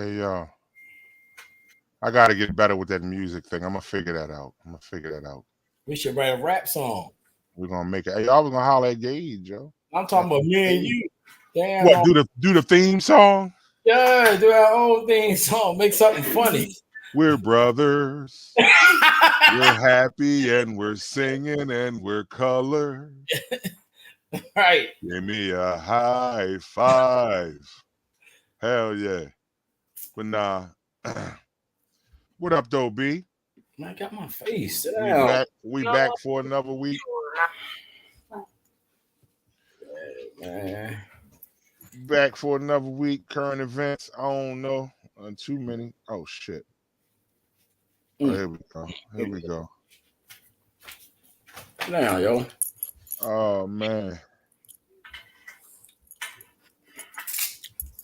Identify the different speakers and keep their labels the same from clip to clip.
Speaker 1: Hey, y'all. I got to get better with that music thing. I'm going to figure that out.
Speaker 2: We should write a rap song.
Speaker 1: We're going to make it. Hey, y'all was going to holler at Gage, yo.
Speaker 2: I'm talking about me and you.
Speaker 1: Damn. What, do the theme song?
Speaker 2: Yeah, do our own theme song. Make something funny.
Speaker 1: We're brothers. We're happy and we're singing and we're colored.
Speaker 2: Right.
Speaker 1: Give me a high five. Hell yeah. But nah. What up, though, B?
Speaker 2: I got my face.
Speaker 1: We back for another week.
Speaker 2: Man.
Speaker 1: Back for another week. Current events. I don't know. Too many. Oh shit. Oh, here we go.
Speaker 2: Now, yo.
Speaker 1: Oh man.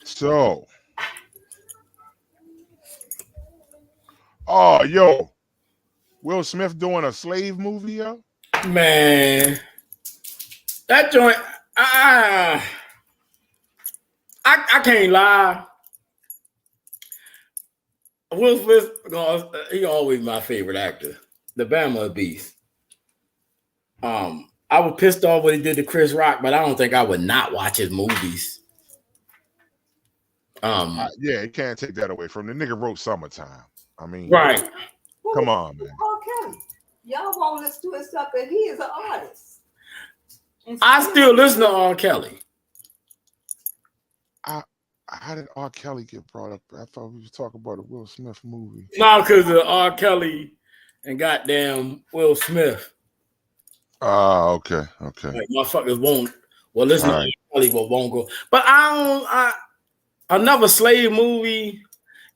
Speaker 1: So. Oh, yo. Will Smith doing a slave movie, yo?
Speaker 2: Man. That joint, I can't lie. Will Smith, he always my favorite actor. The Bama Beast. I was pissed off when he did to Chris Rock, but I don't think I would not watch his movies.
Speaker 1: Yeah, you can't take that away from the nigga wrote Summertime. I mean,
Speaker 2: right.
Speaker 1: Come on, man.
Speaker 3: Okay. Y'all won't listen to his stuff, and he is an artist.
Speaker 2: I still listen to R. Kelly.
Speaker 1: How did R. Kelly get brought up? I thought we was talking about a Will Smith movie.
Speaker 2: No, because of R. Kelly and goddamn Will Smith.
Speaker 1: Okay.
Speaker 2: Like, motherfuckers won't. Well, listen to R. Kelly, but won't go. But another slave movie.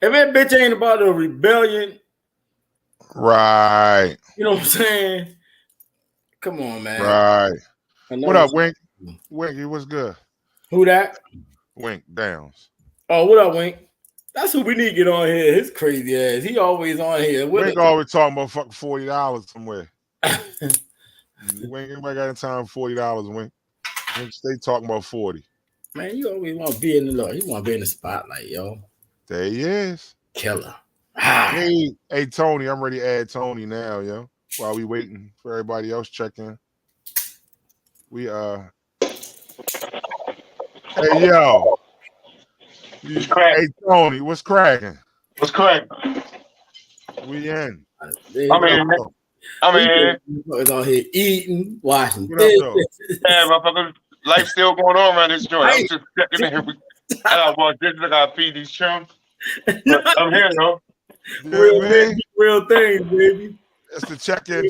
Speaker 2: If that bitch ain't about a rebellion,
Speaker 1: right?
Speaker 2: You know what I'm saying? Come on, man.
Speaker 1: Right. What up, Wink? Winky, what's good?
Speaker 2: Who that?
Speaker 1: Wink Downs.
Speaker 2: Oh, what up, Wink? That's who we need to get on here. His crazy ass. He always on here.
Speaker 1: Wink always talking about fucking $40 somewhere. Wink, anybody got any time for $40, Wink? Wink stay talking about 40.
Speaker 2: Man, you always want to be in the look. You want to be in the spotlight, yo.
Speaker 1: There he is.
Speaker 2: Killer.
Speaker 1: Hey, Tony, I'm ready to add Tony now, yo. While we waiting for everybody else check in. Hey, yo. Hey, Tony, what's cracking?
Speaker 4: What's cracking?
Speaker 1: We in.
Speaker 4: I'm in.
Speaker 2: Motherfuckers out here eating, watching.
Speaker 4: Yeah, motherfucker. Life still going on around this joint. I'm just checking in. I gotta watch this. I gotta feed these chums. I'm here, though.
Speaker 2: Real things, baby.
Speaker 1: That's the check-in.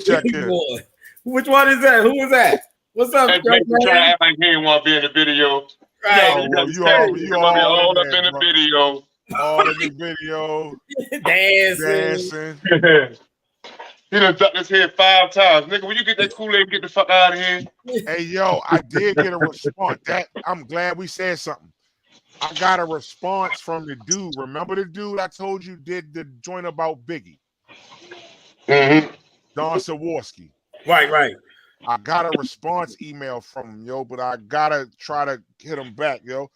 Speaker 2: Which one is that? Who is that? What's up?
Speaker 4: Hey, trying to act like he didn't want to be in the video.
Speaker 2: Right.
Speaker 4: You all up in the video.
Speaker 1: All in the video.
Speaker 2: Dancing.
Speaker 4: He done ducked his head 5 times. Nigga, when you get that Kool-Aid and get the fuck out of here.
Speaker 1: Hey, yo, I did get a response. I'm glad we said something. I got a response from the dude. Remember the dude I told you did the joint about Biggie?
Speaker 4: Mm-hmm.
Speaker 1: Don Sawarski.
Speaker 2: Right.
Speaker 1: I got a response email from him, yo, but I gotta try to hit him back, yo.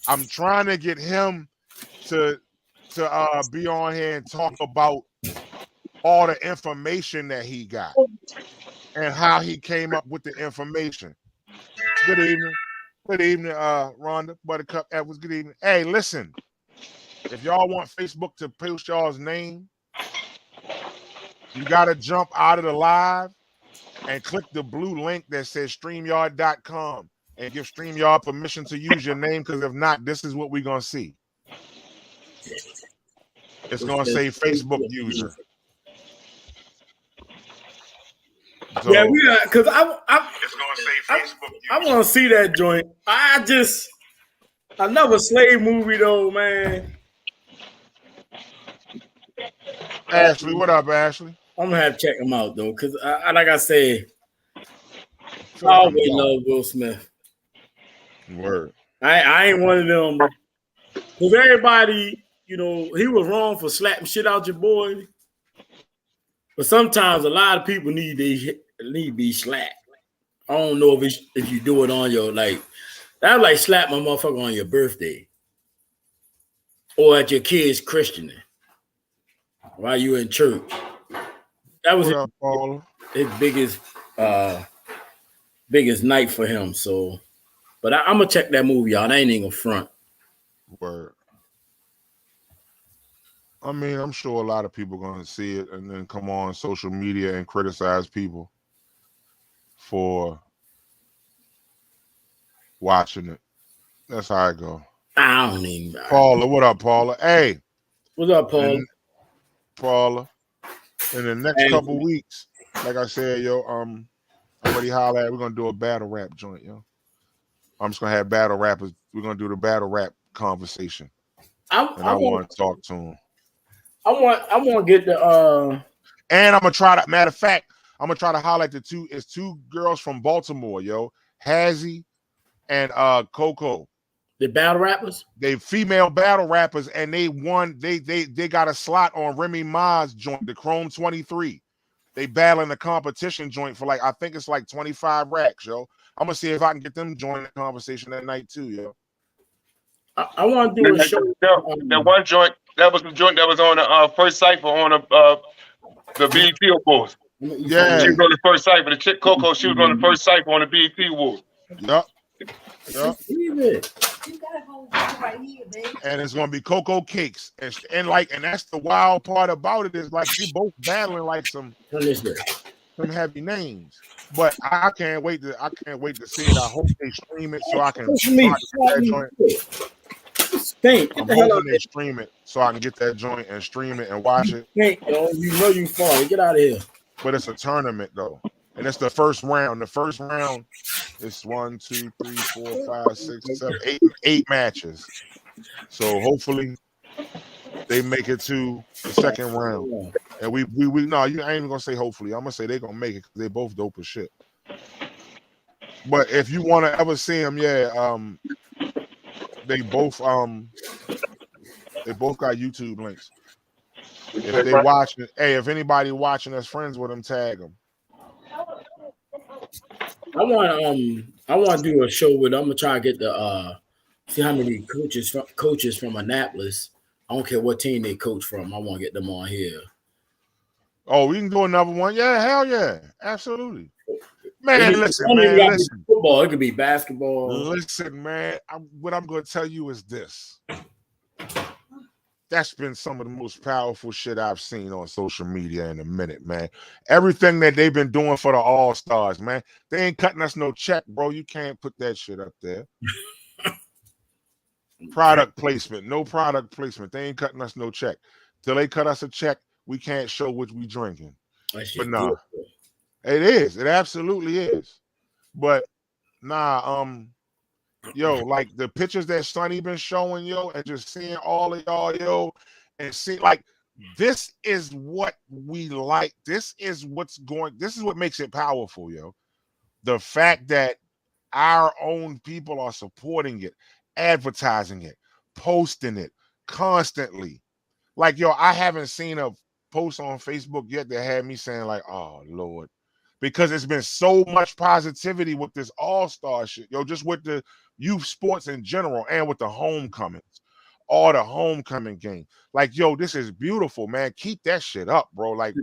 Speaker 1: I'm trying to get him to be on here and talk about all the information that he got and how he came up with the information. Good evening. Good evening, Rhonda, Buttercup, Edwards. Good evening. Hey, listen, if y'all want Facebook to post y'all's name, you got to jump out of the live and click the blue link that says StreamYard.com and give StreamYard permission to use your name, because if not, this is what we're going to see. It's going to say Facebook user. So,
Speaker 2: yeah, we are, because
Speaker 1: it's going to say Facebook user.
Speaker 2: I want to see that joint. Another slave movie, though, man.
Speaker 1: Ashley, what up, Ashley?
Speaker 2: I'm going to have to check him out, though, because like I said, I always love Will Smith.
Speaker 1: Word.
Speaker 2: I ain't one of them. Because everybody, he was wrong for slapping shit out your boy. But sometimes a lot of people need to be slapped. I don't know if you do it on your, that's like slap my motherfucker on your birthday. or at your kid's christening while you in church. That was
Speaker 1: What up, Paula?
Speaker 2: his biggest night for him. So, but I'm gonna check that movie out. I ain't even gonna front.
Speaker 1: Word. I mean, I'm sure a lot of people are gonna see it and then come on social media and criticize people for watching it. That's how I go.
Speaker 2: I don't even.
Speaker 1: Paula, what up, Paula? Hey,
Speaker 2: What's up, Paul?
Speaker 1: Paula. In the next couple weeks, like I said, yo, I'm already holler at. We're gonna do a battle rap joint, yo. I'm just gonna have battle rappers. We're gonna do the battle rap conversation. I want to talk to them.
Speaker 2: I want to get the
Speaker 1: And I'm gonna try to. Matter of fact, I'm gonna try to highlight the two. It's two girls from Baltimore, yo, Hazzy and Coco.
Speaker 2: The battle rappers.
Speaker 1: They female battle rappers, and they won. They got a slot on Remy Ma's joint, the Chrome 23. They battling the competition joint for like, I think it's like 25 racks, yo. I'm gonna see if I can get them join the conversation that night too, yo.
Speaker 2: I want to do a show.
Speaker 4: That one joint, that was the joint that was on the first cipher on the BET Awards.
Speaker 1: Yeah,
Speaker 4: she was on the first cipher. The chick Coco, she was on the first cipher on the BET Awards.
Speaker 1: Yup.
Speaker 3: You got a whole right here, baby.
Speaker 1: And it's gonna be Cocoa Cakes, and that's the wild part about it is like they both battling like some heavy names. But I can't wait to see it. I hope they stream it so I can I'm hoping they stream it so I can get that joint and stream it and watch it.
Speaker 2: Yo, you know you far. Get out of here.
Speaker 1: But it's a tournament though. And it's the first round. The first round is 1, 2, 3, 4, 5, 6, 7, 8 matches. So hopefully they make it to the second round. And we no, I ain't even gonna say hopefully. I'm gonna say they're gonna make it because they both dope as shit. But if you want to ever see them, they both got YouTube links. If they watching, if anybody watching that's friends with them, tag them.
Speaker 2: I want to do a show with. I'm gonna try to get the see how many coaches from Annapolis. I don't care what team they coach from. I want to get them on here.
Speaker 1: Oh, we can do another one. Yeah, hell yeah, absolutely. Man, listen.
Speaker 2: Football. It could be basketball.
Speaker 1: Listen, man. What I'm going to tell you is this. That's been some of the most powerful shit I've seen on social media in a minute, man. Everything that they've been doing for the All-Stars, man. They ain't cutting us no check, bro. You can't put that shit up there. Product placement. No product placement. They ain't cutting us no check. Till they cut us a check, we can't show what we drinking. But nah. It is. It absolutely is. But nah, yo, like the pictures that Sonny been showing, yo, and just seeing all of y'all, yo, and see like this is what we like. This is what makes it powerful, yo. The fact that our own people are supporting it, advertising it, posting it constantly. Like, yo, I haven't seen a post on Facebook yet that had me saying like, oh Lord. Because it's been so much positivity with this all-star shit, yo, just with the youth sports in general and with the homecomings, all the homecoming game. Like, yo, this is beautiful, man. Keep that shit up, bro. Like,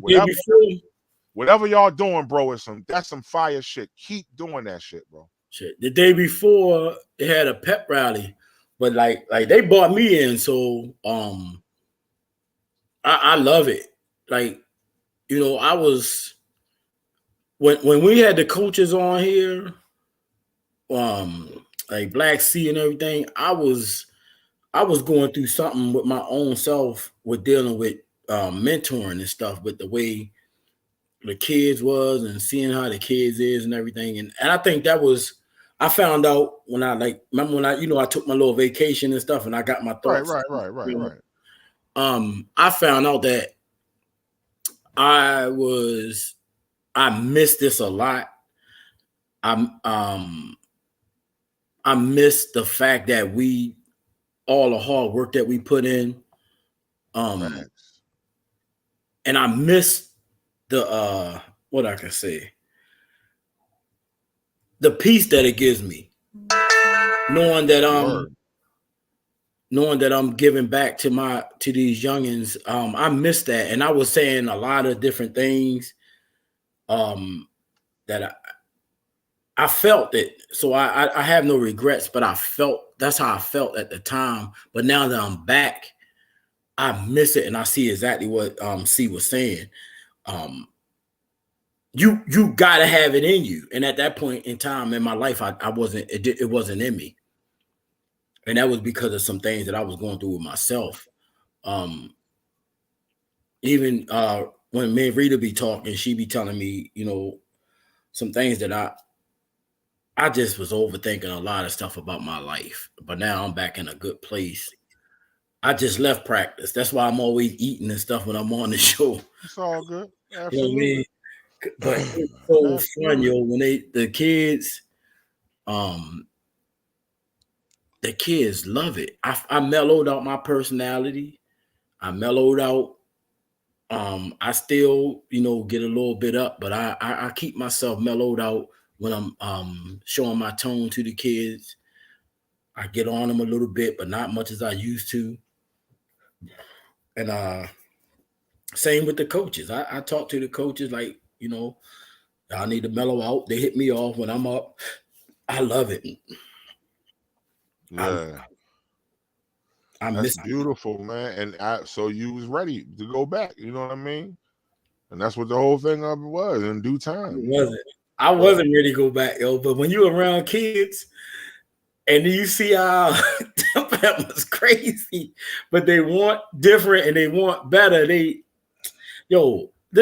Speaker 1: whatever y'all doing, bro, that's some fire shit. Keep doing that shit, bro.
Speaker 2: Shit. The day before, they had a pep rally, but like they brought me in, so I love it. Like, you know, I was. When we had the coaches on here, like Black Sea and everything, I was going through something with my own self with dealing with mentoring and stuff, with the way the kids was and seeing how the kids is and everything. And I think that was, I found out when I remember when I took my little vacation and stuff and I got my thoughts.
Speaker 1: Right.
Speaker 2: I found out that I miss this a lot. I miss the fact that all the hard work that we put in. And I miss the what I can say. The peace that it gives me. Knowing that knowing that I'm giving back to these youngins, I miss that. And I was saying a lot of different things that I felt it. So I have no regrets, but that's how I felt at the time. But now that I'm back, I miss it, and I see exactly what C was saying. You gotta have it in you. And at that point in time in my life, I wasn't, it wasn't in me. And that was because of some things that I was going through with myself. Even when me and Rita be talking, she be telling me, you know, some things that I just was overthinking a lot of stuff about my life. But now I'm back in a good place. I just left practice. That's why I'm always eating and stuff when I'm on the show.
Speaker 1: It's all good. Absolutely.
Speaker 2: You know what I mean? But it's so fun, yo, when the kids love it. I mellowed out my personality. I mellowed out. I still, you know, get a little bit up, but I keep myself mellowed out when I'm showing my tone to the kids. I get on them a little bit, but not much as I used to. And same with the coaches. I talk to the coaches like, you know, I need to mellow out. They hit me off when I'm up. I love it.
Speaker 1: Yeah. That's beautiful, man. And so you was ready to go back. You know what I mean? And that's what the whole thing of it was in due time.
Speaker 2: It wasn't. I wasn't ready to go back, yo. But when you're around kids and you see how that was crazy, but they want different and they want better. This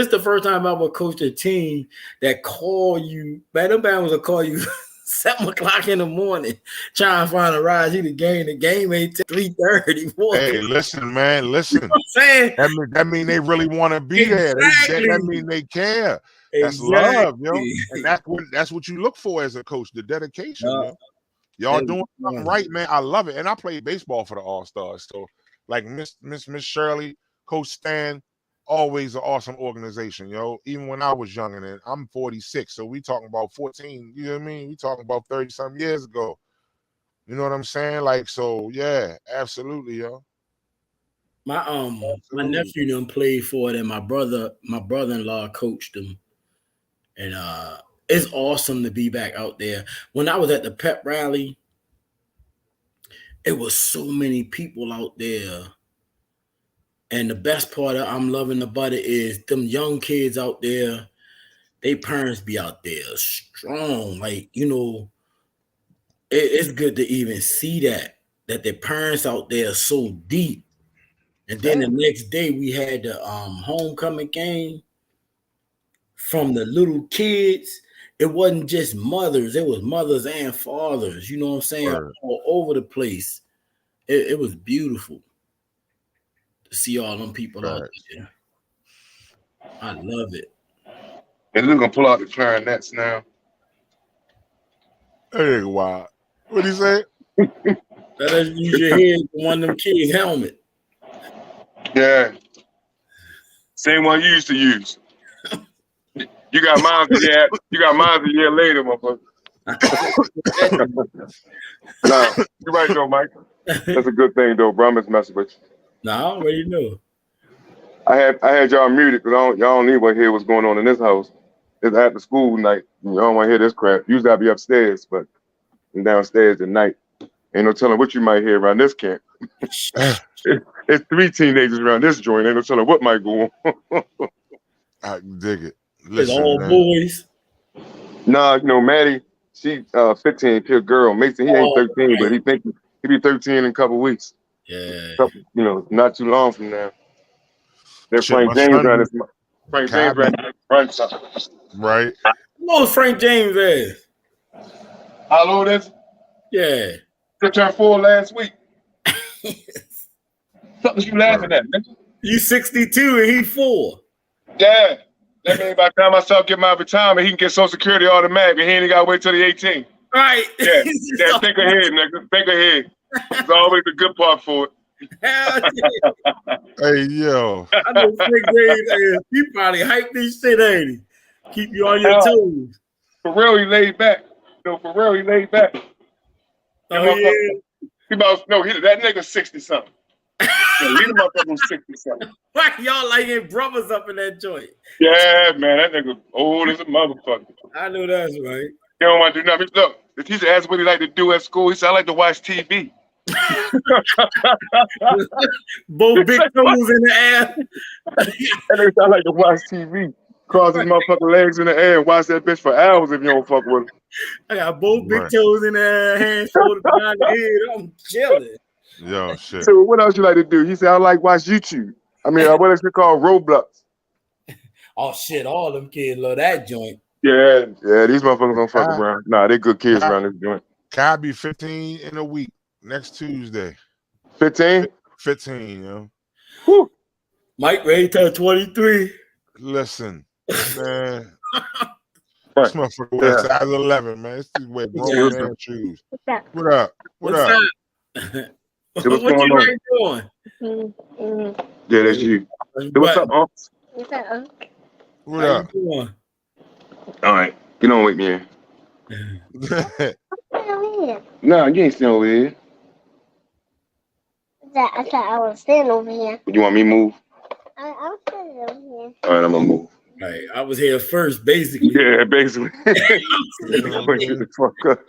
Speaker 2: is the first time I ever coached a team that call you, man, them band was to call you 7 o'clock in the morning, trying to find a ride to the game. The game ain't 3:30.
Speaker 1: Hey, listen, man, listen.
Speaker 2: You know what I'm saying?
Speaker 1: That mean they really want to be there. That mean they care. That's love, yo. And that's what you look for as a coach, the dedication, yo. Y'all doing something right, man. I love it. And I played baseball for the All-Stars. So, like Miss Shirley, Coach Stan, always an awesome organization, yo. Even when I was young, and I'm 46, so we talking about 14. You know what I mean? We talking about 30-something years ago. You know what I'm saying? Like, so yeah, absolutely, yo.
Speaker 2: My nephew done played for it, and my brother-in-law coached him, and it's awesome to be back out there. When I was at the pep rally, it was so many people out there. And the best part I'm loving about it is them young kids out there, they parents be out there strong. Like, you know, it's good to even see that their parents out there are so deep. And then the next day we had the homecoming game from the little kids. It wasn't just mothers, it was mothers and fathers, you know what I'm saying? All over the place. It was beautiful to see all them people out there. I love it.
Speaker 4: And they're gonna pull out the clarinets now.
Speaker 1: Hey, wow. What'd he say?
Speaker 2: Let us use your head for one of them kids' helmet.
Speaker 4: Yeah. Same one you used to use. You got mine a year later, motherfucker. Nah, you're right though, Mike. That's a good thing though, bro. I'm just messing with you.
Speaker 2: Nah, I already know.
Speaker 4: I had y'all muted because y'all don't need to hear what's going on in this house. It's after school night. You don't want to hear this crap. Usually I be upstairs, but I'm downstairs at night. Ain't no telling what you might hear around this camp. It's 3 teenagers around this joint. Ain't no telling what might go on.
Speaker 1: I dig it.
Speaker 2: Listen, it's all boys.
Speaker 4: Nah, you know, Maddie, she 15, pure girl. Mason, he ain't 13, but he think he be 13 in a couple weeks.
Speaker 2: Yeah.
Speaker 4: You know, not too long from now. They're Frank James around this. Frank James run something.
Speaker 1: Right.
Speaker 2: What was Frank James is?
Speaker 4: How old is it?
Speaker 2: Yeah.
Speaker 4: He turned 4 last week. Something you laughing at, nigga.
Speaker 2: You 62 and he 4.
Speaker 4: Yeah. That means by the time I start getting my retirement, he can get Social Security automatically. He ain't got to wait till the 18.
Speaker 2: Right.
Speaker 4: Yeah. Yeah. Think ahead, nigga. Think ahead. It's always the good part for it.
Speaker 2: Hell yeah.
Speaker 1: Hey, yo.
Speaker 2: I know Frank James, he probably hyped this shit, ain't he? Keep you on your toes.
Speaker 4: For real, he laid back. You know, for real, he laid back.
Speaker 2: Oh, yeah.
Speaker 4: That nigga 60 something. Leave him up on 60 something.
Speaker 2: Why y'all like your brothers up in that joint?
Speaker 4: Yeah, man, that nigga old as a motherfucker.
Speaker 2: I know that's right.
Speaker 4: He don't want to do nothing. Look, the teacher asked what he like to do at school. He said, I like to watch TV.
Speaker 2: Both big toes in the air.
Speaker 4: That nigga said, I like to watch TV. Cross his motherfucking legs in the air and watch that bitch for hours if you don't fuck with him.
Speaker 2: I got both big toes in the air, hands shoulder behind the head. I'm chilling.
Speaker 1: Yo, shit.
Speaker 4: So what else you like to do? He said, I like watch YouTube. I mean, what is it called? Roblox.
Speaker 2: Oh shit, all them kids love that joint.
Speaker 4: Yeah, these motherfuckers don't fuck around. Nah, they good kids around this joint.
Speaker 1: Kai be 15 in a week next Tuesday.
Speaker 4: 15?
Speaker 1: 15, yo.
Speaker 4: Whew.
Speaker 2: Mike ready to turn 23.
Speaker 1: Listen, man.
Speaker 4: Right.
Speaker 1: This motherfucker wears size 11, man. This is where grown man shoes. What up? What up?
Speaker 4: What's going on?
Speaker 3: Mm-hmm.
Speaker 4: Yeah, that's you. Hey, what's up, Unc?
Speaker 3: What's up, Unc?
Speaker 1: What up?
Speaker 4: All right, get on with me.
Speaker 3: Here.
Speaker 4: Nah, you ain't staying over here.
Speaker 3: I thought I was standing over here.
Speaker 4: You want me to move?
Speaker 3: I'm standing over here.
Speaker 4: All right, I'm gonna move.
Speaker 2: Right, I was here first, basically.
Speaker 4: Yeah, basically. Let me go and get the fuck up.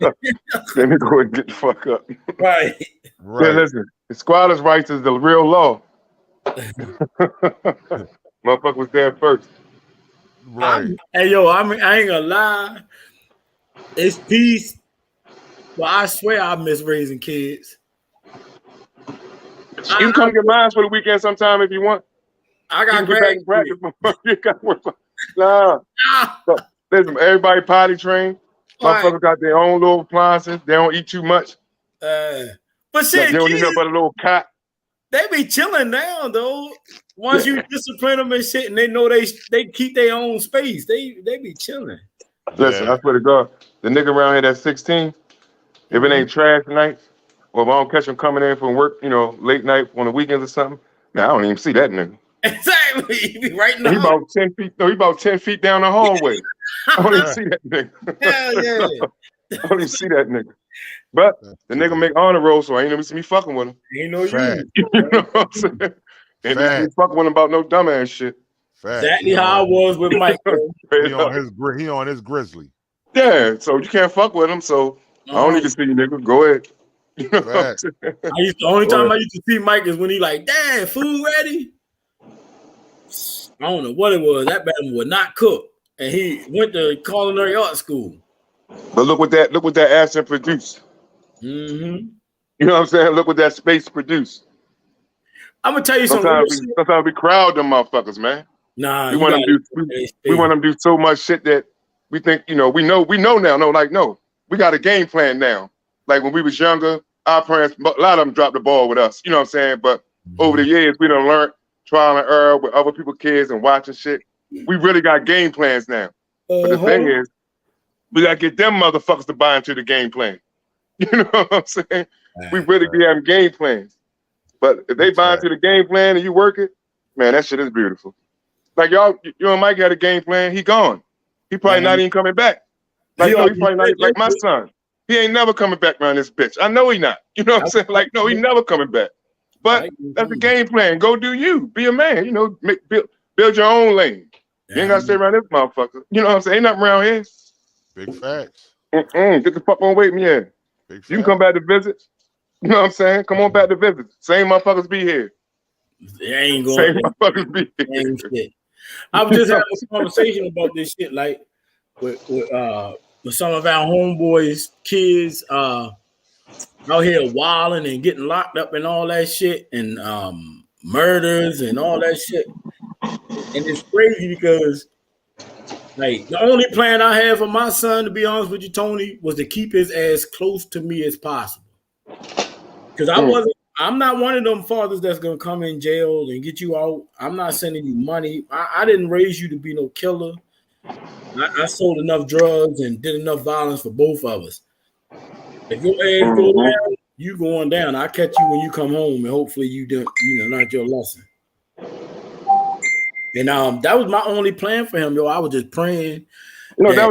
Speaker 4: Let me go and get the fuck up.
Speaker 2: Right.
Speaker 4: Yeah, listen, the squatters' rights is the real law. Motherfucker was there first.
Speaker 1: Right.
Speaker 2: Hey, yo, I mean, I ain't gonna lie. It's peace. Well, I swear I miss raising kids.
Speaker 4: You can come get mine for the weekend sometime if you want.
Speaker 2: I got
Speaker 4: grandkids. You got work. Nah. Listen, everybody potty trained. Motherfuckers got their own little appliances. They don't eat too much.
Speaker 2: But shit,
Speaker 4: they don't need nothing but a little cot.
Speaker 2: They be chilling now, though. Once you discipline them and shit, and they know they keep their own space, they be chilling.
Speaker 4: Listen, I swear to God, the nigga around here that's 16, if it ain't trash tonight, or if I don't catch him coming in from work, late night on the weekends or something, man, I don't even see that nigga.
Speaker 2: Exactly. He be right now.
Speaker 4: He about 10 feet. No, he about 10 feet down the hallway. I don't even see that nigga.
Speaker 2: Hell yeah.
Speaker 4: I don't even see that nigga. But the nigga make honor roll, so I ain't never see me fucking with him.
Speaker 2: Ain't no
Speaker 1: Fact.
Speaker 2: you.
Speaker 4: You know what I'm saying? Ain't never see me fucking with him about no dumbass shit.
Speaker 1: Fact.
Speaker 2: Exactly how I was with Mike.
Speaker 1: He on his grizzly.
Speaker 4: Yeah, so you can't fuck with him, so I don't need to see you, nigga. Go ahead. You know what I'm saying?
Speaker 2: The only time I used to see Mike is when he like, damn, food ready? I don't know what it was. That man would not cook. And he went to culinary art school.
Speaker 4: But look what that accent produced.
Speaker 2: Mm-hmm.
Speaker 4: You know what I'm saying? Look what that space produced.
Speaker 2: I'm gonna tell you something.
Speaker 4: Sometimes we crowd them motherfuckers, man.
Speaker 2: Nah,
Speaker 4: we want them to do so much shit that we think, we know now. No, we got a game plan now. Like when we was younger, our parents, a lot of them dropped the ball with us. You know what I'm saying? But over the years, we done learned trial and error with other people's kids and watching shit. We really got game plans now. But the thing is, we gotta get them motherfuckers to buy into the game plan. You know what I'm saying? We really be having game plans. But if they buy into the game plan and you work it, man, that shit is beautiful. Like you and Mike had a game plan. He gone. He probably not even coming back. Like, no, he probably not like my son. He ain't never coming back around this bitch. I know he not. You know what I'm saying? Like, no, he never coming back. But that's the game plan. Go do you. Be a man. Build your own lane. You ain't gotta stay around this motherfucker. You know what I'm saying? Ain't nothing around here.
Speaker 1: Big facts.
Speaker 4: Get the fuck on with me here. You can come back to visit. You know what I'm saying? Come on back to visit. Same motherfuckers be here.
Speaker 2: They ain't going.
Speaker 4: Same motherfuckers be here.
Speaker 2: Shit. I was just having a conversation about this shit, like with some of our homeboys' kids out here wilding and getting locked up and all that shit, and murders and all that shit. And it's crazy because, like, the only plan I had for my son, to be honest with you, Tony, was to keep his ass close to me as possible. Because I'm not one of them fathers that's gonna come in jail and get you out. I'm not sending you money. I didn't raise you to be no killer. I sold enough drugs and did enough violence for both of us. If your ass go down, you going down. I'll catch you when you come home, and hopefully you learned your lesson. And that was my only plan for him, yo. I was just praying.
Speaker 4: No, that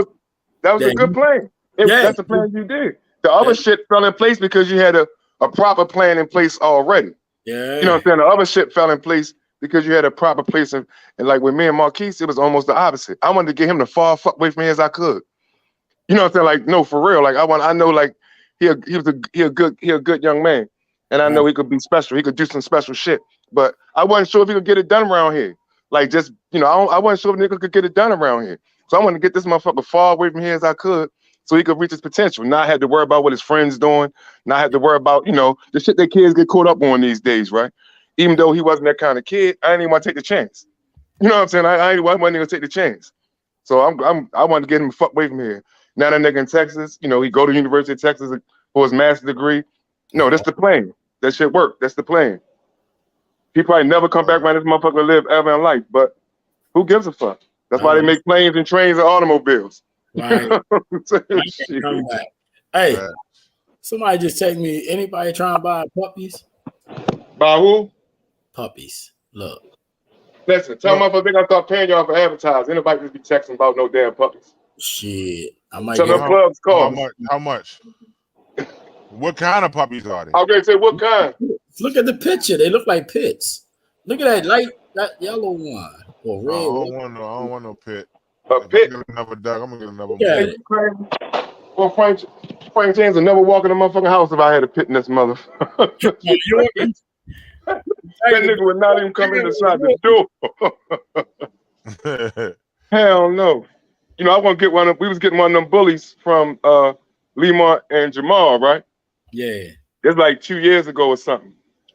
Speaker 4: was a good plan. That's the plan you did. The other shit fell in place because you had a a proper plan in place already.
Speaker 2: Yeah.
Speaker 4: You know what I'm saying? The other shit fell in place because you had a proper place. And like with me and Marquise, it was almost the opposite. I wanted to get him the far fuck away from me as I could. You know what I'm saying? Like, no, for real. Like I know like he a good young man. And I know he could be special. He could do some special shit. But I wasn't sure if he could get it done around here. Like just, you know, I wasn't sure if nigga could get it done around here. So I wanted to get this motherfucker far away from here as I could so he could reach his potential. Not have to worry about what his friends doing. Not have to worry about, you know, the shit that kids get caught up on these days, right? Even though he wasn't that kind of kid, I didn't even want to take the chance. You know what I'm saying? I wasn't gonna take the chance. So I wanted to get him fuck away from here. Now that nigga in Texas, you know, he go to University of Texas for his master's degree. No, that's the plan. That shit work. That's the plan. He probably never come back around this motherfucker to live ever in life, but who gives a fuck? That's why they make planes and trains and automobiles.
Speaker 2: Right. Come back. Hey, somebody just text me. Anybody trying to buy puppies?
Speaker 4: Buy who?
Speaker 2: Puppies. Look.
Speaker 4: Listen, tell motherfuckers they gotta start paying y'all for advertising. Anybody just be texting about no damn puppies.
Speaker 2: Shit. I might
Speaker 4: tell them clubs call.
Speaker 1: How much? What kind of puppies are they?
Speaker 4: I was gonna say what kind.
Speaker 2: Look at the picture. They look like pits. Look at that yellow one. Or red.
Speaker 1: I don't want no pit.
Speaker 4: A pit?
Speaker 1: I'm gonna get another one.
Speaker 4: Well, Frank James would never walk in the motherfucking house if I had a pit in this motherfucker. That nigga would not even come inside the door. Hell no. You know, I want to get we was getting one of them bullies from Lemar and Jamal, right?
Speaker 2: Yeah.
Speaker 4: It's like 2 years ago or something.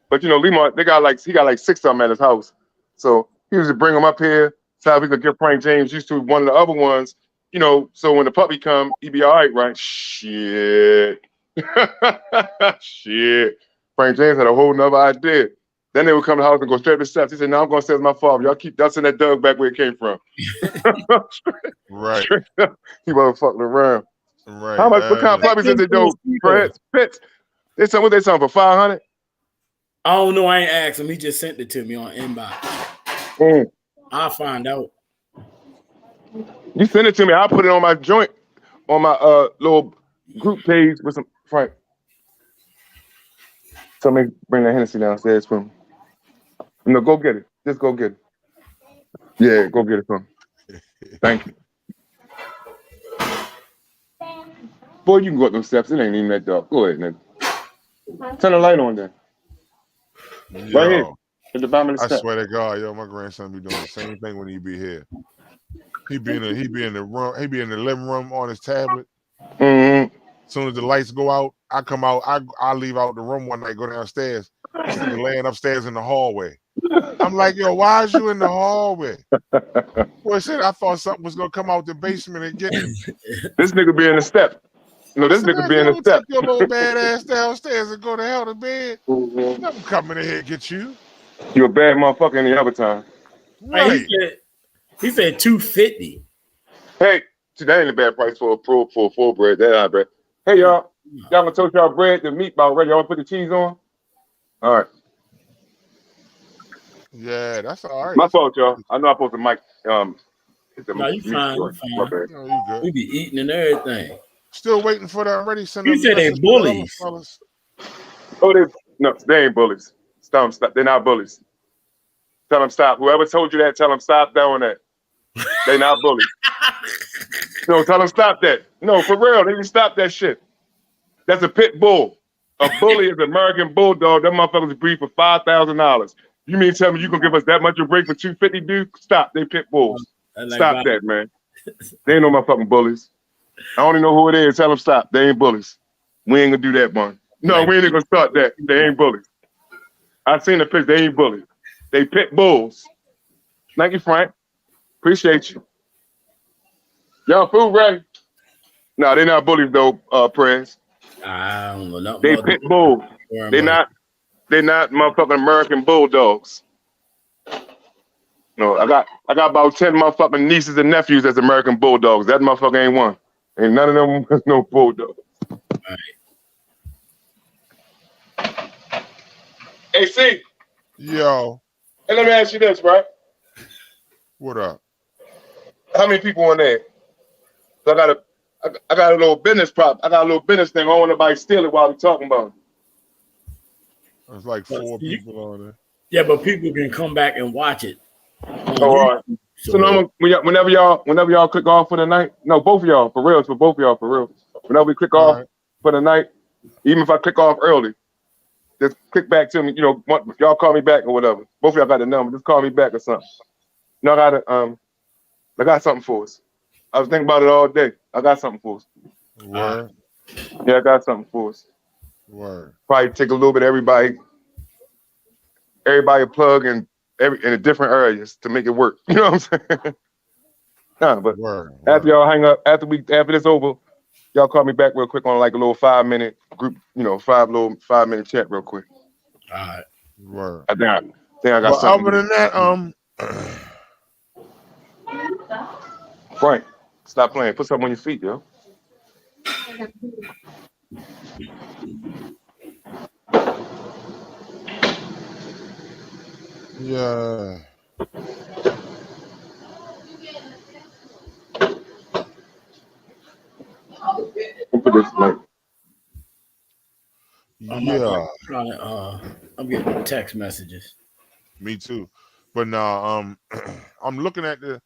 Speaker 4: But you know, Lemar, he got like 6 of them at his house. So he used to bring them up here so we could get Frank James used to one of the other ones, you know, so when the puppy come, he be all right? Shit. Shit. Frank James had a whole nother idea. Then they would come to the house and go straight to the steps. He said, "No, I'm going to say it's my fault. Y'all keep dusting that dog back where it came from."
Speaker 1: Right.
Speaker 4: He wasn't fucking around.
Speaker 1: Right.
Speaker 4: What kind of puppies is it, though? Pits. They selling for 500.
Speaker 2: I don't know. I ain't asked him. He just sent it to me on inbox. I'll find out.
Speaker 4: You send it to me. I'll put it on my joint, on my little group page with some Frank. Tell me bring that Hennessy downstairs for me. No, go get it. Just go get it. Yeah, go get it for me. Thank you. Boy, you can go up those steps. It ain't even that dark. Go ahead, nigga. Turn the light on there.
Speaker 1: Yo,
Speaker 4: right here. At the bottom of the
Speaker 1: I
Speaker 4: step.
Speaker 1: swear to God, yo, my grandson be doing the same thing when he be here. He be in the room, he be in the living room on his tablet.
Speaker 4: Mm-hmm.
Speaker 1: As soon as the lights go out, I come out, I leave out the room one night, go downstairs. This nigga laying upstairs in the hallway. I'm like, yo, why is you in the hallway? Boy, shit, I thought something was gonna come out the basement and get him.
Speaker 4: This nigga be in the step. No, this nigga be in the step.
Speaker 1: Take your little bad ass downstairs and go to hell to bed. I'm coming in here to get you.
Speaker 4: You a bad motherfucker any other time.
Speaker 1: Right.
Speaker 2: He said $250.
Speaker 4: Hey, that ain't a bad price for a full bread. That ain't bread. Hey y'all gonna toast y'all bread, the meat ball ready. Y'all wanna put the cheese on? All right.
Speaker 1: Yeah, that's all right.
Speaker 4: My fault, y'all. I know I supposed to mic.
Speaker 2: No, you fine. You fine.
Speaker 1: No, you good.
Speaker 2: We be eating and everything.
Speaker 1: Still waiting for that already.
Speaker 2: You said they bullies.
Speaker 4: Oh, they ain't bullies. Stop. They're not bullies. Tell them stop. Whoever told you that, tell them stop doing that. They not bullies. No, tell them stop that. No, for real, they can stop that shit. That's a pit bull. A bully is an American bulldog. That motherfuckers breed for $5,000. You mean tell me you gonna give us that much a break for $250, dude? Stop. They pit bulls. Stop that, man. They ain't no motherfucking bullies. I only know who it is. Tell them stop. They ain't bullies. We ain't gonna do that, man. No, we ain't gonna start that. They ain't bullies. I seen the picture. They ain't bullies. They pit bulls. Thank you, Frank. Appreciate you. Y'all food ready? No, they're not bullies though, Prez.
Speaker 2: I don't know nothing.
Speaker 4: They pit bulls. They're not motherfucking American bulldogs. No, I got about 10 motherfucking nieces and nephews that's American bulldogs. That motherfucker ain't one. Ain't none of them no bulldogs.
Speaker 2: Right.
Speaker 4: Hey, C.
Speaker 1: Yo.
Speaker 4: Hey, let me ask you this, right?
Speaker 1: What up?
Speaker 4: How many people in there? So I got a little business prop. I got a little business thing. I don't want nobody steal it while we talking about it.
Speaker 1: There's like 4 people on there.
Speaker 2: Yeah, but people can come back and watch it.
Speaker 4: Oh, all right. So now, whenever y'all click off for the night, no, both of y'all, for real, for both of y'all, for real. Whenever we click off for the night, even if I click off early, just click back to me. You know, if y'all call me back or whatever. Both of y'all got the number. Just call me back or something. You know, I got something for us. I was thinking about it all day. I got something for us.
Speaker 1: Word.
Speaker 4: Yeah, I got something for us.
Speaker 1: Word.
Speaker 4: Probably take a little bit of everybody plug in the different areas to make it work. You know what I'm saying? Nah, but after y'all hang up, after this over, y'all call me back real quick on like a little 5-minute group, 5-minute chat real quick.
Speaker 2: All right.
Speaker 1: Word.
Speaker 4: I think I got something.
Speaker 1: Other than that,
Speaker 4: Frank, stop playing. Put something on your feet, yo.
Speaker 1: Yeah.
Speaker 4: Put this like.
Speaker 1: Yeah.
Speaker 2: I'm getting text messages.
Speaker 1: Me too. But no, I'm looking at the.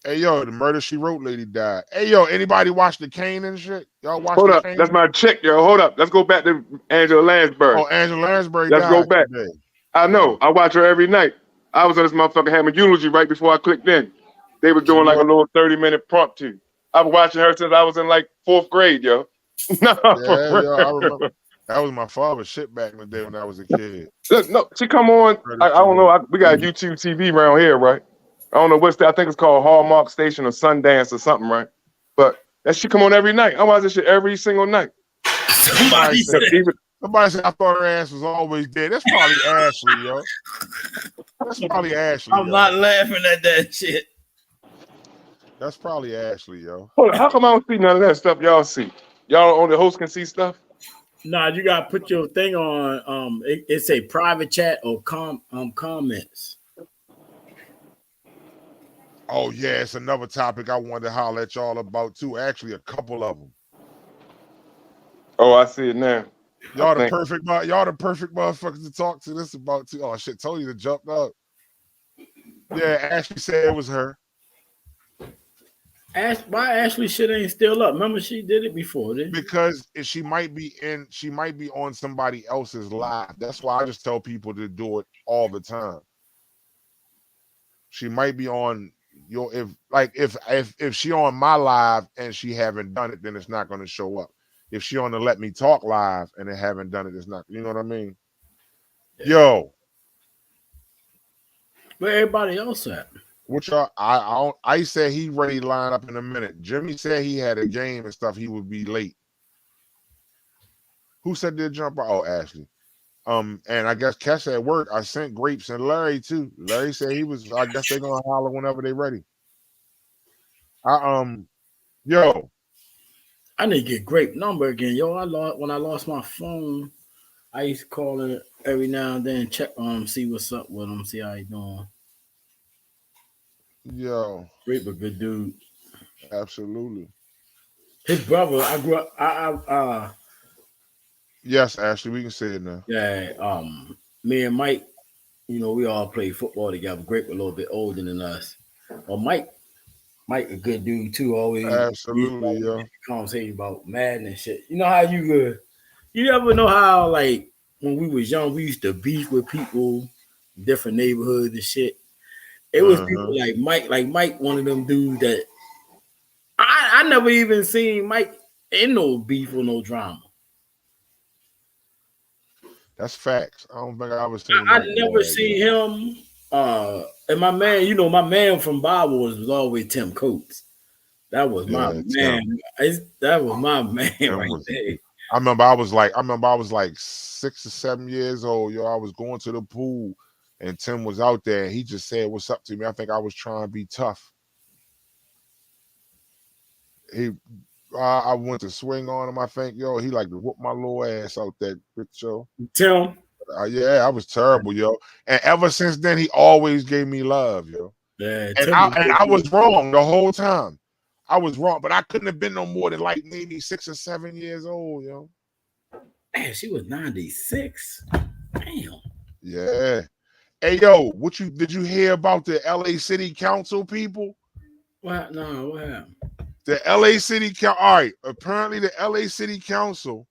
Speaker 1: Hey yo, the Murder She Wrote lady died. Hey yo, anybody watch the Kane and shit? Y'all watch
Speaker 4: Hold
Speaker 1: the
Speaker 4: up,
Speaker 1: Kane?
Speaker 4: that's my chick, yo. Hold up, let's go back to Angela Lansbury.
Speaker 1: Oh, Angela Lansbury
Speaker 4: let's
Speaker 1: died
Speaker 4: go back.
Speaker 1: today.
Speaker 4: I know. I watch her every night. I was on this motherfucker having a eulogy right before I clicked in. They were doing like a little 30-minute prompt too. I've been watching her since I was in like 4th grade, yo. No,
Speaker 1: I remember. That was my father's shit back in the day when I was a kid.
Speaker 4: Look, no, she come on. I don't know. We got YouTube TV around here, right? I don't know what's that. I think it's called Hallmark Station or Sundance or something, right? But that shit come on every night. I watch this shit every single night.
Speaker 1: Somebody said I thought her ass was always dead. That's probably Ashley, yo. That's probably Ashley.
Speaker 2: I'm not laughing at that shit.
Speaker 1: That's probably Ashley, yo.
Speaker 4: Hold on, how come I don't see none of that stuff y'all see? Y'all on the host can see stuff?
Speaker 2: Nah, you gotta put your thing on. It's a private chat or comments.
Speaker 1: Oh yeah, it's another topic I wanted to holler at y'all about too. Actually, a couple of them.
Speaker 4: Oh, I see it now.
Speaker 1: Y'all the perfect motherfuckers to talk to this about too. Oh shit, told you to jump up. Yeah, Ashley said it was her.
Speaker 2: Why Ashley shit ain't still up? Remember she did it before, didn't she?
Speaker 1: Because she might be on somebody else's live. That's why I just tell people to do it all the time. She might be on your if she on my live and she haven't done it, then it's not going to show up. If she on the Let Me Talk live and they haven't done it, it's not. You know what I mean? Yeah. Yo,
Speaker 2: where everybody else at?
Speaker 1: Which I said he ready to line up in a minute. Jimmy said he had a game and stuff. He would be late. Who said they'd jump out? Oh, Ashley. And I guess Cash at work. I sent Grapes and Larry too. Larry said he was. I guess they're gonna holler whenever they're ready. Yo,
Speaker 2: I need to get Grape number again. Yo, when I lost my phone, I used to call it every now and then, check on him, see what's up with him, see how he doing.
Speaker 1: Yo,
Speaker 2: Grape a good dude.
Speaker 1: Absolutely.
Speaker 2: His brother, I grew up.
Speaker 1: Yes, Ashley, we can say it now.
Speaker 2: Yeah, me and Mike, we all played football together. Grape a little bit older than us. Well, Mike a good dude too. Always
Speaker 1: absolutely, yo.
Speaker 2: Conversation about Madden and shit. You know how you ever know how like when we was young, we used to beef with people, different neighborhoods and shit. It was people like Mike, one of them dudes that I never even seen Mike in no beef or no drama.
Speaker 1: That's facts. I don't think I ever seen.
Speaker 2: I never seen him. And my man from Bible was always Tim Coates. That was my man. That was my man right there.
Speaker 1: I remember I was like 6 or 7 years old. Yo, I was going to the pool and Tim was out there and he just said, "What's up?" to me. I think I was trying to be tough. I went to swing on him. I think, yo, he like to whoop my little ass out there, yo.
Speaker 2: Tim.
Speaker 1: Yeah, I was terrible, yo. And ever since then, he always gave me love, yo.
Speaker 2: Yeah,
Speaker 1: and I was wrong the whole time. I was wrong, but I couldn't have been no more than like maybe 6 or 7 years old, yo.
Speaker 2: Man, she was 96. Damn.
Speaker 1: Yeah. Hey, yo, did you hear about the LA City Council people?
Speaker 2: What? No, what happened?
Speaker 1: The LA City Council. All right. Apparently, the LA City Council,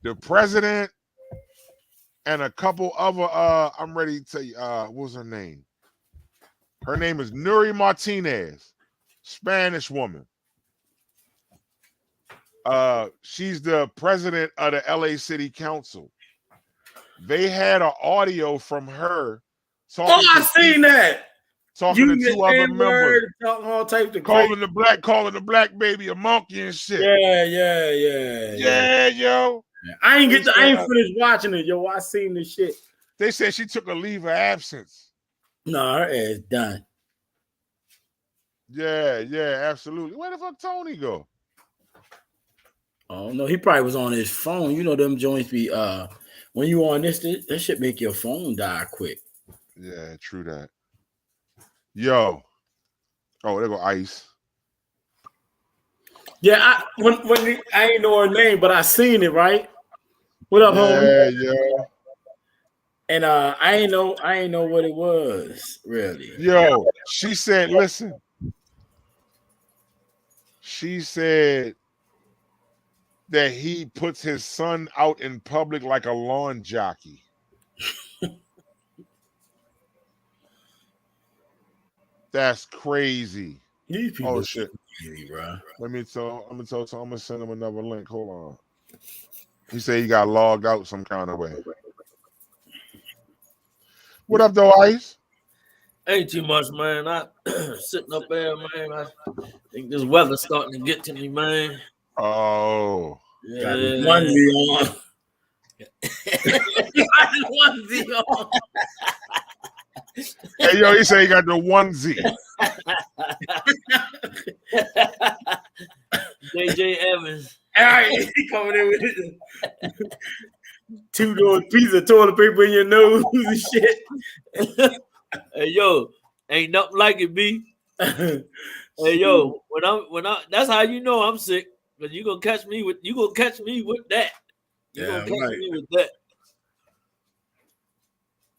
Speaker 1: the president, and a couple other. I'm ready to tell you. What's her name? Her name is Nuri Martinez, Spanish woman. She's the president of the LA City Council. They had an audio from her talking.
Speaker 2: Oh, I seen that.
Speaker 1: Talking to two other members,
Speaker 2: talking all types of
Speaker 1: calling the black baby a monkey and shit.
Speaker 2: Yeah,
Speaker 1: yo.
Speaker 2: I ain't finished watching it, yo. I seen this shit.
Speaker 1: They said she took a leave of absence.
Speaker 2: No, her ass done.
Speaker 1: Yeah, absolutely. Where the fuck Tony go?
Speaker 2: Oh no, he probably was on his phone. You know them joints be when you on this that shit make your phone die quick.
Speaker 1: Yeah, true that. Yo. Oh, there go Ice.
Speaker 2: Yeah, I ain't know her name, but I seen it, right? What up, homie?
Speaker 1: Yeah.
Speaker 2: And I ain't know what it was, really.
Speaker 1: Yo, she said, listen. She said that he puts his son out in public like a lawn jockey. That's crazy.
Speaker 2: These people
Speaker 1: shit,
Speaker 2: crazy, bro.
Speaker 1: I'm gonna send him another link. Hold on. He said he got logged out some kind of way. What up, though, Ice?
Speaker 5: Ain't too much, man. I sitting up there, man. I think this weather's starting to get to me, man.
Speaker 1: Oh,
Speaker 5: yeah.
Speaker 2: Got the onesie on.
Speaker 5: Got the onesie on.
Speaker 1: Hey, yo, he said he got the onesie.
Speaker 5: JJ Evans.
Speaker 2: All right, he coming in with it. 2 pieces of toilet paper in your nose and shit.
Speaker 5: Hey, yo, ain't nothing like it, B. Hey, yo, when I that's how you know I'm sick. But you gonna catch me with that. You gonna catch me with that.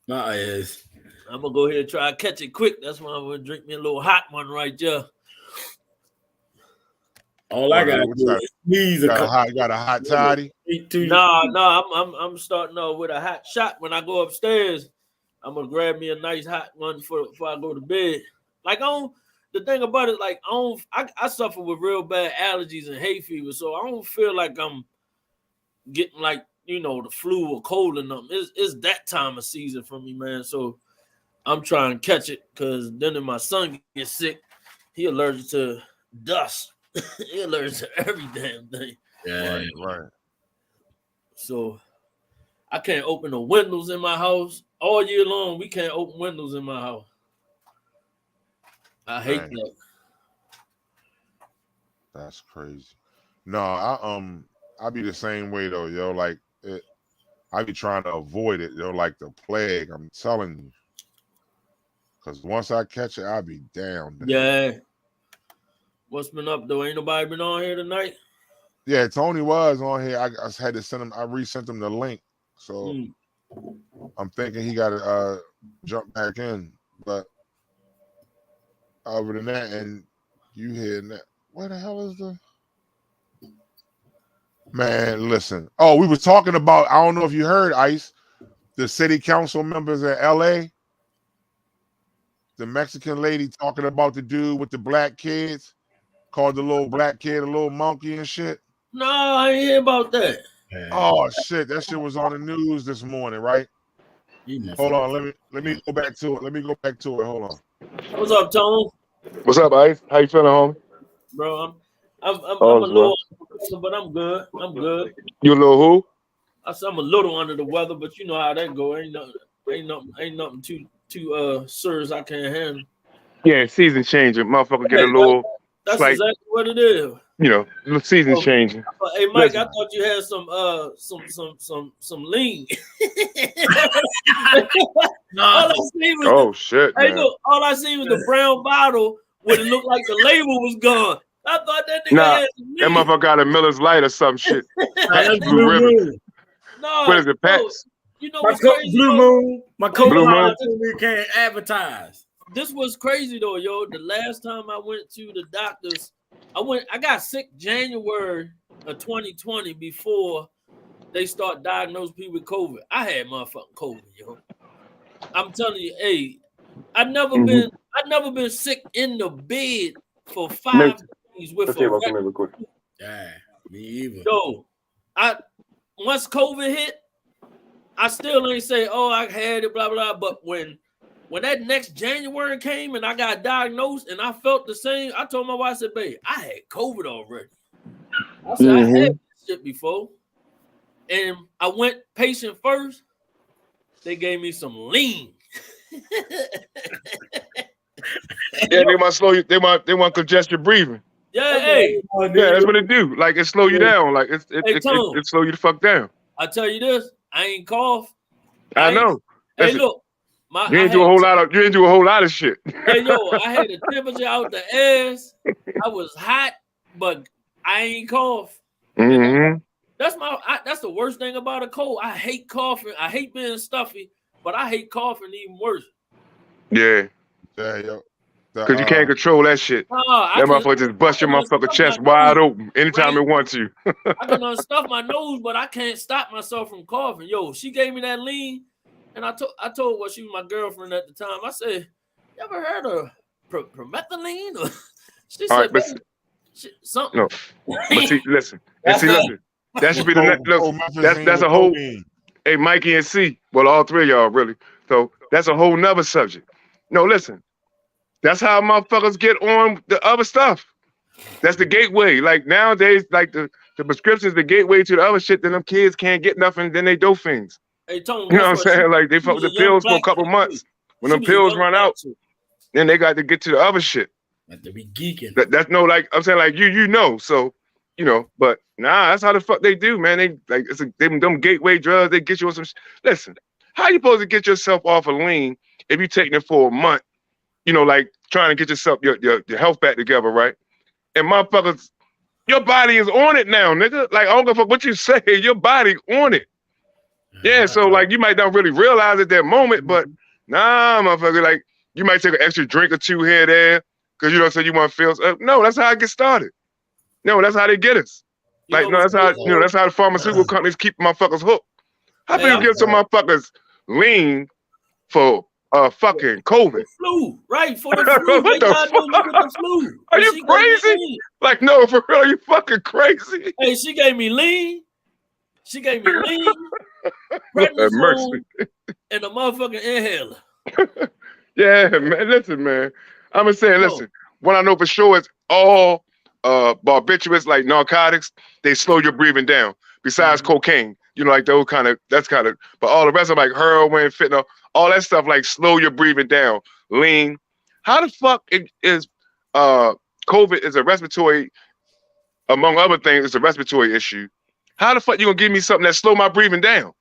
Speaker 2: My ass.
Speaker 5: I'm gonna go ahead and try to catch it quick. That's why I'm gonna drink me a little hot one right there.
Speaker 2: All I gotta do is sneeze.
Speaker 1: Got a hot toddy.
Speaker 5: Nah. I'm starting off with a hot shot. When I go upstairs, I'm gonna grab me a nice hot one before I go to bed. Like the thing about it, like I suffer with real bad allergies and hay fever, so I don't feel like I'm getting like the flu or cold or nothing. It's that time of season for me, man. So I'm trying to catch it because then if my son gets sick, he allergic to dust. He allergic to every damn thing.
Speaker 2: Yeah,
Speaker 1: right.
Speaker 5: So I can't open the windows in my house all year long. We can't open windows in my house. I hate that.
Speaker 1: That's crazy. No, I be the same way though, yo. Like I be trying to avoid it, yo, like the plague. I'm telling you. Cause once I catch it, I'll be down.
Speaker 5: Yeah. What's been up though? Ain't nobody been on here tonight?
Speaker 1: Yeah, Tony was on here. I had to send him. I resent him the link. So I'm thinking he got to jump back in. But other than that, and you hearing that? Where the hell is the man? Listen. Oh, we were talking about. I don't know if you heard, Ice. The city council members in LA. The Mexican lady talking about the dude with the black kids, called the little black kid a little monkey and shit.
Speaker 5: No, I ain't hear about that.
Speaker 1: Oh shit, that shit was on the news this morning, right? Hold on, let me go back to it. Hold on.
Speaker 5: What's up, Tone?
Speaker 4: What's up, Ice? How you feeling, homie?
Speaker 5: Bro, I'm a little, but I'm good.
Speaker 4: You a little who?
Speaker 5: I'm a little under the weather, but you know how that go. Ain't nothing too serious I can't handle.
Speaker 4: Yeah, season changing. Motherfucker get a little.
Speaker 5: That's exactly what it is.
Speaker 4: The season's changing.
Speaker 5: Hey, Mike, listen. I thought you had some lean.
Speaker 4: Shit.
Speaker 5: Hey, look, all I seen was the brown bottle where it looked like the label was gone. I thought that nigga
Speaker 4: Nah,
Speaker 5: had
Speaker 4: that motherfucker got a Miller's Light or some shit.
Speaker 2: That's
Speaker 4: Blue
Speaker 2: Blue
Speaker 4: Ribbon.
Speaker 2: Moon.
Speaker 5: No,
Speaker 4: What is it,
Speaker 5: no,
Speaker 4: Pats?
Speaker 5: you know
Speaker 2: My
Speaker 5: what's crazy?
Speaker 2: Blue
Speaker 5: though?
Speaker 2: Moon. My
Speaker 5: Blue
Speaker 2: co-pilot
Speaker 4: Moon.
Speaker 2: told me can't advertise.
Speaker 5: This was crazy though, yo. The last time I went to the doctors, I got sick January of 2020 before they start diagnosing people with COVID. I had motherfucking COVID, yo. I'm telling you, hey, I've never been sick in the bed for 5 days with a
Speaker 2: Yeah, me either.
Speaker 5: yo. Once COVID hit, I still ain't say, oh, I had it, blah blah. But when that next January came and I got diagnosed and I felt the same, I told my wife, I said, babe, I had COVID already. I said, I had this shit before. And I went patient first. They gave me some lean.
Speaker 4: Yeah, they might slow you. They want congest your breathing.
Speaker 5: Yeah, hey.
Speaker 4: Yeah, that's what it do. Like it slow you down. Like it slow you the fuck down.
Speaker 5: I tell you this, I ain't cough.
Speaker 4: I know.
Speaker 5: Hey,
Speaker 4: Listen,
Speaker 5: look,
Speaker 4: you didn't do a whole lot of shit.
Speaker 5: Hey, yo, I had a temperature out the ass. I was hot, but I ain't cough.
Speaker 4: Mm-hmm.
Speaker 5: That's the worst thing about a cold. I hate coughing. I hate being stuffy, but I hate coughing even worse.
Speaker 4: Yeah.
Speaker 1: Yeah, yo.
Speaker 4: Because you can't control that shit. That motherfucker just bust your motherfucking chest wide open anytime it wants you.
Speaker 5: I can unstuff my nose, but I can't stop myself from coughing. Yo, she gave me that lean, and I told her she was my girlfriend at the time. I said, "You ever heard of promethylene?" She said, "Something."
Speaker 4: No, but see, listen. That should be the that's a whole. Hey, Mikey and C. Well, all three of y'all really. So that's a whole nother subject. No, listen. That's how motherfuckers get on the other stuff. That's the gateway. Like nowadays, like the prescriptions, the gateway to the other shit. Then them kids can't get nothing. Then they do things.
Speaker 5: Hey, Tony,
Speaker 4: you know what I'm saying? Like they fuck with the pills for a couple months. When them pills run out, then they got to get to the other shit.
Speaker 2: Like to be geeking.
Speaker 4: That's no, like I'm saying, like you know. So but nah, that's how the fuck they do, man. They like them gateway drugs. They get you on some. Listen, how you supposed to get yourself off of lean if you taking it for a month? Like trying to get yourself your health back together, right? And motherfuckers, your body is on it now, nigga. Like I don't give a fuck what you say, your body on it. Yeah, so like you might not really realize at that moment, but nah, motherfucker, like you might take an extra drink or two here and there because you don't say you want to feel. No, that's how I get started. No, that's how they get us. Like no, that's how that's how the pharmaceutical companies keep motherfuckers hooked. How do you give some motherfuckers lean for fucking COVID?
Speaker 5: Flu, right? For the flu.
Speaker 4: What the fuck?
Speaker 5: The flu.
Speaker 4: Are you crazy? Like, no, for real, are you fucking crazy?
Speaker 5: Hey, she gave me lean. She gave me lean, prednisone, and a motherfucking inhaler.
Speaker 4: Yeah, man. Listen, man. I'm gonna say, listen. What I know for sure is all barbiturates, like narcotics, they slow your breathing down. Besides cocaine, like those but all the rest of like heroin, fentanyl, all that stuff like slow your breathing down. Lean. How the fuck is COVID is a respiratory, among other things, it's a respiratory issue. How the fuck you gonna give me something that slow my breathing down?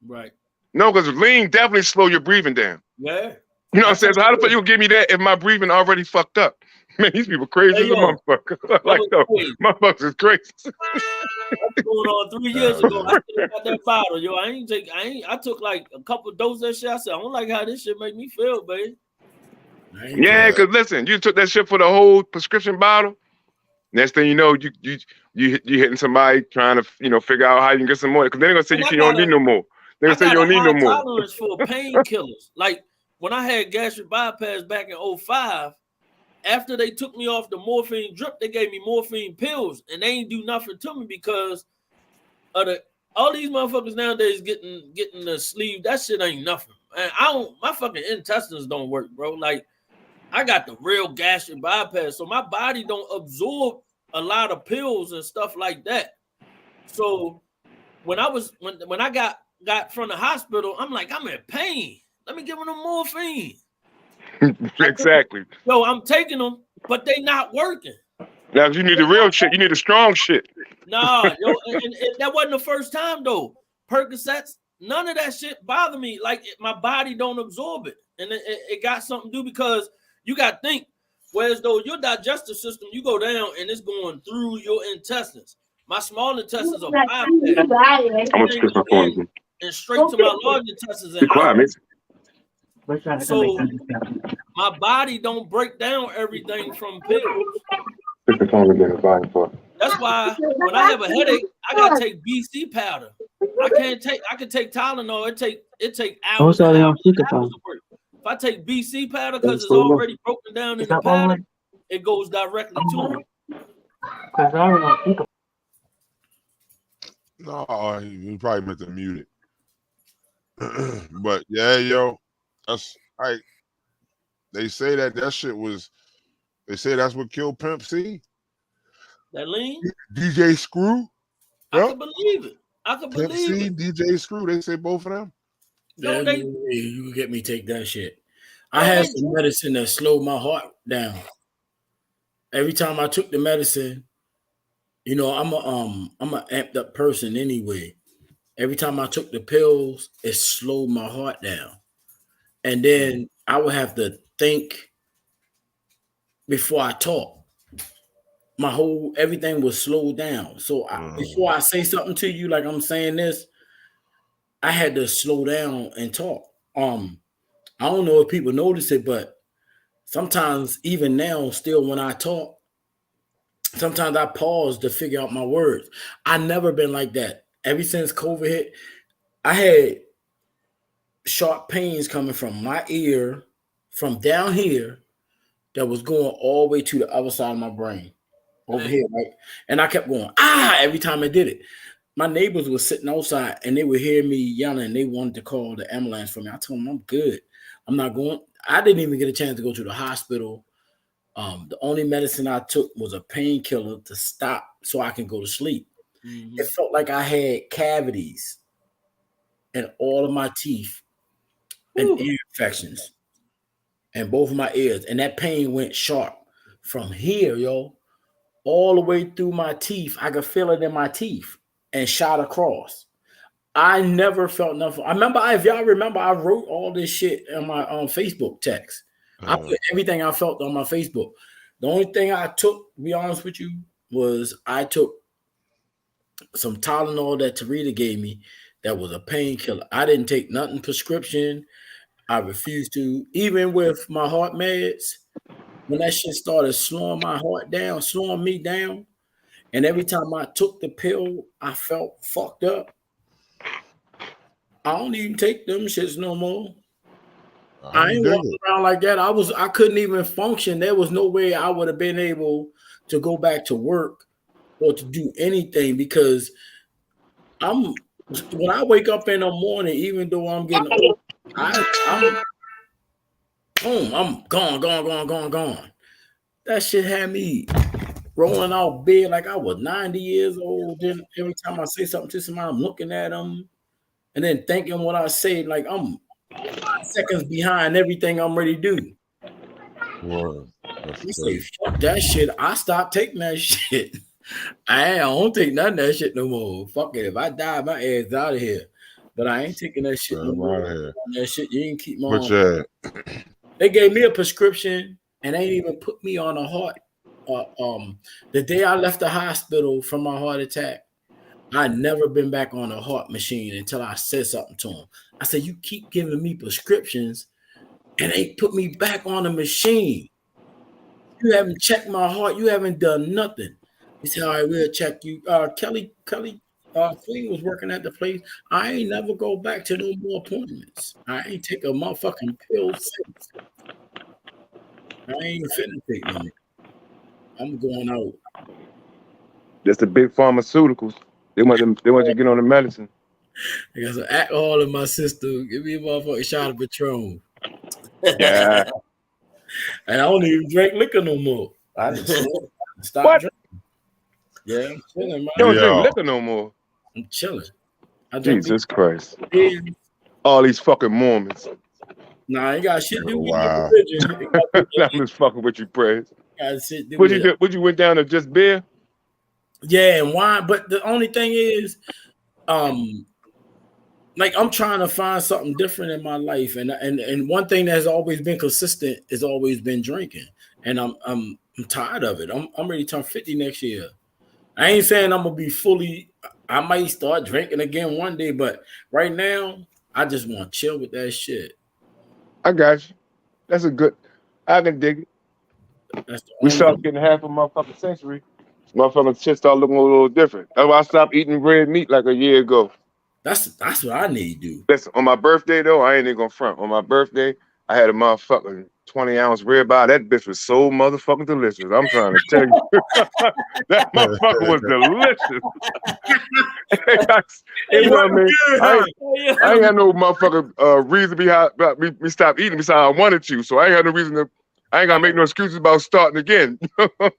Speaker 5: Right.
Speaker 4: No, because lean definitely slow your breathing down.
Speaker 5: Yeah.
Speaker 4: You know what I'm saying? So how the fuck you gonna give me that if my breathing already fucked up? Man, these people crazy as a motherfucker. Like, no, motherfuckers is crazy.
Speaker 5: That's going on 3 years ago. I still got that bottle, yo. I took like a couple of doses of that shit. I said, I don't like how this shit make me feel, baby.
Speaker 4: Yeah, because listen, you took that shit for the whole prescription bottle. Next thing you know, you hitting somebody trying to figure out how you can get some more. Because then they're gonna say you don't need no more. They're gonna say you don't need no more.
Speaker 5: Tolerance for painkillers. Like when I had gastric bypass back in 2005, after they took me off the morphine drip, they gave me morphine pills, and they ain't do nothing to me because of all these motherfuckers nowadays getting the sleeve. That shit ain't nothing. And my fucking intestines don't work, bro. Like I got the real gastric bypass, so my body don't absorb a lot of pills and stuff like that. So when I got from the hospital, I'm like, I'm in pain. Let me give them the morphine.
Speaker 4: Exactly.
Speaker 5: Yo, I'm taking them, but they not working.
Speaker 4: Now you need the real shit. You need the strong shit.
Speaker 5: Nah, yo, and that wasn't the first time though. Percocets, none of that shit bother me. Like my body don't absorb it, and it got something to do because you got to think Whereas though your digestive system, you go down and it's going through your intestines. My small intestines are bypassed.
Speaker 4: I'm gonna kiss my phone again.
Speaker 5: And straight to my large intestines
Speaker 4: Be
Speaker 5: and
Speaker 4: quiet,
Speaker 5: out.
Speaker 4: miss.
Speaker 5: So my body don't break down everything from pills.
Speaker 4: Kiss the phone again. Fine for.
Speaker 5: That's why when I have a headache, I gotta take BC powder. I can take Tylenol. It take hours and hours of work. If I take BC powder because it's already broken down in the powder, it goes directly to it.
Speaker 1: No, he probably meant to mute it. But yeah, yo, that's right. They say that shit was. They say that's what killed Pimp C.
Speaker 5: That lean?
Speaker 1: DJ Screw.
Speaker 5: I can believe it. I can
Speaker 1: Pimp
Speaker 5: believe
Speaker 1: C,
Speaker 5: it.
Speaker 1: DJ Screw. They say both of them.
Speaker 2: Yeah, you can get me take that shit. I had some medicine that slowed my heart down. Every time I took the medicine, you know, I'm a amped up person anyway. Every time I took the pills, it slowed my heart down. And then I would have to think before I talk. Everything was slowed down. So before I say something to you, like I'm saying this, I had to slow down and talk. I don't know if people notice it, but sometimes even now, still when I talk, sometimes I pause to figure out my words. I never been like that. Ever since COVID hit, I had sharp pains coming from my ear, from down here, that was going all the way to the other side of my brain, over here, right? And I kept going, every time I did it. My neighbors were sitting outside and they would hear me yelling. They wanted to call the ambulance for me. I told them I'm good. I'm not going. I didn't even get a chance to go to the hospital. The only medicine I took was a painkiller to stop so I can go to sleep. Mm-hmm. It felt like I had cavities in all of my teeth and ear infections and both of my ears. And that pain went sharp from here, yo, all the way through my teeth. I could feel it in my teeth and shot across. I never felt nothing. I remember, if y'all remember, I wrote all this shit in my Facebook text. I put everything I felt on my Facebook. The only thing I took, to be honest with you, was I took some Tylenol that Tarita gave me that was a painkiller. I didn't take nothing prescription. I refused to. Even with my heart meds, when that shit started slowing my heart down, slowing me down, and every time I took the pill, I felt fucked up. I don't even take them shits no more. I ain't walking around like that. I couldn't even function. There was no way I would have been able to go back to work or to do anything because when I wake up in the morning, even though I'm getting old, I'm gone. That shit had me rolling out bed like I was 90 years old. Then every time I say something to somebody, I'm looking at them and then thinking what I say, like I'm 5 seconds behind everything I'm ready to do.
Speaker 1: Word.
Speaker 2: You say, fuck that shit. I stopped taking that shit. I don't take none of that shit no more. Fuck it. If I die, my ass out of here. But I ain't taking that shit no more. That shit, you ain't keep my on. They gave me a prescription and they ain't even put me on a heart. The day I left the hospital from my heart attack, I never been back on a heart machine until I said something to him. I said, you keep giving me prescriptions and they put me back on the machine. You haven't checked my heart. You haven't done nothing. He said, all right, we'll check you. Kelly Queen was working at the place. I ain't never go back to no more appointments. I ain't take a motherfucking pill since. I ain't finna take no. I'm going out.
Speaker 4: That's the big pharmaceuticals. They want you to get on the medicine.
Speaker 2: I got some alcohol in my system. Give me a motherfucking shot of Patron.
Speaker 4: Yeah.
Speaker 2: And I don't even drink liquor no more. I just stop drinking. Yeah, I'm chilling, man.
Speaker 4: You don't drink liquor no more.
Speaker 2: I'm chilling.
Speaker 4: Jesus Christ. All these fucking Mormons.
Speaker 2: Nah, I ain't got shit to do with religion.
Speaker 4: I'm just fucking with you, Praise.
Speaker 2: What
Speaker 4: you went down to just beer?
Speaker 2: Yeah, and wine. But the only thing is, like I'm trying to find something different in my life, and one thing that has always been consistent has always been drinking. and I'm tired of it. I'm ready to turn 50 next year. I ain't saying I'm gonna be fully. I might start drinking again one day, but right now I just want to chill with that shit.
Speaker 4: I got you. That's a good. I can dig it.
Speaker 2: That's the
Speaker 4: We
Speaker 2: only
Speaker 4: start getting half a motherfucking century. Motherfucking shit start looking a little different. That's why I stopped eating red meat like a year ago.
Speaker 2: That's what I need to do.
Speaker 4: Listen, on my birthday though, I ain't even gonna front. On my birthday, I had a motherfucking 20-ounce ribeye. That bitch was so motherfucking delicious. I'm trying to tell you, that motherfucker was delicious. You know what I mean? I ain't had no motherfucking reason behind me stop eating besides I wanted to. So I ain't had no reason to. I ain't gotta make no excuses about starting again. That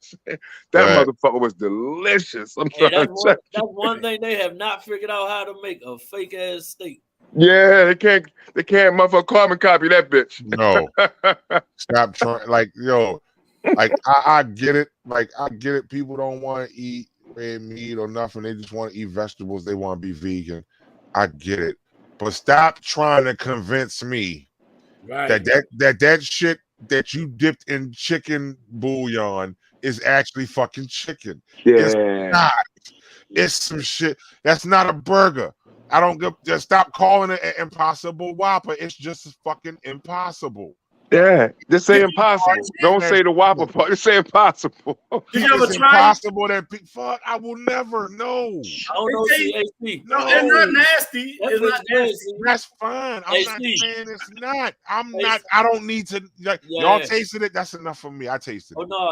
Speaker 4: motherfucker was delicious. I'm trying to check.
Speaker 5: That's one thing they have not figured out how to make a fake ass steak.
Speaker 4: Yeah, they can't motherfucker carbon copy that bitch.
Speaker 1: No. Stop trying. Like, yo, like I get it. Like, I get it. People don't want to eat red meat or nothing. They just want to eat vegetables. They want to be vegan. I get it. But stop trying to convince me that shit that you dipped in chicken bouillon is actually fucking chicken.
Speaker 4: Yeah.
Speaker 1: It's not. It's some shit. That's not a burger. I don't just stop calling it an Impossible Whopper. It's just fucking impossible.
Speaker 4: Yeah, just say impossible. Don't say the Whopper part. Just say impossible.
Speaker 1: It's impossible that fuck. I will never know.
Speaker 5: I don't know. CHP.
Speaker 2: No, it's not nasty. It's not nasty.
Speaker 1: That's fine. I'm not saying it's not. I'm not. I don't need to. Y'all tasted it. That's enough for me. I tasted it.
Speaker 5: Oh no,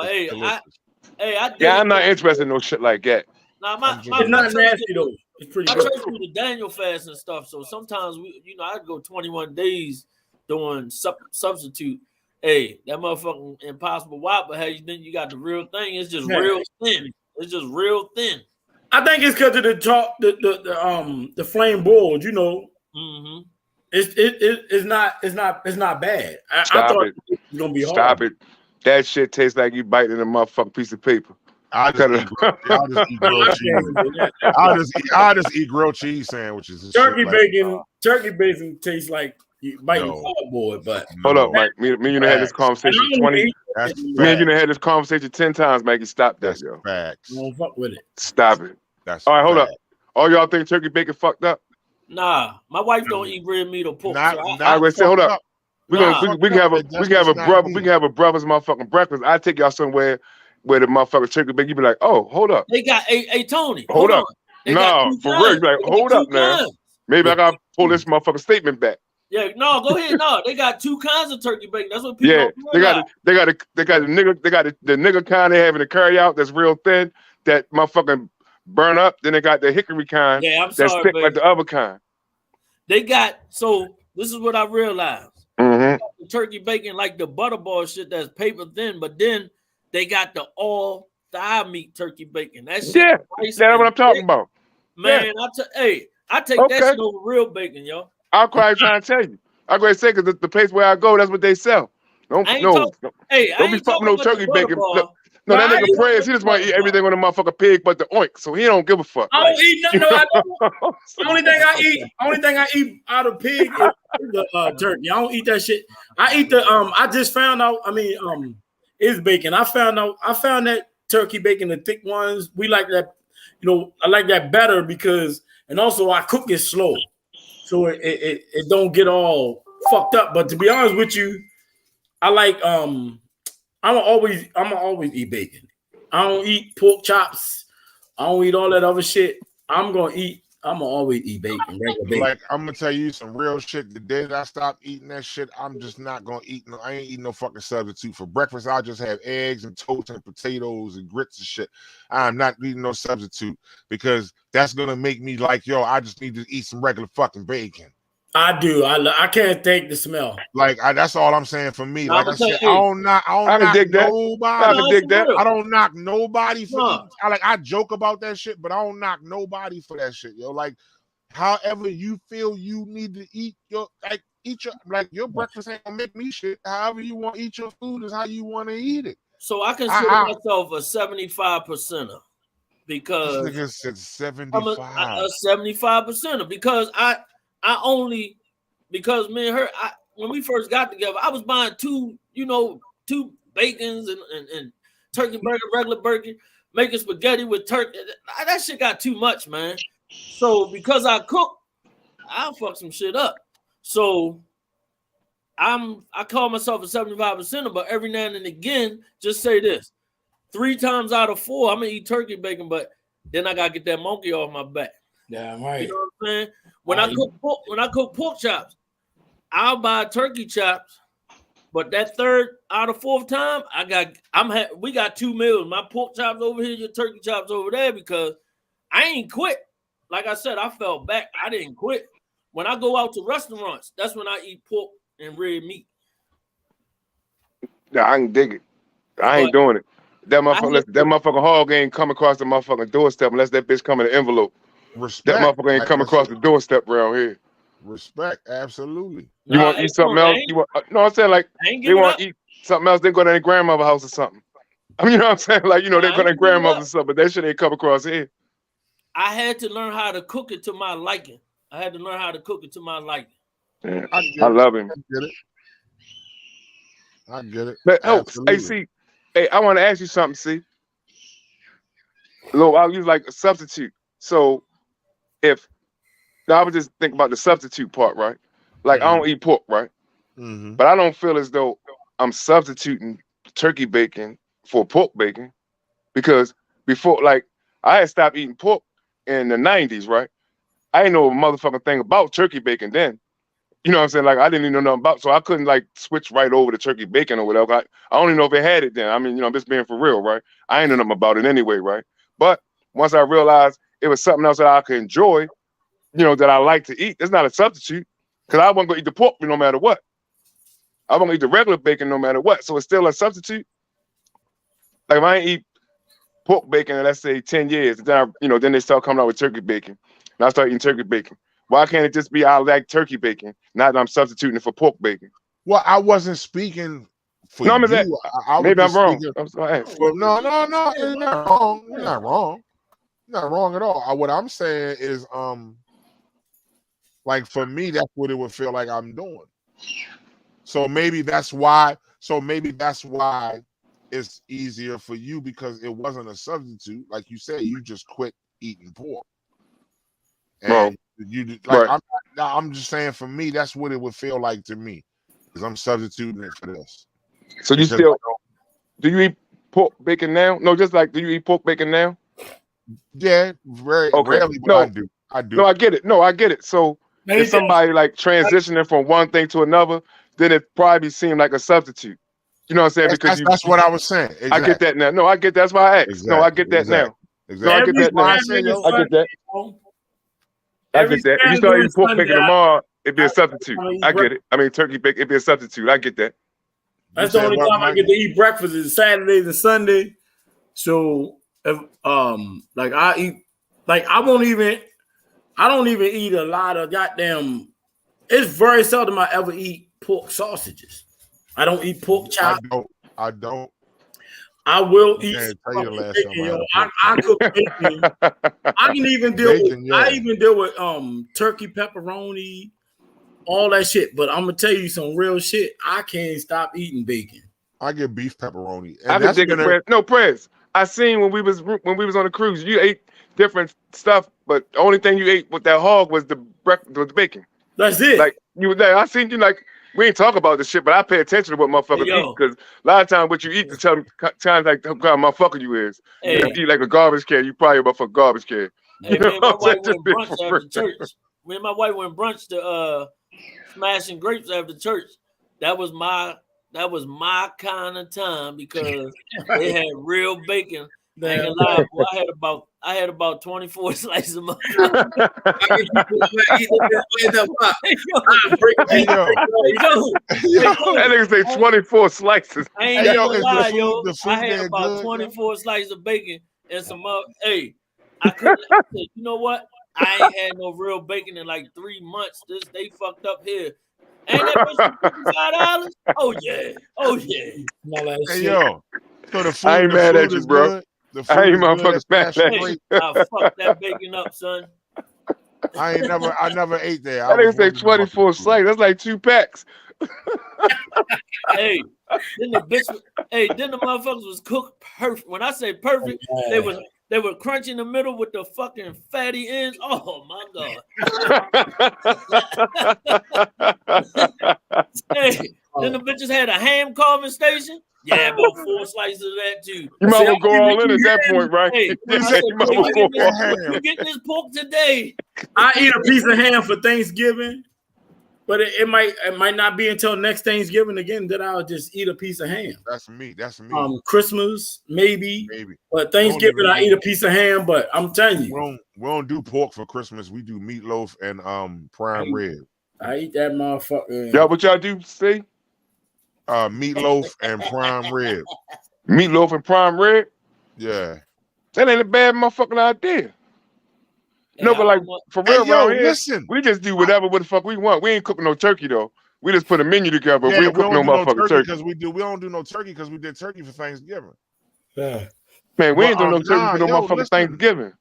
Speaker 4: I'm not interested in no shit like that.
Speaker 5: Nah,
Speaker 2: it's not nasty though. It's pretty good.
Speaker 5: I church do the Daniel fast and stuff, so sometimes I'd go 21 days doing substitute. Hey, that motherfucking Impossible Whopper, then you got the real thing. It's just real thin. It's just real thin.
Speaker 2: I think it's because of the flame boiled. Mm-hmm. It's not bad. I thought it was gonna be hard.
Speaker 4: Stop it. That shit tastes like you biting a motherfucking piece of paper.
Speaker 1: I'll just eat grilled cheese. I'll just eat grilled cheese sandwiches.
Speaker 2: Turkey bacon tastes like you biting cardboard. But
Speaker 4: hold up, Mike. Me and you had this conversation 20. Me and you had this conversation 10 times, Mike. You stop that, yo.
Speaker 1: Facts.
Speaker 2: Don't fuck with it.
Speaker 4: Stop it.
Speaker 1: That's
Speaker 4: all right. Hold up. All y'all think turkey bacon fucked up?
Speaker 5: Nah, my wife don't eat red meat or pork.
Speaker 4: I would say, hold up. We can have a brother's motherfucking breakfast. I take y'all somewhere where the motherfucker turkey bacon. You be like, oh, hold up.
Speaker 5: They got a Tony.
Speaker 4: Hold up. No, for real. You be like, hold up, man. Maybe I gotta pull this motherfucking statement back.
Speaker 5: Yeah, no, go ahead. No, they got two kinds of turkey bacon. That's what people.
Speaker 4: Yeah, they got the nigga kind they have in the carry out that's real thin that motherfucking burn up. Then they got the hickory kind.
Speaker 5: Yeah, I'm
Speaker 4: that's
Speaker 5: sorry,
Speaker 4: thick like the other kind.
Speaker 5: They got this is what I realized.
Speaker 4: Mm-hmm.
Speaker 5: The turkey bacon like the butterball shit that's paper thin, but then they got the all thigh meat turkey bacon. That's
Speaker 4: that's what I'm talking about.
Speaker 5: Man, I take that shit over real bacon, yo.
Speaker 4: I'm quite trying to tell you. I'm going to say because the place where I go, that's what they sell. Don't be fucking no turkey bacon. No, that nigga Prez, he just want to eat everything on the motherfucking pig but the oink, so he don't give a fuck.
Speaker 2: I don't eat nothing. No, I don't. The only thing I eat out of pig is the turkey. I don't eat that shit. I eat the I just found out. It's bacon. I found that turkey bacon, the thick ones. We like that. I like that better because, and also I cook it slow, so it don't get all fucked up. But to be honest with you, I like I'm always eat bacon. I don't eat pork chops. I don't eat all that other shit. I'm gonna always eat bacon. Regular bacon.
Speaker 1: Like, I'm gonna tell you some real shit. The day that I stop eating that shit, I'm just not gonna eat. I ain't eating no fucking substitute for breakfast. I'll just have eggs and toast and potatoes and grits and shit. I'm not eating no substitute because that's gonna make me like, yo, I just need to eat some regular fucking bacon.
Speaker 2: I do. I can't take the smell.
Speaker 1: Like that's all I'm saying for me. Like I said, I don't knock nobody. I don't knock nobody for I joke about that shit, but I don't knock nobody for that shit, yo. Like, however you feel you need to eat your your breakfast ain't gonna make me shit. However you want to eat your food is how you want to eat it.
Speaker 5: So I consider myself a 75%er because
Speaker 1: this nigga said 75.
Speaker 5: A 75%er because because me and her, when we first got together, I was buying two bacons and turkey burger, regular burger, making spaghetti with turkey. That shit got too much, man. So because I cook, I'll fuck some shit up. So I call myself a 75%er, but every now and again, just say this: 3 times out of 4, I'm gonna eat turkey bacon, but then I gotta get that monkey off my back.
Speaker 2: Yeah, right.
Speaker 5: You know what I'm saying? When I cook pork chops, I'll buy turkey chops, but that 3rd out of 4th time, we got 2 meals. My pork chops over here, your turkey chops over there, because I ain't quit. Like I said, I fell back. I didn't quit. When I go out to restaurants, that's when I eat pork and red meat.
Speaker 4: Yeah, I can dig it. I ain't doing it. That motherfucker hog ain't come across the motherfucking doorstep unless that bitch come in an envelope.
Speaker 1: Respect.
Speaker 4: That motherfucker ain't come across the doorstep around here.
Speaker 1: Respect, absolutely.
Speaker 4: You want to eat something else? No, I'm saying like they want to eat something else. They go to their grandmother's house or something. I mean, you know what I'm saying? Like, they go to their grandmother's or something, but that shit ain't come across here.
Speaker 5: I had to learn how to cook it to my liking.
Speaker 4: Yeah, I love him.
Speaker 1: I get it.
Speaker 4: But hey, I want to ask you something. See, I'll use like a substitute. So I would just think about the substitute part, right? Like I don't eat pork, right? But I don't feel as though I'm substituting turkey bacon for pork bacon, because before, like, I had stopped eating pork in the 90s, right? I didn't know a motherfucking thing about turkey bacon then. You know what I'm saying? Like, I didn't even know nothing about, so I couldn't like switch right over to turkey bacon or whatever. I don't even know if it had it then. I mean, I'm just being for real, right? I ain't know nothing about it anyway, right? But once I realized it was something else that I could enjoy, that I like to eat, it's not a substitute, because I wasn't gonna eat the pork no matter what. I wasn't gonna eat the regular bacon no matter what. So it's still a substitute. Like if I ain't eat pork bacon in, let's say, 10 years, and then then they start coming out with turkey bacon, and I start eating turkey bacon. Why can't it just be I like turkey bacon, not that I'm substituting it for pork bacon?
Speaker 1: Well, I wasn't speaking for you.
Speaker 4: Maybe I'm wrong. I'm sorry.
Speaker 1: Well, no, you're not wrong. You're not wrong. You're not wrong at all. What I'm saying is, like for me, that's what it would feel like I'm doing. So maybe that's why. It's easier for you, because it wasn't a substitute. Like you said, you just quit eating pork. And I'm just saying, for me, that's what it would feel like to me, because I'm substituting it for this.
Speaker 4: So you still do you eat pork bacon now? No, just like, do you eat pork bacon now?
Speaker 1: Yeah, very rarely, but I do.
Speaker 4: No, I get it. So if somebody like transitioning from one thing to another, then it probably seemed like a substitute. You know what I'm saying? Because
Speaker 1: that's what I was saying. Exactly.
Speaker 4: I get that now. No, I get that's why I asked.
Speaker 1: Exactly.
Speaker 4: No, I get that now.
Speaker 1: Exactly.
Speaker 4: No, I get that now. I get that. I get that. If you start eating pork bacon tomorrow, it'd be a substitute. I get it. I mean, turkey bacon, it'd be a substitute. I get that.
Speaker 2: That's the only time I get to eat breakfast is Saturdays and Sunday. So if like I eat, like I don't even eat a lot of goddamn. It's very seldom I ever eat pork sausages. I don't eat pork chops.
Speaker 1: I don't.
Speaker 2: I will eat bacon, I cook bacon. I can even deal with turkey pepperoni, all that shit. But I'm gonna tell you some real shit. I can't stop eating bacon.
Speaker 1: I get beef pepperoni.
Speaker 4: I've been thinking, Prez. I seen when we was on the cruise, you ate different stuff, but the only thing you ate with that hog was the bacon.
Speaker 2: That's it.
Speaker 4: Like I seen you like. We ain't talk about this shit, but I pay attention to what motherfuckers eat, because a lot of times what you eat to tell times like what kind of motherfucker you is. If you eat like a garbage can, you probably a motherfucking garbage can.
Speaker 5: Hey, me and my wife went brunch after church. Me and my wife went brunch to Smashing Grapes after church. That was my kind of time, because they had real bacon. I ain't gonna lie, boy, I had about 24 slices of
Speaker 1: That
Speaker 4: nigga say 24 slices.
Speaker 5: I ain't gonna lie, yo. I had about 24 slices of bacon and some I couldn't. You know what? I ain't had no real bacon in like 3 months. They fucked up here. Ain't that $55? Oh yeah.
Speaker 1: Hey yo, so the food,
Speaker 4: I ain't mad at you, bro.
Speaker 1: Good.
Speaker 4: I ain't motherfuckers mad at you.
Speaker 5: I fucked that bacon up, son.
Speaker 1: I never ate there.
Speaker 4: I didn't say 24 slices. That's like 2 packs.
Speaker 5: Hey, then the motherfuckers was cooked perfect. When I say perfect, they were crunchy in the middle with the fucking fatty ends. Oh my god. Hey, then the bitches had a ham carving station. Yeah, about 4 slices of that too.
Speaker 4: You might well go all in at that point, right?
Speaker 5: Hey, I said, you getting this pork today?
Speaker 2: I eat a piece of ham for Thanksgiving, but it might not be until next Thanksgiving again that I'll just eat a piece of ham.
Speaker 1: That's me.
Speaker 2: Christmas maybe. But Thanksgiving I eat a piece of ham. But I'm telling you,
Speaker 1: we don't do pork for Christmas. We do meatloaf and prime rib.
Speaker 2: I eat that motherfucker.
Speaker 4: Y'all, what y'all do? Say
Speaker 1: meatloaf and prime rib.
Speaker 4: Meatloaf and prime rib.
Speaker 1: Yeah,
Speaker 4: that ain't a bad motherfucking idea.
Speaker 5: Yeah,
Speaker 4: no, but like for real,
Speaker 1: yo,
Speaker 4: around here,
Speaker 1: listen,
Speaker 4: we just do whatever the fuck we want. We ain't cooking no turkey though. We just put a menu together.
Speaker 1: Yeah,
Speaker 4: we ain't cooking no motherfucking turkey
Speaker 1: because we don't do no turkey because we did turkey for Thanksgiving.
Speaker 2: Yeah.
Speaker 4: Man, we ain't doing no turkey for no motherfucking Thanksgiving.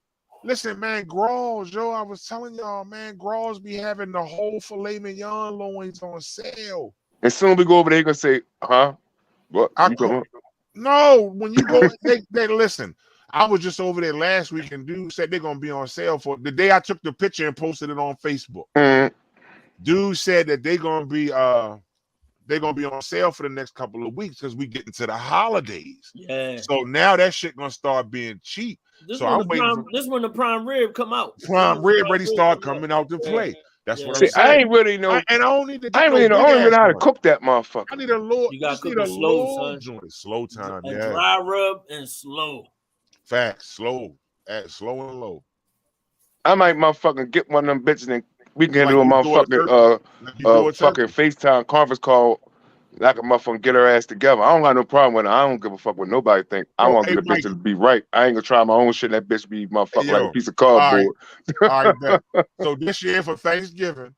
Speaker 1: Listen, man, Grawls, yo, I was telling y'all, man, Grawls be having the whole filet mignon loins on sale.
Speaker 4: As soon as we go over there, you're gonna say, huh? What?
Speaker 1: No, when you go, they listen. I was just over there last week and dude said they're gonna be on sale for the day I took the picture and posted it on Facebook.
Speaker 4: Mm-hmm.
Speaker 1: Dude said that they're gonna be on sale for the next couple of weeks because we get into the holidays.
Speaker 5: Yeah.
Speaker 1: So now that shit gonna start being cheap.
Speaker 5: This
Speaker 1: when
Speaker 5: the prime rib come out.
Speaker 1: Prime rib ready start coming out to play. That's what I'm saying.
Speaker 4: I ain't really know.
Speaker 1: I don't need to.
Speaker 4: I ain't really know how to cook that motherfucker.
Speaker 1: I need a little.
Speaker 5: You gotta cook it slow, son.
Speaker 1: Joint. Slow time,
Speaker 5: a
Speaker 1: yeah.
Speaker 5: Dry rub and slow.
Speaker 1: Facts, slow, slow and low.
Speaker 4: I might motherfucking get one of them bitches and we can do a motherfucking fucking FaceTime conference call. Like a motherfucking get her ass together. I don't got no problem with it. I don't give a fuck what nobody think. I want to get a bitch to be right. I ain't gonna try my own shit. That bitch be motherfucking like a piece of cardboard.
Speaker 1: All right, so this year for Thanksgiving,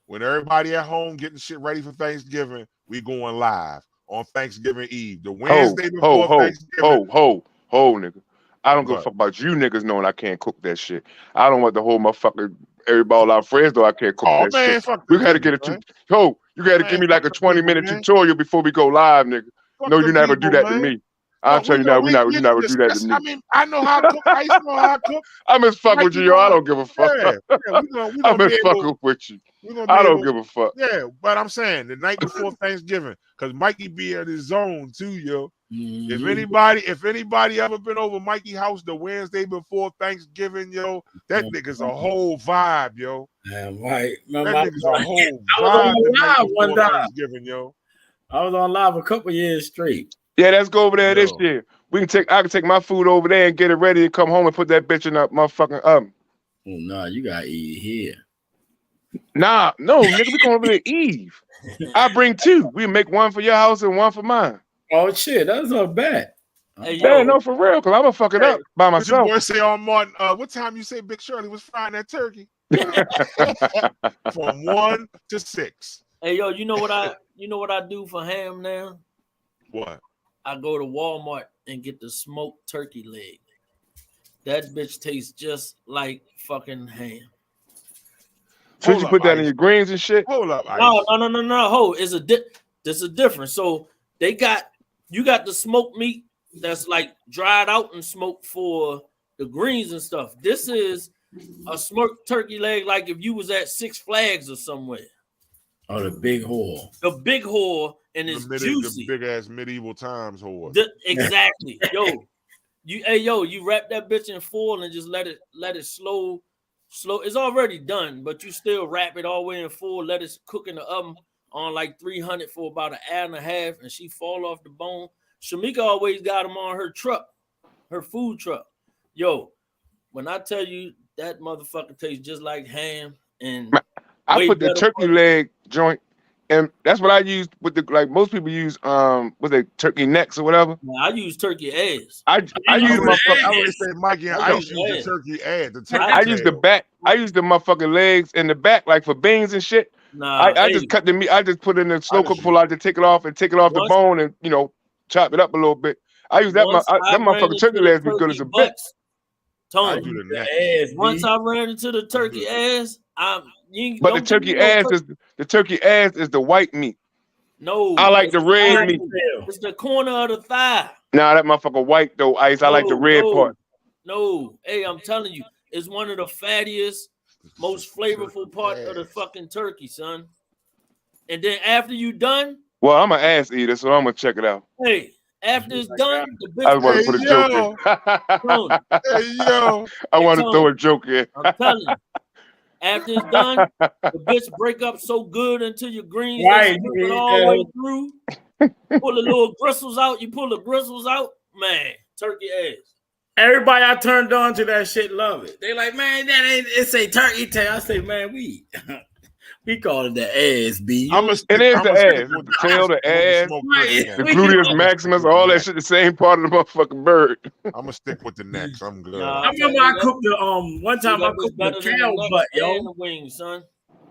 Speaker 1: when everybody at home getting shit ready for Thanksgiving, we going live on Thanksgiving Eve. The Wednesday before Thanksgiving.
Speaker 4: Nigga. I don't give a fuck about you niggas knowing I can't cook that shit. I don't want the whole motherfucker everybody our friends though I can't cook that shit.
Speaker 1: Fuck
Speaker 4: we gotta get it to you gotta give me like a 20-minute tutorial before we go live, nigga. No, you're not gonna do that to me. I'll tell you now, you never do that to me.
Speaker 1: I mean, I know how to cook. I used to know how to cook.
Speaker 4: I'm just fucking with you, yo. I don't give a fuck. I'm just fucking with you. I don't give a fuck.
Speaker 1: Yeah, but I'm saying the night before Thanksgiving, because Mikey be in his zone too, yo.
Speaker 2: Mm-hmm.
Speaker 1: If anybody ever been over Mikey's house the Wednesday before Thanksgiving, yo, that nigga's a whole vibe, yo.
Speaker 2: Damn right.
Speaker 1: That nigga's a whole vibe.
Speaker 2: I was on live one time.
Speaker 1: Thanksgiving, yo.
Speaker 2: I was on live a couple years straight.
Speaker 4: Yeah, let's go over there this year. I can take my food over there and get it ready and come home and put that bitch in that motherfucking oven.
Speaker 2: Oh, nah, you gotta eat here.
Speaker 4: Nah, no, nigga, we going over there Eve. I bring two. We make one for your house and one for mine.
Speaker 2: Oh shit, that's not bad.
Speaker 5: Hey,
Speaker 4: yeah, no, for real, because I'm gonna fuck it up by myself.
Speaker 1: Your boy say on Martin, what time you say Big Shirley was frying that turkey? From 1 to 6.
Speaker 5: Hey yo, you know what I do for ham now?
Speaker 1: What?
Speaker 5: I go to Walmart and get the smoked turkey leg. That bitch tastes just like fucking ham.
Speaker 4: So you put that in your greens and shit?
Speaker 1: Hold up.
Speaker 5: No. Hold, there's a difference. So you got the smoked meat that's like dried out and smoked for the greens and stuff. This is a smoked turkey leg, like if you was at Six Flags or somewhere.
Speaker 2: Oh, the big whore.
Speaker 5: The big whore, and it's juicy.
Speaker 1: The big ass medieval times whore.
Speaker 5: Exactly. You wrap that bitch in foil and just let it slow. It's already done, but you still wrap it all the way in foil, let it cook in the oven on like 300 for about an hour and a half, and she fall off the bone. Shamika always got them on her truck, her food truck. Yo, when I tell you that motherfucker tastes just like ham, and
Speaker 4: I put the turkey leg joint, and that's what I use with the most people use with the turkey necks or whatever.
Speaker 5: I use turkey ass.
Speaker 1: I use my I always say Mikey. I use the turkey ass.
Speaker 4: I use the back. I use the motherfucking legs in the back, like for beans and shit.
Speaker 5: Nah,
Speaker 4: I just cut the meat. I just put it in the slow cook full. I just take it off the bone and chop it up a little bit. I use that. That motherfucking turkey legs be good as a bitch.
Speaker 5: Tony, once I ran into the turkey ass,
Speaker 4: but the turkey ass is the white meat.
Speaker 5: No,
Speaker 4: I like the
Speaker 5: it's
Speaker 4: red
Speaker 5: thigh.
Speaker 4: meat.
Speaker 5: It's the corner of the thigh.
Speaker 4: Nah, that motherfucker white though, Ice. I like the red part.
Speaker 5: No, hey, I'm telling you, it's one of the fattiest, most flavorful part of the fucking turkey, son. And then after you done,
Speaker 4: Well, I'm an ass eater, so I'm gonna check it out.
Speaker 5: hey, after it's done, the bitch.
Speaker 4: I want to put a joke in.
Speaker 1: Hey, yo.
Speaker 4: I want to throw a joke in.
Speaker 5: I'm telling you. After it's done, the bitch break up so good until your greens
Speaker 2: Right,
Speaker 5: it all the way through. Pull the little bristles out. You pull the bristles out, man. Turkey ass.
Speaker 2: Everybody I turned on to that shit love it. They like, man, that ain't it's a turkey tail. I say, man, we call it the ass, B.
Speaker 4: It is the ass with the tail, the ass, the gluteus maximus, all that shit. The same part of the motherfucking bird.
Speaker 1: I'm gonna stick with the necks. I'm good.
Speaker 2: I remember I cooked the one time I cooked the cow butt, yo.
Speaker 5: And the wings, son.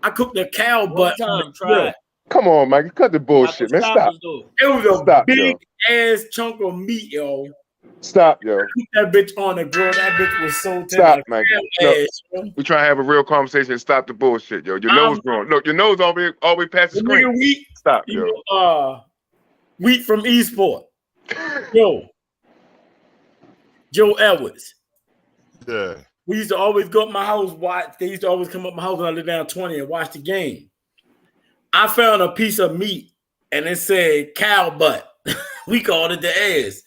Speaker 2: I cooked the cow butt.
Speaker 5: One time, try it.
Speaker 4: Come on, Mike, cut the bullshit, man. Stop.
Speaker 2: It was a big ass chunk of meat, yo.
Speaker 4: Stop, yo.
Speaker 2: Keep that bitch on the grill. That bitch was so tender.
Speaker 4: Stop, Mike. We try to have a real conversation and stop the bullshit, yo. Your nose growing. Look, your nose always past the screen.
Speaker 2: Wheat,
Speaker 4: stop, yo.
Speaker 2: Wheat from Eastport. Yo. Joe Edwards.
Speaker 1: Yeah.
Speaker 2: We used to always go up my house. They used to always come up my house when I lived down 20 and watch the game. I found a piece of meat and it said cow butt. We called it the ass.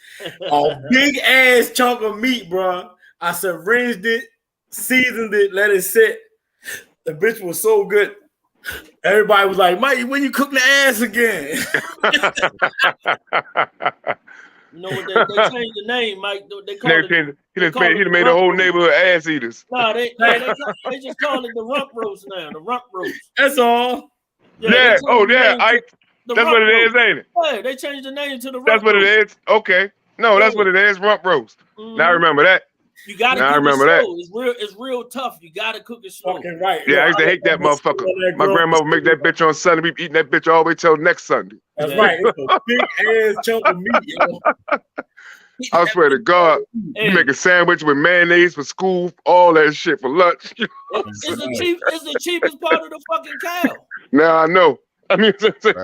Speaker 2: A big ass chunk of meat, bro. I syringed it, seasoned it, let it sit. The bitch was so good. Everybody was like, Mike, when you cook the ass again?
Speaker 5: You know what they changed the name, Mike. They call it.
Speaker 4: He made a whole neighborhood ass eaters.
Speaker 5: No, they just call it the rump roast now. The rump roast.
Speaker 2: That's all.
Speaker 4: Yeah. Oh, yeah. That's what it is, ain't it?
Speaker 5: Yeah, they changed the name to the rump
Speaker 4: That's what
Speaker 5: roast.
Speaker 4: it is. Okay. No, that's what it is. Rump roast. Now I remember that.
Speaker 5: You gotta cook it slow. It's real tough. You gotta cook it slow.
Speaker 2: Fucking right.
Speaker 4: Yeah, I used to hate that motherfucker. My grandmother would make that bitch on Sunday. We eating that bitch all the way till next Sunday.
Speaker 2: That's right. It's a big ass chunk of meat, yo.
Speaker 4: I swear to God, you make a sandwich with mayonnaise for school, all that shit for lunch.
Speaker 5: It's the cheapest part of the fucking cow.
Speaker 4: Now I know. I mean,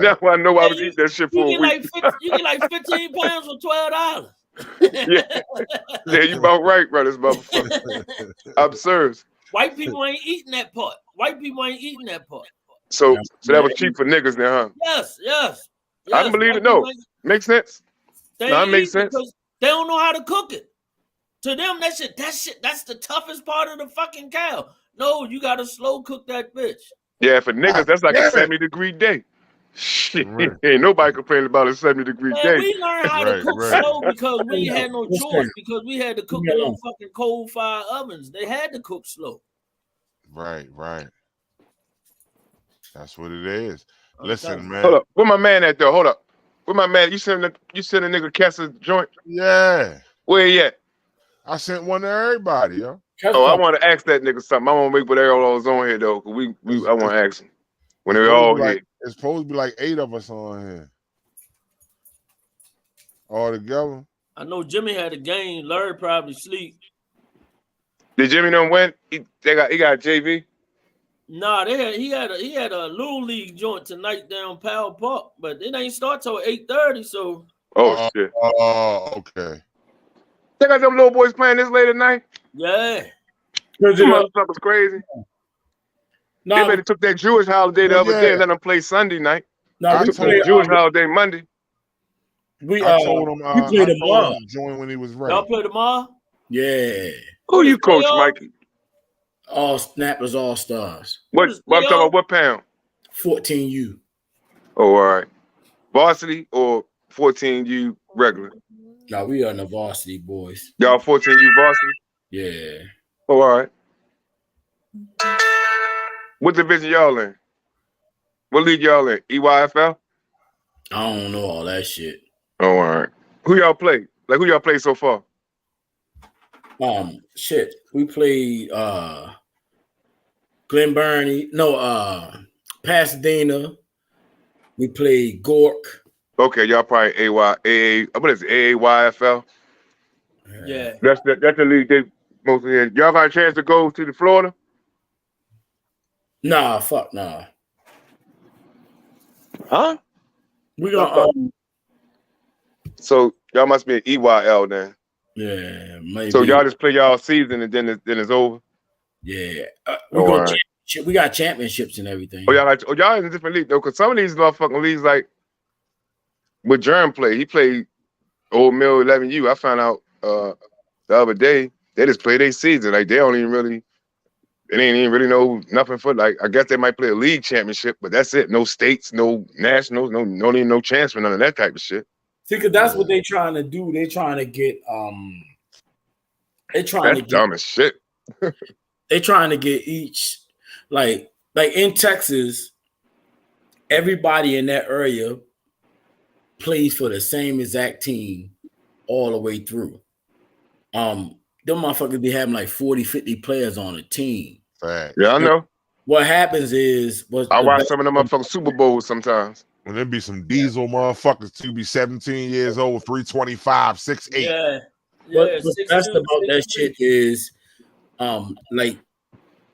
Speaker 4: now I know I was eating that shit for a week.
Speaker 5: You get like 15 pounds for $12.
Speaker 4: Yeah, you about right, bro. This motherfucker. Absurd.
Speaker 5: White people ain't eating that part.
Speaker 4: So that was cheap for niggas now, huh?
Speaker 5: Yes.
Speaker 4: I can believe it. No, makes sense. No, it makes sense.
Speaker 5: They don't know how to cook it. To them, that's the toughest part of the fucking cow. No, you gotta slow cook that bitch.
Speaker 4: Yeah, for niggas, that's like a 70-degree day. Shit, ain't nobody complaining about a 70-degree day.
Speaker 5: We learned how to cook slow because we had no choice, because we had to cook in little fucking coal fire ovens. They had to cook slow.
Speaker 1: Right. That's what it is. Listen, man.
Speaker 4: Hold up. Where my man at though? Hold up. Where my man? You send a nigga Kessa's joint?
Speaker 1: Yeah.
Speaker 4: Where he at?
Speaker 1: I sent one to everybody, yo.
Speaker 4: Oh, I want to ask that nigga something. I want to make what all was on here though. Cause I want to ask him when they're all here.
Speaker 1: It's supposed to be like 8 of us on here. All together.
Speaker 5: I know Jimmy had a game. Larry probably sleep.
Speaker 4: Did Jimmy done win? He got JV.
Speaker 5: Nah, he had a Little League joint tonight down Powell Park, but it ain't start till 8:30. So.
Speaker 4: Oh shit.
Speaker 1: Oh, okay.
Speaker 4: They got them little boys playing this late at night.
Speaker 5: Yeah.
Speaker 4: Them motherfuckers crazy. No, they better took that Jewish holiday the other day and let them play Sunday night.
Speaker 2: No,
Speaker 4: we took the Jewish holiday Monday.
Speaker 1: I told him to join when he was ready.
Speaker 5: Y'all play tomorrow?
Speaker 2: Yeah.
Speaker 4: Who you coach, Mikey?
Speaker 2: All Snappers, All Stars.
Speaker 4: What I'm talking about? What pound?
Speaker 2: 14U.
Speaker 4: Oh, all right. Varsity or 14U regular?
Speaker 2: No, we are the varsity boys.
Speaker 4: Y'all 14U varsity?
Speaker 2: Yeah.
Speaker 4: Oh, all right. What division y'all in? What league y'all in? EYFL?
Speaker 2: I don't know all that shit.
Speaker 4: Oh, all right. Who y'all play? Like, who y'all play so far?
Speaker 2: Shit. We played Glen Burnie. No, Pasadena. We played Gork.
Speaker 4: Okay, y'all probably what is it, AAYFL?
Speaker 5: Yeah.
Speaker 4: That's the league they mostly in. Y'all got a chance to go to the Florida?
Speaker 2: Nah, fuck nah.
Speaker 4: Huh?
Speaker 2: We gonna
Speaker 4: So y'all must be an EYL then.
Speaker 2: yeah, maybe.
Speaker 4: So y'all just play y'all season and then it's over.
Speaker 2: Yeah,
Speaker 4: Right.
Speaker 2: we got championships and everything.
Speaker 4: Oh y'all in a different league though, because some of these motherfucking leagues like with Jerm play, he played Old Mill 11U. I found out the other day they just play their season. Like they ain't even really know nothing for like. I guess they might play a league championship, but that's it. No states, no nationals, no chance for none of that type of shit.
Speaker 2: See, because that's what they trying to do. They trying to get
Speaker 4: dumb as shit.
Speaker 2: They trying to get each like in Texas, everybody in that area plays for the same exact team all the way through. Them motherfuckers be having like 40, 50 players on a team.
Speaker 1: Right.
Speaker 4: Yeah, I know.
Speaker 2: What happens is
Speaker 4: I watch some of them motherfucking Super Bowls sometimes.
Speaker 1: And there be some diesel motherfuckers to be 17 years old, 325, 6'8".
Speaker 5: Yeah.
Speaker 2: What's best about that shit is like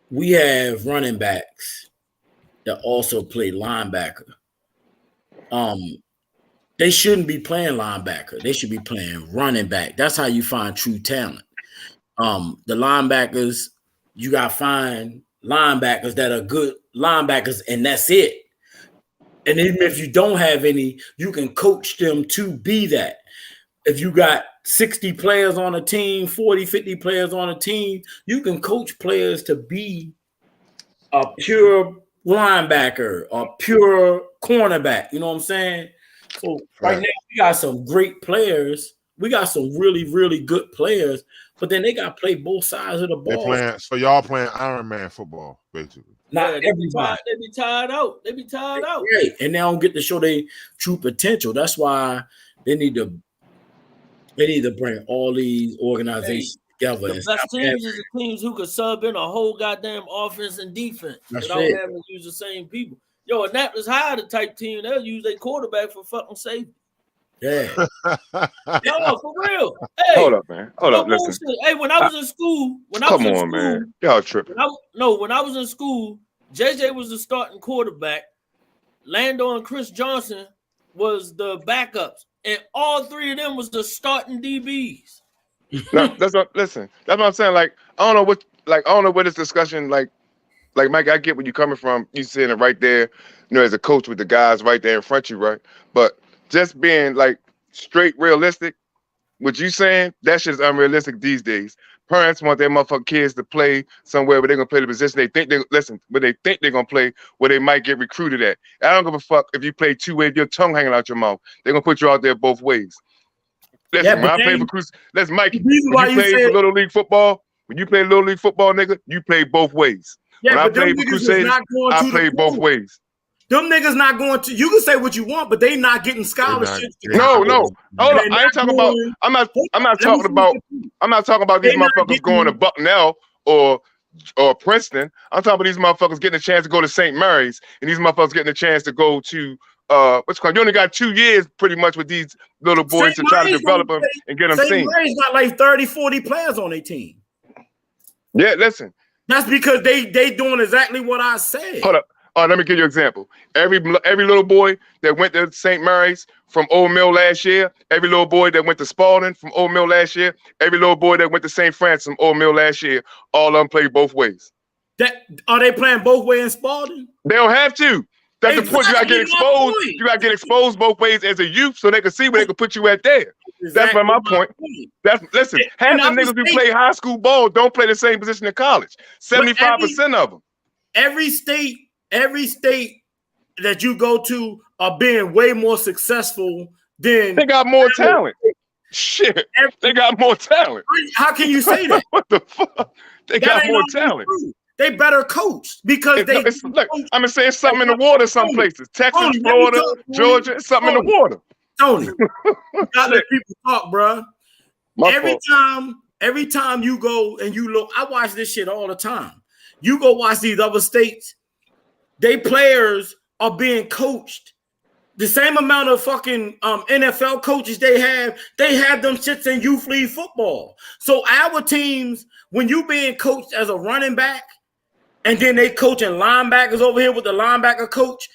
Speaker 2: we have running backs that also play linebacker. They shouldn't be playing linebacker. They should be playing running back. That's how you find true talent. The linebackers, you got to find linebackers that are good linebackers, and that's it. And even if you don't have any, you can coach them to be that. If you got 60 players on a team, 40, 50 players on a team, you can coach players to be a pure linebacker, a pure cornerback. You know what I'm saying? So right now, we got some great players. We got some really, really good players, but then they got to play both sides of the ball.
Speaker 1: So y'all playing Iron Man football, basically.
Speaker 2: Not
Speaker 5: they be tired out. They be tired out.
Speaker 2: Right. And they don't get to show their true potential. That's why they need to bring all these organizations together.
Speaker 5: The best teams is the teams who could sub in a whole goddamn offense and defense without having to use the same people. Yo, Annapolis High, the type team, they'll use their quarterback for fucking safety.
Speaker 2: Yeah.
Speaker 5: No, for real. Hey,
Speaker 4: hold up, man. Hold up, listen.
Speaker 5: Hey, when I was in school,
Speaker 4: man, y'all tripping.
Speaker 5: When I was in school, JJ was the starting quarterback. Lando and Chris Johnson was the backups, and all three of them was the starting DBs.
Speaker 4: No, that's what I'm saying. Like, I don't know what this discussion like Mike, I get where you're coming from. You seeing it right there, as a coach with the guys right there in front of you, right? But just being like straight realistic, what you saying, that shit's unrealistic these days. Parents want their motherfucking kids to play somewhere where they're gonna play the position they think they're gonna play, where they might get recruited at. I don't give a fuck if you play two ways, your tongue hanging out your mouth. They're gonna put you out there both ways. Listen, when I play for Cruz, let's Mike. When you play for Little League football, nigga, you play both ways.
Speaker 2: Yeah,
Speaker 4: when
Speaker 2: but I played for Crusaders,
Speaker 4: I played both ways.
Speaker 2: Them niggas not going to. You can say what you want, but they not getting scholarships.
Speaker 4: No. Hold on. I ain't talking about. I'm not talking about these motherfuckers going to Bucknell or Princeton. I'm talking about these motherfuckers getting a chance to go to St. Mary's, and these motherfuckers getting a chance to go to what's called. You only got 2 years pretty much with these little boys to try to develop them and get them seen.
Speaker 2: St. Mary's got like 30, 40 players on their team.
Speaker 4: Yeah, listen.
Speaker 2: That's because they doing exactly what I said.
Speaker 4: Hold up. Let me give you an example. Every little boy that went to St. Mary's from Old Mill last year, every little boy that went to Spalding from Old Mill last year, every little boy that went to St. Francis from Old Mill last year, all of them play both ways.
Speaker 2: Are they playing both ways in Spalding?
Speaker 4: They don't have to. That's the point. You gotta get exposed. You gotta get exposed both ways as a youth, so they can see where they can put you at there. Exactly. That's my point. Listen. Half the niggas who play high school ball don't play the same position in college. 75% of them.
Speaker 2: Every state that you go to are being way more successful than
Speaker 4: they got more talent. Shit, they got more talent.
Speaker 2: How can you say that?
Speaker 4: What the fuck? They got more talent.
Speaker 2: They better coach because
Speaker 4: look, I'm gonna say it's something in the water some places. Texas, Florida, Georgia, it's something in the water.
Speaker 2: Tony, you gotta let people talk, bro. Every time you go and you look, I watch this shit all the time. You go watch these other states, they players are being coached. The same amount of fucking NFL coaches they have them shits in youth league football. So our teams, when you being coached as a running back, and then they coaching linebackers over here with the linebacker coach,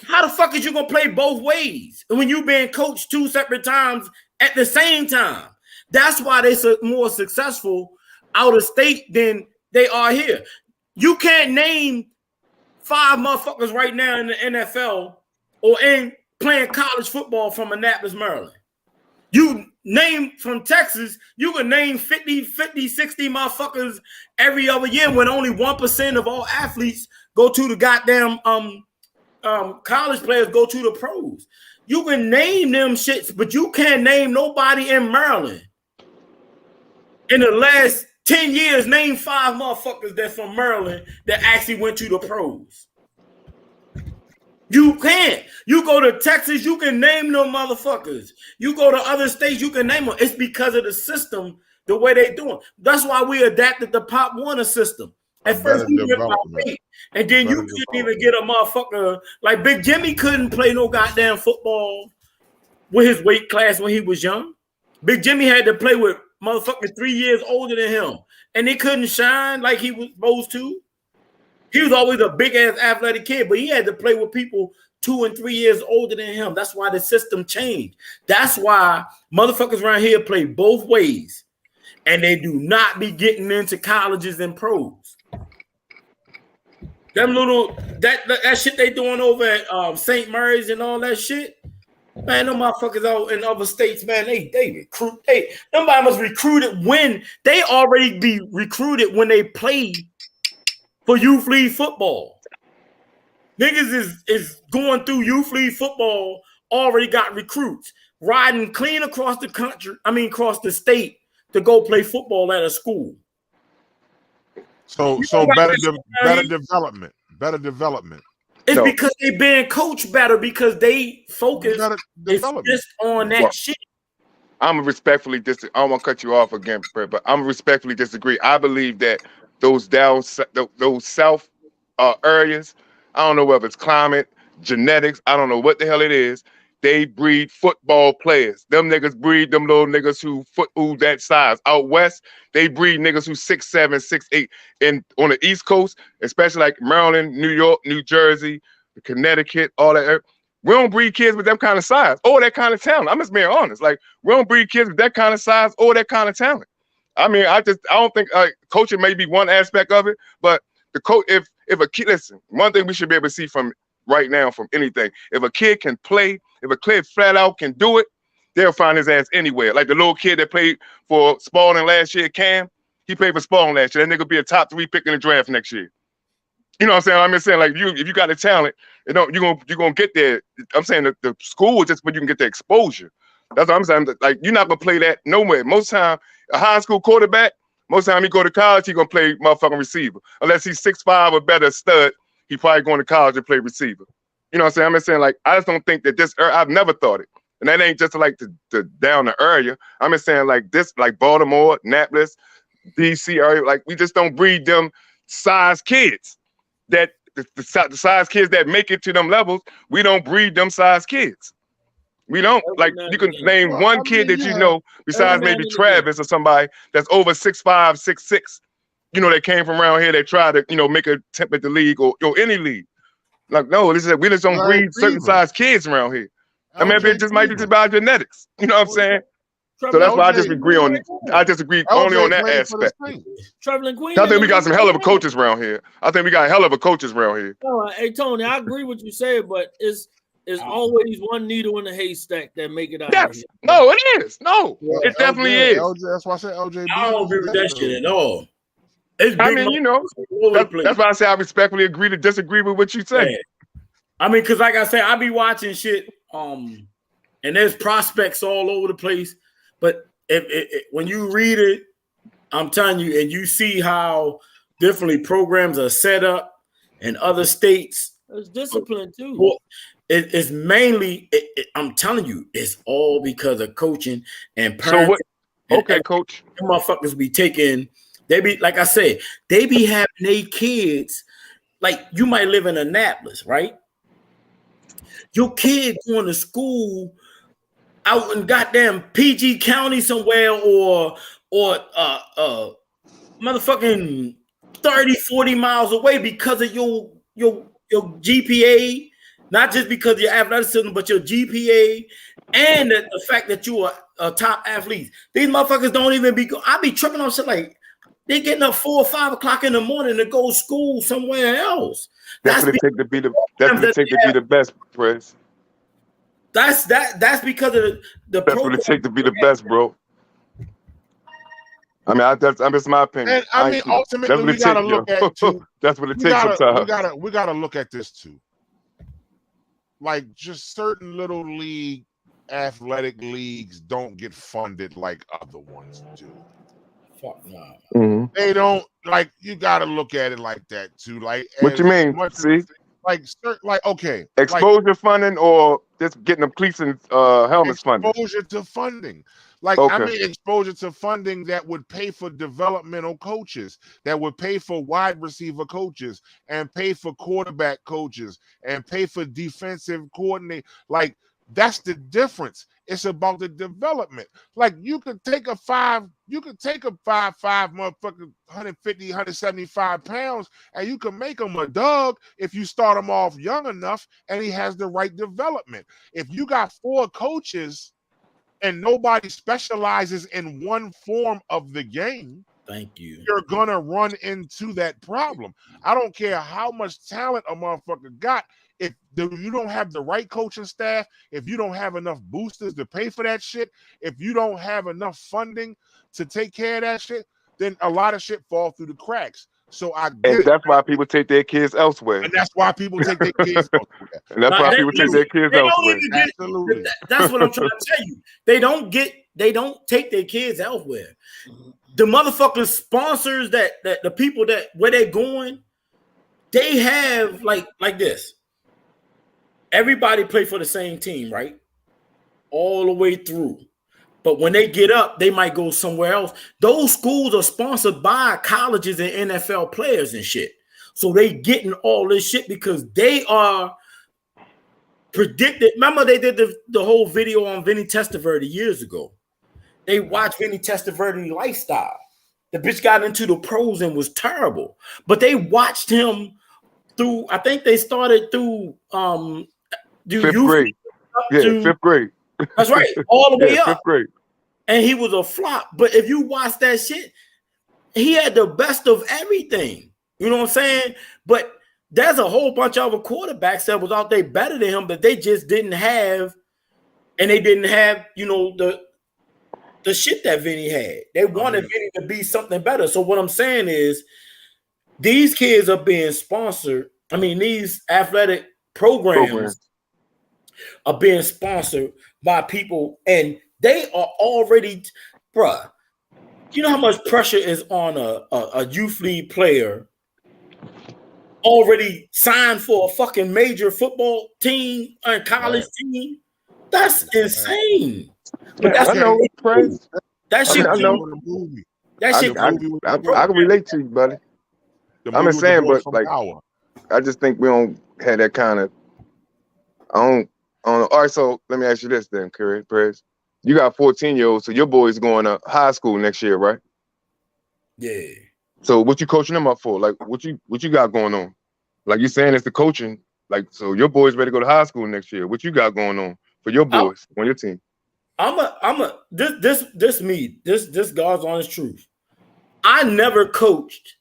Speaker 2: How the fuck is you gonna play both ways when you being coached 2 separate times at the same time? That's why they're more successful out of state than they are here. You can't name 5 motherfuckers right now in the NFL or in playing college football from Annapolis, Maryland. You name from Texas, you can name 50, 60 motherfuckers every other year when only 1% of all athletes go to the goddamn college players go to the pros. You can name them shits, but you can't name nobody in Maryland. In the last 10 years, name 5 motherfuckers that's from Maryland that actually went to the pros. You can't. You go to Texas, you can name them motherfuckers. You go to other states, you can name them. It's because of the system, the way they doing. That's why we adapted the Pop Warner system. At first, we went by 8, and then you couldn't even get a motherfucker like Big Jimmy couldn't play no goddamn football with his weight class when he was young. Big Jimmy had to play with motherfuckers 3 years older than him, and they couldn't shine like he was supposed to. He was always a big ass athletic kid, but he had to play with people 2 and 3 years older than him. That's why the system changed. That's why motherfuckers around here play both ways, and they do not be getting into colleges and pros. Them little that shit they doing over at St. Mary's and all that shit, man. Them motherfuckers out in other states, man. They recruit. Nobody must recruit it when they already be recruited when they play for youth league football. Niggas is going through youth league football. Already got recruits riding clean across the country. I mean, across the state to go play football at a school.
Speaker 1: So better development.
Speaker 2: It's because they being coached better because they focus just on that shit.
Speaker 4: I'm respectfully disagree. I don't want to cut you off again, but I'm respectfully disagree. I believe that those south areas, I don't know whether it's climate, genetics, I don't know what the hell it is. They breed football players. Them niggas breed them little niggas who that size. Out west, they breed niggas who 6'7", 6'8". And on the East Coast, especially like Maryland, New York, New Jersey, Connecticut, all that. We don't breed kids with that kind of size or that kind of talent. I'm just being honest. Like, we don't breed kids with that kind of size or that kind of talent. I mean, I don't think coaching may be one aspect of it, but the coach, if a kid, listen, one thing we should be able to see from right now from anything, if a kid can play, if a kid flat out can do it, they'll find his ass anywhere. Like the little kid that played for Spalding last year, Cam, he played for Spalding last year. That nigga be a top 3 pick in the draft next year. You know what I'm saying? I'm just saying, like, if you got the talent, you're gonna get there. I'm saying the school is just where you can get the exposure. That's what I'm saying. Like, you're not gonna play that nowhere. Most time, a high school quarterback, most time he go to college, he gonna play motherfucking receiver. Unless he's 6'5" or better stud, he probably going to college and play receiver. You know what I'm saying? I'm just saying, like, I just don't think that this, I've never thought it. And that ain't just like the down the area. I'm just saying, like, this, like Baltimore, Annapolis, DC area, like, we just don't breed them size kids. That the size kids that make it to them levels, we don't breed them size kids. We don't. Like, you can name one kid that you know, besides maybe Travis or somebody that's over 6'5", 6'6", you know, that came from around here that tried to, you know, make a attempt at the league or any league. Like, no, we just don't breed certain size kids around here. I mean, it just might be just by genetics. You know what I'm saying? So that's why I just agree on. I disagree only on that aspect. I think we got some hell of a coaches around here. I think we got hell of a coaches around here.
Speaker 5: Hey Tony, I agree with you said, but it's always one needle in the haystack that make it out.
Speaker 4: Yes. No, it is. No, it definitely is.
Speaker 1: That's why I said LJ.
Speaker 2: I don't agree with that shit at all.
Speaker 4: I mean, you know, that's why I say I respectfully agree to disagree with what you say.
Speaker 2: Yeah. I mean, because like I said, I be watching shit, and there's prospects all over the place. But when you read it, I'm telling you, and you see how differently programs are set up in other states.
Speaker 5: There's discipline too.
Speaker 2: Well, it's mainly, I'm telling you, it's all because of coaching and parents.
Speaker 4: So what? Okay, coach.
Speaker 2: Them motherfuckers be taking. They be, like I said, they be having their kids, like, you might live in Annapolis, right? Your kid going to school out in goddamn PG County somewhere or motherfucking 30, 40 miles away because of your GPA Not just because of your athleticism, but your GPA and the fact that you are a top athlete. These motherfuckers don't even be. I be tripping on shit like they getting up 4 or 5 o'clock in the morning to go to school somewhere else.
Speaker 4: That's what it take to be the. That's what it take to be the best, Prince.
Speaker 2: That's because of the.
Speaker 4: That's what it take to be the best, bro. I mean, that's my opinion.
Speaker 1: And I mean, ultimately, we gotta look at too.
Speaker 4: That's what it takes sometimes.
Speaker 1: We gotta look at this too. Like, just certain little league athletic leagues don't get funded like other ones do.
Speaker 2: Fuck no.
Speaker 4: Mm-hmm.
Speaker 1: They don't. Like, you gotta look at it like that too. Like,
Speaker 4: what you mean? See,
Speaker 1: like okay,
Speaker 4: exposure funding or just getting them cleats and helmets funded.
Speaker 1: Exposure to funding. Like,
Speaker 4: okay.
Speaker 1: I mean, exposure to funding that would pay for developmental coaches, that would pay for wide receiver coaches, and pay for quarterback coaches, and pay for defensive coordinator. Like, that's the difference. It's about the development. Like, you could take a 5'5" motherfucker, 150, 175 pounds, and you can make him a dog if you start him off young enough and he has the right development. If you got 4 coaches and nobody specializes in one form of the game,
Speaker 2: thank you,
Speaker 1: you're gonna run into that problem. I don't care how much talent a motherfucker got. If you don't have the right coaching staff, if you don't have enough boosters to pay for that shit, if you don't have enough funding to take care of that shit, then a lot of shit fall through the cracks. So
Speaker 4: that's why people take their kids elsewhere.
Speaker 1: And that's why people take their kids elsewhere.
Speaker 4: And that's why people take their kids elsewhere.
Speaker 1: Absolutely.
Speaker 2: That's what I'm trying to tell you. They don't take their kids elsewhere. The motherfucking sponsors that the people that where they're going, they have like this. Everybody play for the same team, right? All the way through. But when they get up, they might go somewhere else. Those schools are sponsored by colleges and NFL players and shit. So they getting all this shit because they are predicted. Remember they did the whole video on Vinny Testaverde years ago. They watched Vinny Testaverde lifestyle. The bitch got into the pros and was terrible. But they watched him through, I think they started through
Speaker 4: fifth grade. Yeah, fifth grade.
Speaker 2: That's right. All the way up.
Speaker 4: Fifth grade.
Speaker 2: And he was a flop. But if you watch that shit, he had the best of everything. You know what I'm saying? But there's a whole bunch of other quarterbacks that was out there better than him, but they just didn't have, and they didn't have, you know, the shit that Vinny had. They wanted Vinny to be something better. So what I'm saying is these kids are being sponsored. I mean, these athletic programs are being sponsored by people, and they are already, bruh, you know how much pressure is on a youth league player already signed for a fucking major football team and college team? That's insane. But that's
Speaker 4: I know, Prince.
Speaker 2: That shit.
Speaker 4: I know.
Speaker 2: That shit.
Speaker 4: I can relate to you, buddy. I'm just saying, but like, I just think we don't have that kind of. I don't. All right, so let me ask you this then, Perez. You got 14-year-olds, so your boys going to high school next year, right?
Speaker 2: Yeah.
Speaker 4: So what you coaching them up for? Like, what you got going on? Like you saying it's the coaching. Like, so your boys ready to go to high school next year. What you got going on for your boys on your team? This God's honest truth. I never coached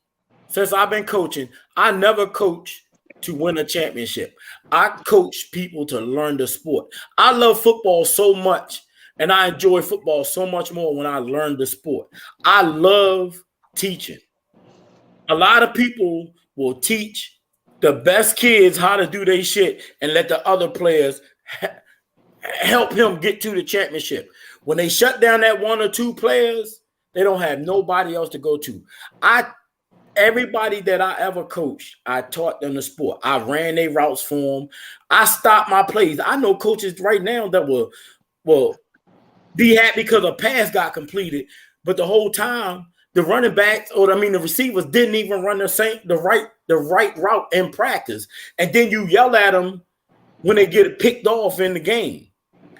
Speaker 4: since I've been coaching. I never coached to win a championship. I coach people to learn the sport. I love football so much, and I enjoy football so much more when I learn the sport. I love teaching. A lot of people will teach the best kids how to do their shit and let the other players help him get to the championship. When they shut down that 1 or 2 players, they don't have nobody else to go to. Everybody that I ever coached, I taught them the sport. I ran their routes for them. I stopped my plays. I know coaches right now that will be happy because a pass got completed, but the whole time the running backs, the receivers didn't even run the right route in practice. And then you yell at them when they get picked off in the game.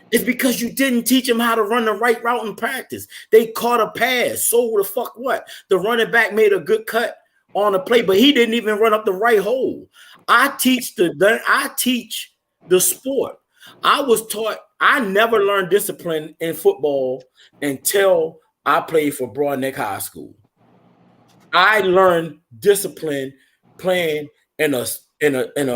Speaker 4: It's because you didn't teach them how to run the right route in practice. They caught a pass. So the fuck what? The running back made a good cut on the play, but he didn't even run up the right hole. I teach
Speaker 2: the sport. I was taught, I never learned discipline in football until I played for Broadneck High School. I learned discipline playing in a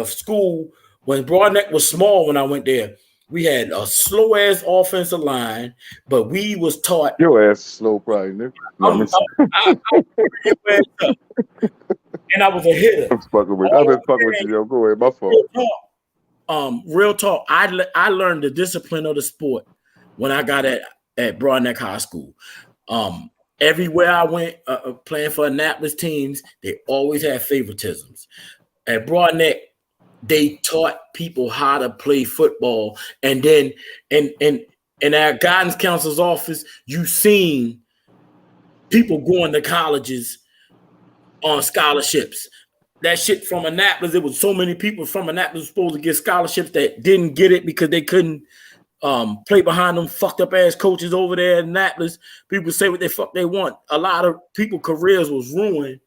Speaker 2: school when Broadneck was small. When I went there, we had a slow ass offensive line, but we was taught.
Speaker 4: Your ass is slow, probably. Nigga. No,
Speaker 2: and I was a hitter.
Speaker 4: I'm fucking with you, yo. Go ahead, my fault.
Speaker 2: Real talk. I learned the discipline of the sport when I got at Broadneck High School. Everywhere I went playing for Annapolis teams, they always had favoritisms. At Broadneck, they taught people how to play football. And then in our guidance counselor's office, you seen people going to colleges on scholarships. That shit from Annapolis, there was so many people from Annapolis supposed to get scholarships that didn't get it because they couldn't play behind them fucked up ass coaches over there in Annapolis. People say what the fuck they want. A lot of people careers was ruined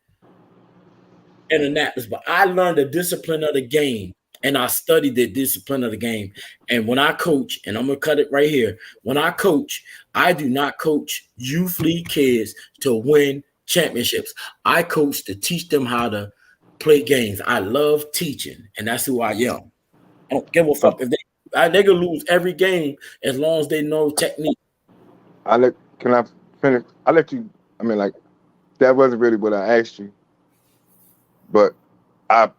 Speaker 2: in Annapolis, but I learned the discipline of the game and I studied the discipline of the game. And when I coach, and I'm gonna cut it right here, when I coach, I do not coach youth league kids to win championships. I coach to teach them how to play games. I love teaching, and that's who I am. I don't give a fuck if they can lose every game as long as they know technique.
Speaker 4: Can I finish? I let you. I mean, like that wasn't really what I asked you, but I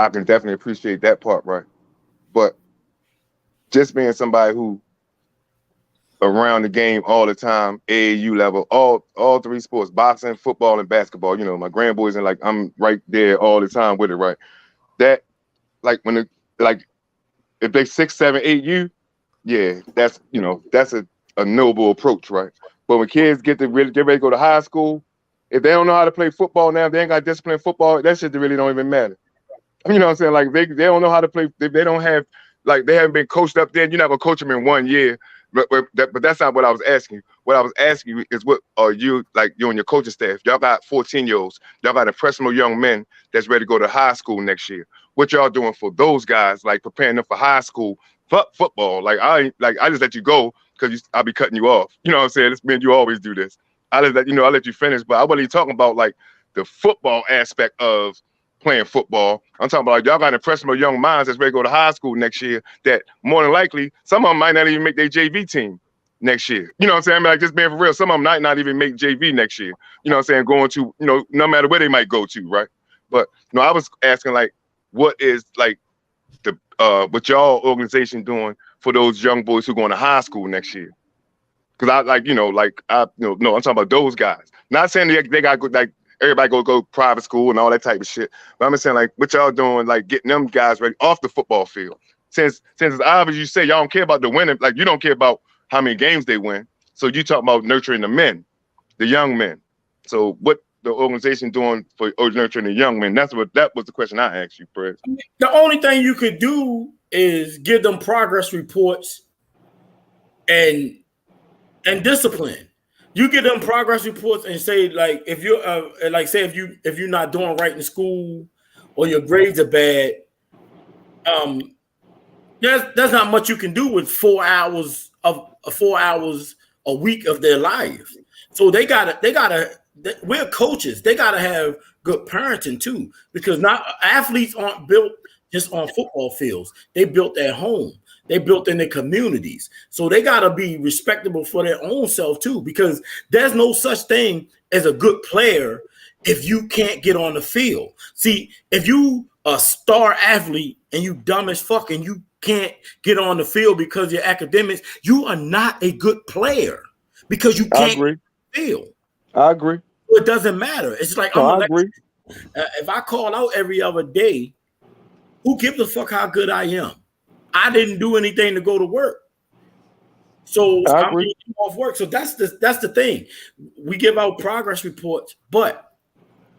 Speaker 4: can definitely appreciate that part, right? But just being somebody who around the game all the time, AAU level, all three sports, boxing, football, and basketball. You know, my grandboys and like I'm right there all the time with it, right? That like when it like if they 6, 7, 8U, yeah, that's that's a noble approach, right? But when kids get ready to go to high school, if they don't know how to play football now, if they ain't got discipline in football, that shit really don't even matter. You know what I'm saying? Like they don't know how to play. They don't have they haven't been coached up there. You're not gonna coach them in 1 year. But that's not what I was asking. What I was asking you is what are you like you and your coaching staff? Y'all got 14-year-olds. Y'all got impressionable young men that's ready to go to high school next year. What y'all doing for those guys? Like preparing them for high school football. Like I just let you go because I'll be cutting you off. You know what I'm saying? It's mean you always do this. I let you finish, but I wasn't even talking about like the football aspect of playing football. I'm talking about like y'all got impressionable young minds that's ready to go to high school next year that more than likely some of them might not even make their JV team next year. You know what I'm saying? I mean, like just being for real, some of them might not even make JV next year. You know what I'm saying? Going to, no matter where they might go to, right? But I was asking like what is like the what y'all organization doing for those young boys who going to high school next year? Because I'm talking about those guys. Not saying they got good like everybody go private school and all that type of shit. But I'm just saying, like, what y'all doing, like, getting them guys ready off the football field? Since it's obvious you say y'all don't care about the winning, like, you don't care about how many games they win. So you talk about nurturing the men, the young men. So what the organization doing for nurturing the young men? That was the question I asked you, Fred.
Speaker 2: The only thing you could do is give them progress reports and discipline. You get them progress reports and say like if you're if you're not doing right in school or your grades are bad, there's not much you can do with 4 hours a week of their life. So we're coaches. They gotta have good parenting too, because not athletes aren't built just on football fields. They built at home. They built in their communities. So they got to be respectable for their own self too, because there's no such thing as a good player if you can't get on the field. See, if you a star athlete and you dumb as fuck and you can't get on the field because of your academics, you are not a good player because you can't get on the field.
Speaker 4: I agree.
Speaker 2: It doesn't matter. It's like
Speaker 4: I agree.
Speaker 2: If I call out every other day, who gives a fuck how good I am? I didn't do anything to go to work, so I'm off work. So that's the thing. We give out progress reports, but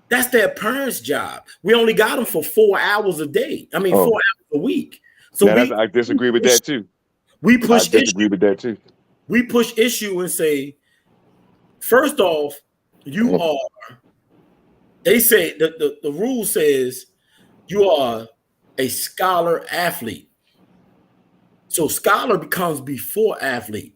Speaker 2: that's their parents' job. We only got them for 4 hours a day. I mean, 4 hours a week. So
Speaker 4: I disagree with that too.
Speaker 2: We push.
Speaker 4: I disagree with that too.
Speaker 2: We push issue and say, first off, you are. They say the rule says you are a scholar athlete. So scholar becomes before athlete.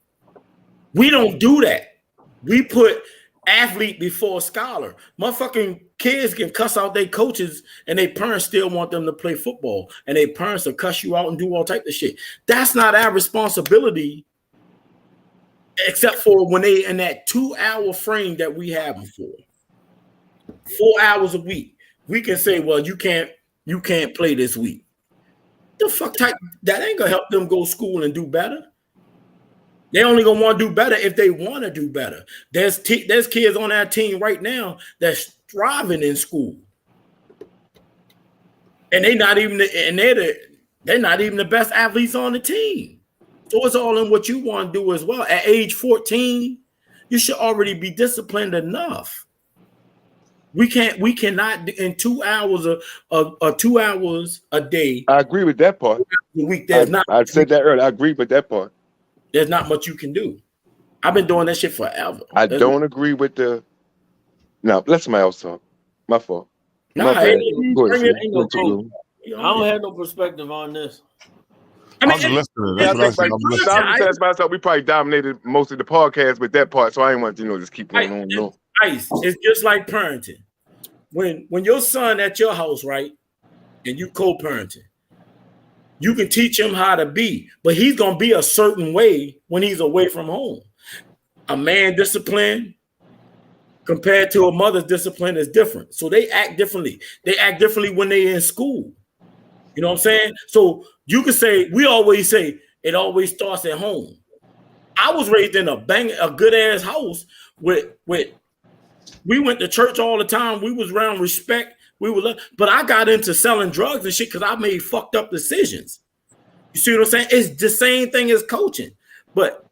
Speaker 2: We don't do that. We put athlete before scholar. Motherfucking kids can cuss out their coaches and their parents still want them to play football. And their parents will cuss you out and do all type of shit. That's not our responsibility, except for when they in that 2-hour frame that we have before. 4 hours a week. We can say, well, you can't play this week. The fuck type that ain't gonna help them go to school and do better. They only gonna want to do better if they want to do better. There's kids on our team right now that's thriving in school, and they're not even the best athletes on the team. So it's all in what you want to do as well. At age 14, you should already be disciplined enough. We cannot in 2 hours or 2 hours a day.
Speaker 4: I agree with that part.
Speaker 2: A week,
Speaker 4: I said that earlier. I agree with that part.
Speaker 2: There's not much you can do. I've been doing that shit forever.
Speaker 4: I don't agree with the. No, let somebody else talk. My fault.
Speaker 2: Nah,
Speaker 5: I don't have no perspective on this.
Speaker 1: I'm just listening. That's what I'm listening.
Speaker 4: Myself, we probably dominated most of the podcast with that part, so I ain't want to, just keep going on. No.
Speaker 2: It's just like parenting. When your son at your house, right, and you co-parenting, you can teach him how to be, but he's gonna be a certain way when he's away from home. A man discipline compared to a mother's discipline is different. So they act differently. They act differently when they're in school. You know what I'm saying? So you could say, we always say it always starts at home. I was raised in a good ass house with we went to church all the time. We was around respect. But I got into selling drugs and shit because I made fucked up decisions. You see what I'm saying? It's the same thing as coaching, but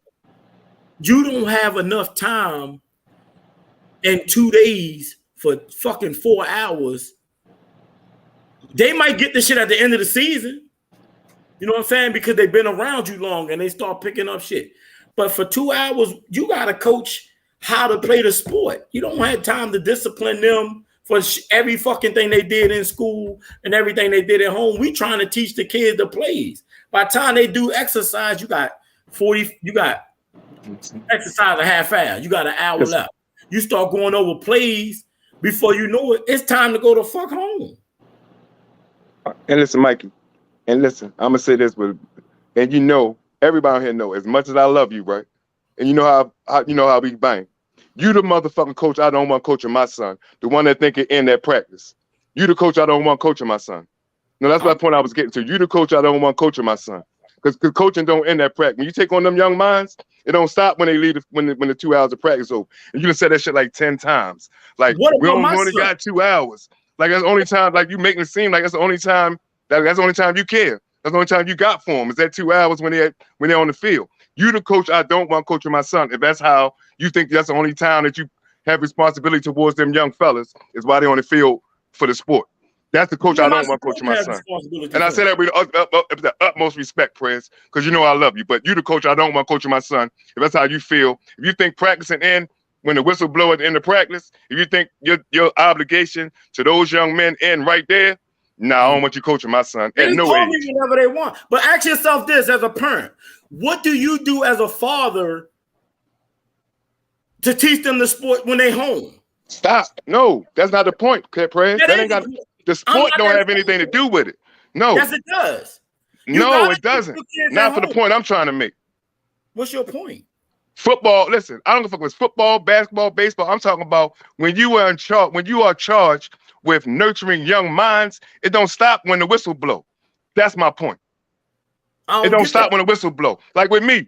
Speaker 2: you don't have enough time in 2 days for fucking 4 hours. They might get the shit at the end of the season. You know what I'm saying? Because they've been around you long and they start picking up shit. But for 2 hours, you got to coach how to play the sport. You don't have time to discipline them for every fucking thing they did in school and everything they did at home. We trying to teach the kids the plays. By the time they do exercise, you got exercise a half hour. You got an hour left. You start going over plays before you know it. It's time to go to fuck home.
Speaker 4: And listen, Mikey, and listen, I'm gonna say this and everybody here know as much as I love you, right? And you know how we bang. You the motherfucking coach I don't want coaching my son. The one that think it in that practice. You the coach I don't want coaching my son. No, that's my point I was getting to. You the coach I don't want coaching my son. Because coaching don't end that practice. When you take on them young minds, it don't stop when they leave when the 2 hours of practice over. And you done said that shit like 10 times. Like we only got 2 hours. Like that's the only time. Like you making it seem like that's the only time. That's the only time you care. That's the only time you got for them. Is that 2 hours when they're on the field. You the coach I don't want coaching my son. If that's how you think that's the only time that you have responsibility towards them young fellas, is why they're on the field for the sport. That's the coach I don't want coaching my son. And I say that with the utmost respect, Prez, because you know I love you. But you the coach I don't want coaching my son. If that's how you feel, if you think practicing in when the whistle blow at the end of practice, if you think your obligation to those young men end right there, I don't want you coaching my son.
Speaker 2: They no age. Whatever they want. But ask yourself this as a parent. What do you do as a father to teach them the sport when they home?
Speaker 4: Stop. No, that's not the point, Prez. That ain't got the sport don't have anything to do with it. No.
Speaker 2: Yes, it does.
Speaker 4: No, it doesn't. Not for the point I'm trying to make.
Speaker 2: What's your point?
Speaker 4: Football, listen, I don't give a fuck if it's football, basketball, baseball. I'm talking about when you are charged with nurturing young minds, it don't stop when the whistle blow. That's my point. It don't stop when the whistle blow. Like with me,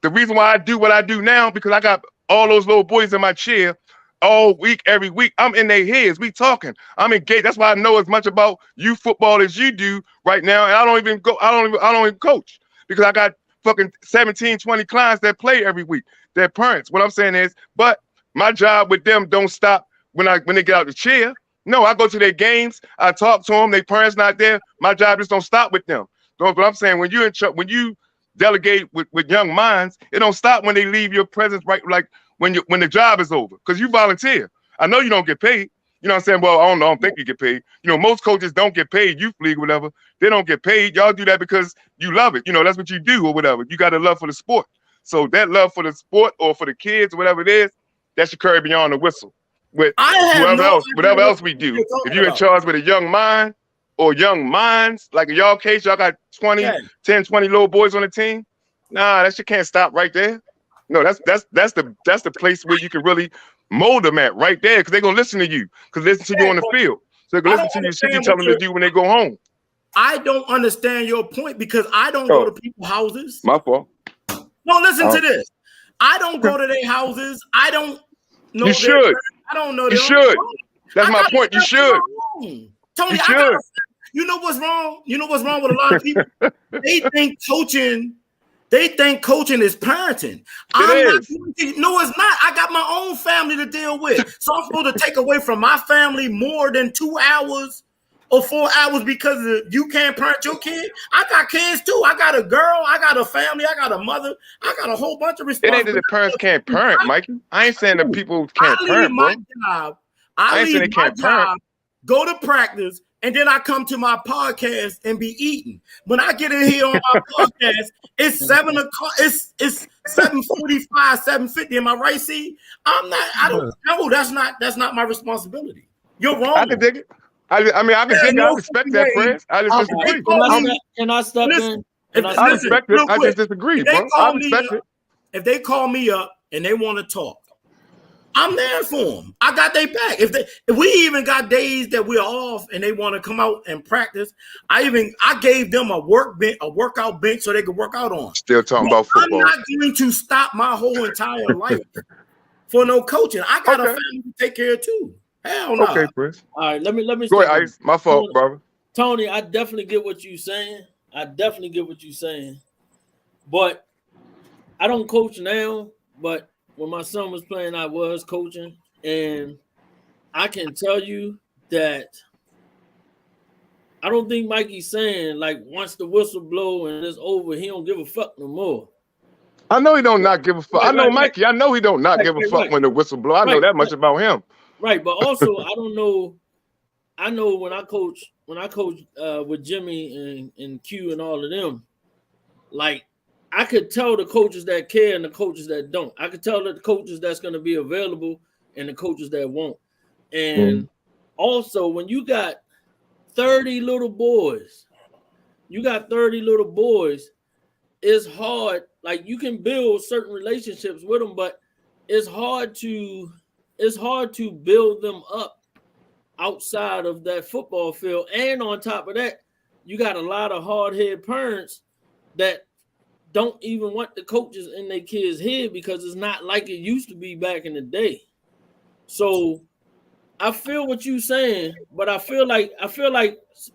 Speaker 4: the reason why I do what I do now, because I got all those little boys in my chair all week, every week. I'm in their heads. We talking. I'm engaged. That's why I know as much about youth football as you do right now. And I don't even coach because I got fucking 17, 20 clients that play every week. Their parents. What I'm saying is, but my job with them don't stop when they get out the chair. No, I go to their games. I talk to them. Their parents not there. My job just don't stop with them. But I'm saying when you delegate with young minds, it don't stop when they leave your presence, right? Like when the job is over, because you volunteer. I know you don't get paid. You know what I'm saying? Well, I don't think you get paid. You know, most coaches don't get paid. Youth league, whatever. They don't get paid. Y'all do that because you love it. You know, that's what you do or whatever. You got a love for the sport. So that love for the sport or for the kids or whatever it is, that should carry beyond the whistle. With whatever else we do. If you're in charge with a young mind or young minds, like in y'all case, y'all got 10, 20 little boys on the team. Nah, that shit can't stop right there. No, that's the place where you can really mold them at right there, because they're gonna listen to you, because listen to you on the field. So they can listen to you shit you tell them to do when they go home.
Speaker 2: I don't understand your point because I don't go to people's houses.
Speaker 4: My fault.
Speaker 2: No, listen to this. I don't go to their houses. I don't know.
Speaker 4: You should.
Speaker 2: I don't know.
Speaker 4: You should. That's my point. You should.
Speaker 2: Tony, you know what's wrong? You know what's wrong with a lot of people? They think coaching is parenting. No, it's not. I got my own family to deal with. So I'm supposed to take away from my family more than 2 hours or 4 hours because you can't parent your kid? I got kids too. I got a girl. I got a family. I got a mother. I got a whole bunch of responsibilities.
Speaker 4: It ain't that the parents can't parent, Mikey. I ain't saying that people can't parent, bro.
Speaker 2: I leave my job, go to practice, and then I come to my podcast and be eating. When I get in here on my podcast, it's 7 o'clock. It's 7:45, 7:50. Am I right, C? That's not my responsibility. You're wrong.
Speaker 4: I can dig it. I respect that, friends. I just disagree.
Speaker 5: Can I step in?
Speaker 4: I respect it. I just disagree, bro. I respect it.
Speaker 2: If they call me up and they want to talk, I'm there for them. I got their back. If we even got days that we're off and they want to come out and practice, I gave them a workout bench so they could work out on.
Speaker 4: Still talking about football.
Speaker 2: I'm not going to stop my whole entire life for no coaching. I got a family to take care of too. Hell no.
Speaker 4: Okay, Chris.
Speaker 5: All right, let me
Speaker 4: go ahead, Ice. My fault, brother.
Speaker 5: Tony, I definitely get what you're saying. But I don't coach now, but when my son was playing, I was coaching. And I can tell you that I don't think Mikey's saying, like, once the whistle blow and it's over, he don't give a fuck no more.
Speaker 4: I know he don't not give a fuck. I know Mikey. I know he don't not give a fuck when the whistle blow. I know that much about him.
Speaker 5: Right, but also I don't know. I know when I coach with Jimmy and Q and all of them, like I could tell the coaches that care and the coaches that don't. I could tell the coaches that's going to be available and the coaches that won't. And also when you got 30 little boys, it's hard. Like you can build certain relationships with them, but it's hard to build them up outside of that football field. And on top of that, you got a lot of hard-headed parents that don't even want the coaches in their kids' head because it's not like it used to be back in the day. So I feel what you're saying, but I feel like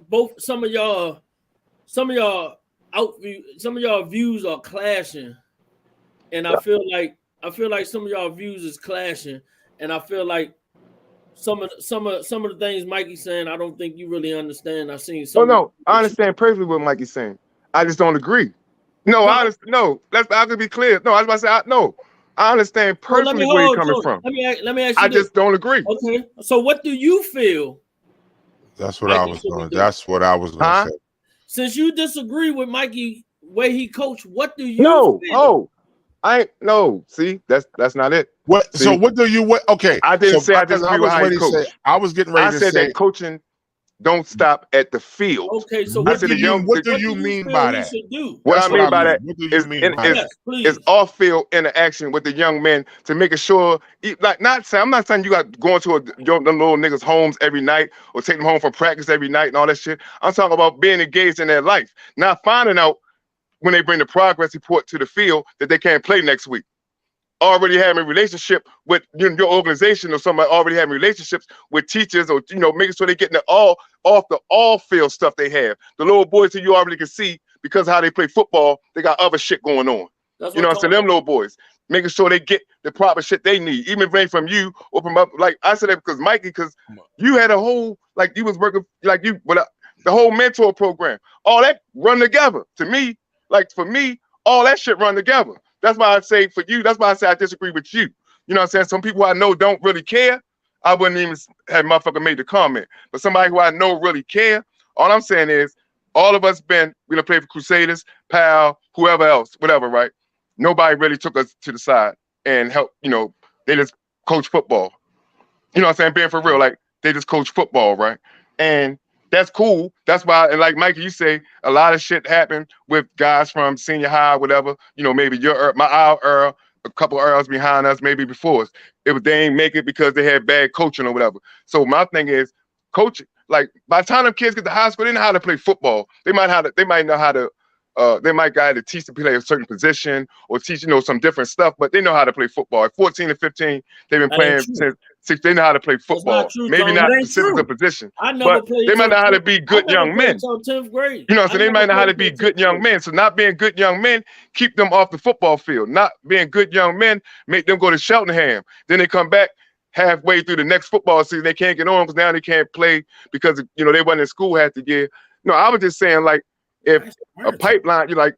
Speaker 5: both some of y'all views are clashing, and I feel like some of y'all views is clashing. And I feel like some of the things Mikey's saying, I don't think you really understand. I've seen some.
Speaker 4: No, I understand perfectly what Mikey's saying. I just don't agree. I can be clear. No, I was about to say I understand perfectly where you're coming from.
Speaker 5: Let me ask you.
Speaker 4: I just don't agree.
Speaker 5: Okay. So what do you feel?
Speaker 1: That's what I was going to say.
Speaker 5: Since you disagree with Mikey way he coached, what do you feel?
Speaker 4: See, that's not it.
Speaker 1: What? See, so what do you? What? Okay,
Speaker 4: I didn't say I disagree with how he coached.
Speaker 1: I was getting ready to say
Speaker 4: that coaching don't stop at the field.
Speaker 5: Okay, so
Speaker 1: what do you mean by that?
Speaker 4: What I mean by that is off-field interaction with the young men to making sure, I'm not saying you got going to them little niggas' homes every night or take them home from practice every night and all that shit. I'm talking about being engaged in their life, not finding out when they bring the progress report to the field that they can't play next week. Already having a relationship with your organization or somebody already having relationships with teachers or, making sure they're getting it all off the all-field stuff they have. The little boys who you already can see because of how they play football, they got other shit going on. You know what I'm saying? Them little boys, making sure they get the proper shit they need, even if it ain't from you or from up. Like I said that because Mikey, because you had a whole, like you was working, like you, but the whole mentor program, all that run together. To me, like for me, all that shit run together. That's why I say for you, that's why I say I disagree with you. You know what I'm saying? Some people I know don't really care. I wouldn't even have motherfucker made the comment. But somebody who I know really care, all I'm saying is all of us we done played for Crusaders, Pal, whoever else, whatever, right? Nobody really took us to the side and helped, they just coach football. You know what I'm saying? Being for real, like they just coach football, right? And that's cool. That's why, and like Mikey, you say a lot of shit happened with guys from senior high, whatever. Maybe our era, a couple of eras behind us, maybe before us. They ain't make it because they had bad coaching or whatever. So my thing is, coaching. Like by the time them kids get to high school, they know how to play football. They might know how to. They might got to teach them to play a certain position or teach some different stuff, but they know how to play football. At 14 and 15, they've been playing since 6. They know how to play football. Maybe not specific to position, but they might know how to be good young men.
Speaker 5: Until 10th grade.
Speaker 4: You know what I'm saying? They might know how to be good young men. So not being good young men, keep them off the football field. Not being good young men, make them go to Cheltenham. Then they come back halfway through the next football season. They can't get on because now they can't play because they wasn't in school half the year. No, I was just saying like if a pipeline, I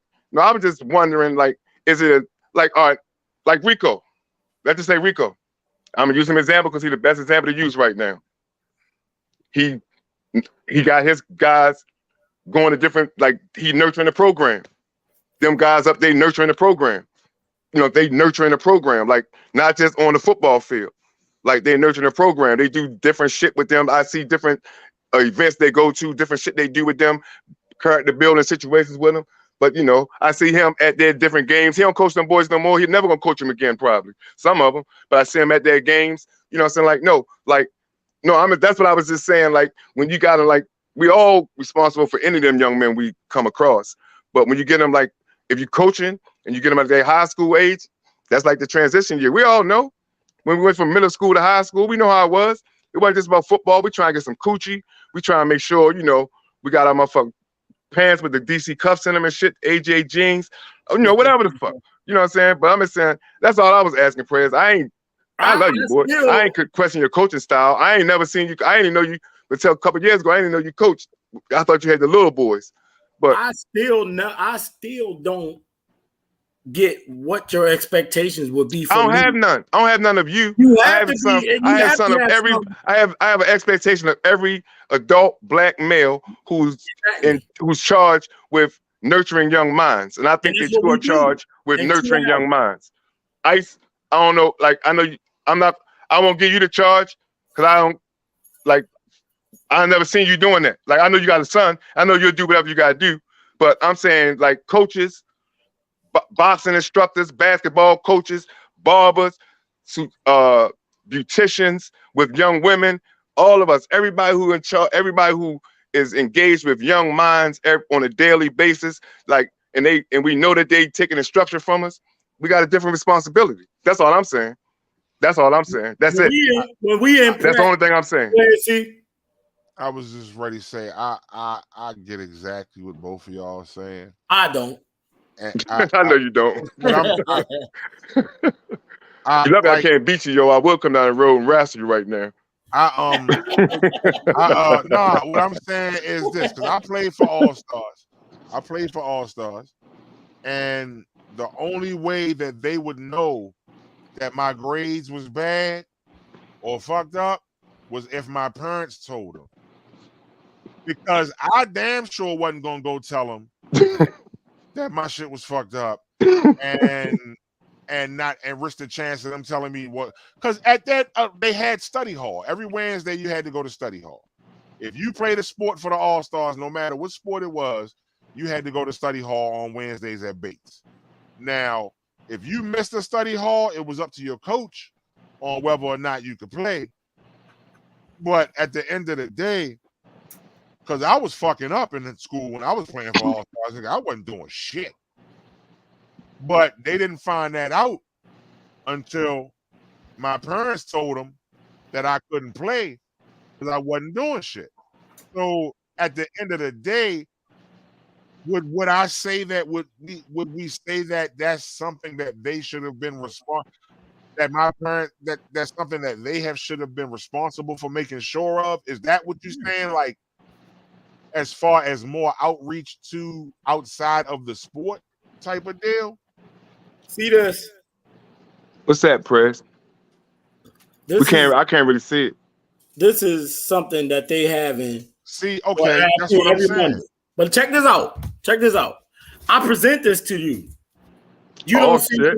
Speaker 4: was just wondering like, is it like Rico? Let's just say Rico. I'm gonna use him as an example because he's the best example to use right now. He got his guys going to different, like he nurturing the program. Them guys up there nurturing the program. They nurturing the program, like not just on the football field. Like they nurturing the program. They do different shit with them. I see different events they go to, different shit they do with them, character building situations with them. But I see him at their different games. He don't coach them boys no more. He's never gonna coach them again, probably. Some of them, but I see him at their games. You know what I'm saying? That's what I was just saying. Like when you got to we all responsible for any of them young men we come across. But when you get them if you're coaching and you get them at their high school age, that's like the transition year. We all know when we went from middle school to high school, we know how it was. It wasn't just about football. We try and get some coochie. We try and make sure, we got our motherfucking pants with the DC cuffs in them and shit, AJ jeans, whatever the fuck. You know what I'm saying? But I'm just saying, that's all I was asking, Prayers. I love you, boy. I ain't question your coaching style. I ain't never seen you. I ain't even know you until a couple of years ago. I didn't know you coached. I thought you had the little boys. But
Speaker 2: I still don't get what your expectations would be for
Speaker 4: I don't
Speaker 2: me.
Speaker 4: have none. I don't have none of you.
Speaker 2: I have
Speaker 4: an expectation of every adult black male who's charged with nurturing young minds. And I think that you are charged with nurturing young minds. Ice, I don't know, I know I won't give you the charge because I've never seen you doing that. I know you got a son. I know you'll do whatever you gotta do. But I'm saying coaches, boxing instructors, basketball coaches, barbers, beauticians with young women, all of us, everybody who in charge, everybody who is engaged with young minds on a daily basis, and we know that they taking instruction from us. We got a different responsibility. That's all I'm saying. That's all I'm saying. That's it. That's the only thing I'm saying.
Speaker 1: I was just ready to say I get exactly what both of y'all are saying.
Speaker 2: I don't.
Speaker 1: And
Speaker 4: I know you don't. I can't beat you, yo. I will come down the road and wrestle you right now.
Speaker 1: What I'm saying is this, because I played for All Stars. And the only way that they would know that my grades was bad or fucked up was if my parents told them. Because I damn sure wasn't gonna go tell them that my shit was fucked up and risk the chance of them telling me what. Because at that they had study hall. Every Wednesday you had to go to study hall. If you played a sport for the All Stars, no matter what sport it was, you had to go to study hall on Wednesdays at Bates. Now, if you missed a study hall, it was up to your coach on whether or not you could play. But at the end of the day, because I was fucking up in school when I was playing for All Stars, I wasn't doing shit. But they didn't find that out until my parents told them that I couldn't play because I wasn't doing shit. So at the end of the day, would I say that would we say that that's something that they should have been that my parents that's something that they should have been responsible for making sure of? Is that what you're saying? Like, as far as more outreach to outside of the sport type of deal?
Speaker 2: See this?
Speaker 4: What's that, Press? I can't really see it.
Speaker 2: This is something that they having.
Speaker 1: See, okay, that's what I'm saying.
Speaker 2: Monday. But check this out. Check this out. I present this to you. You don't see the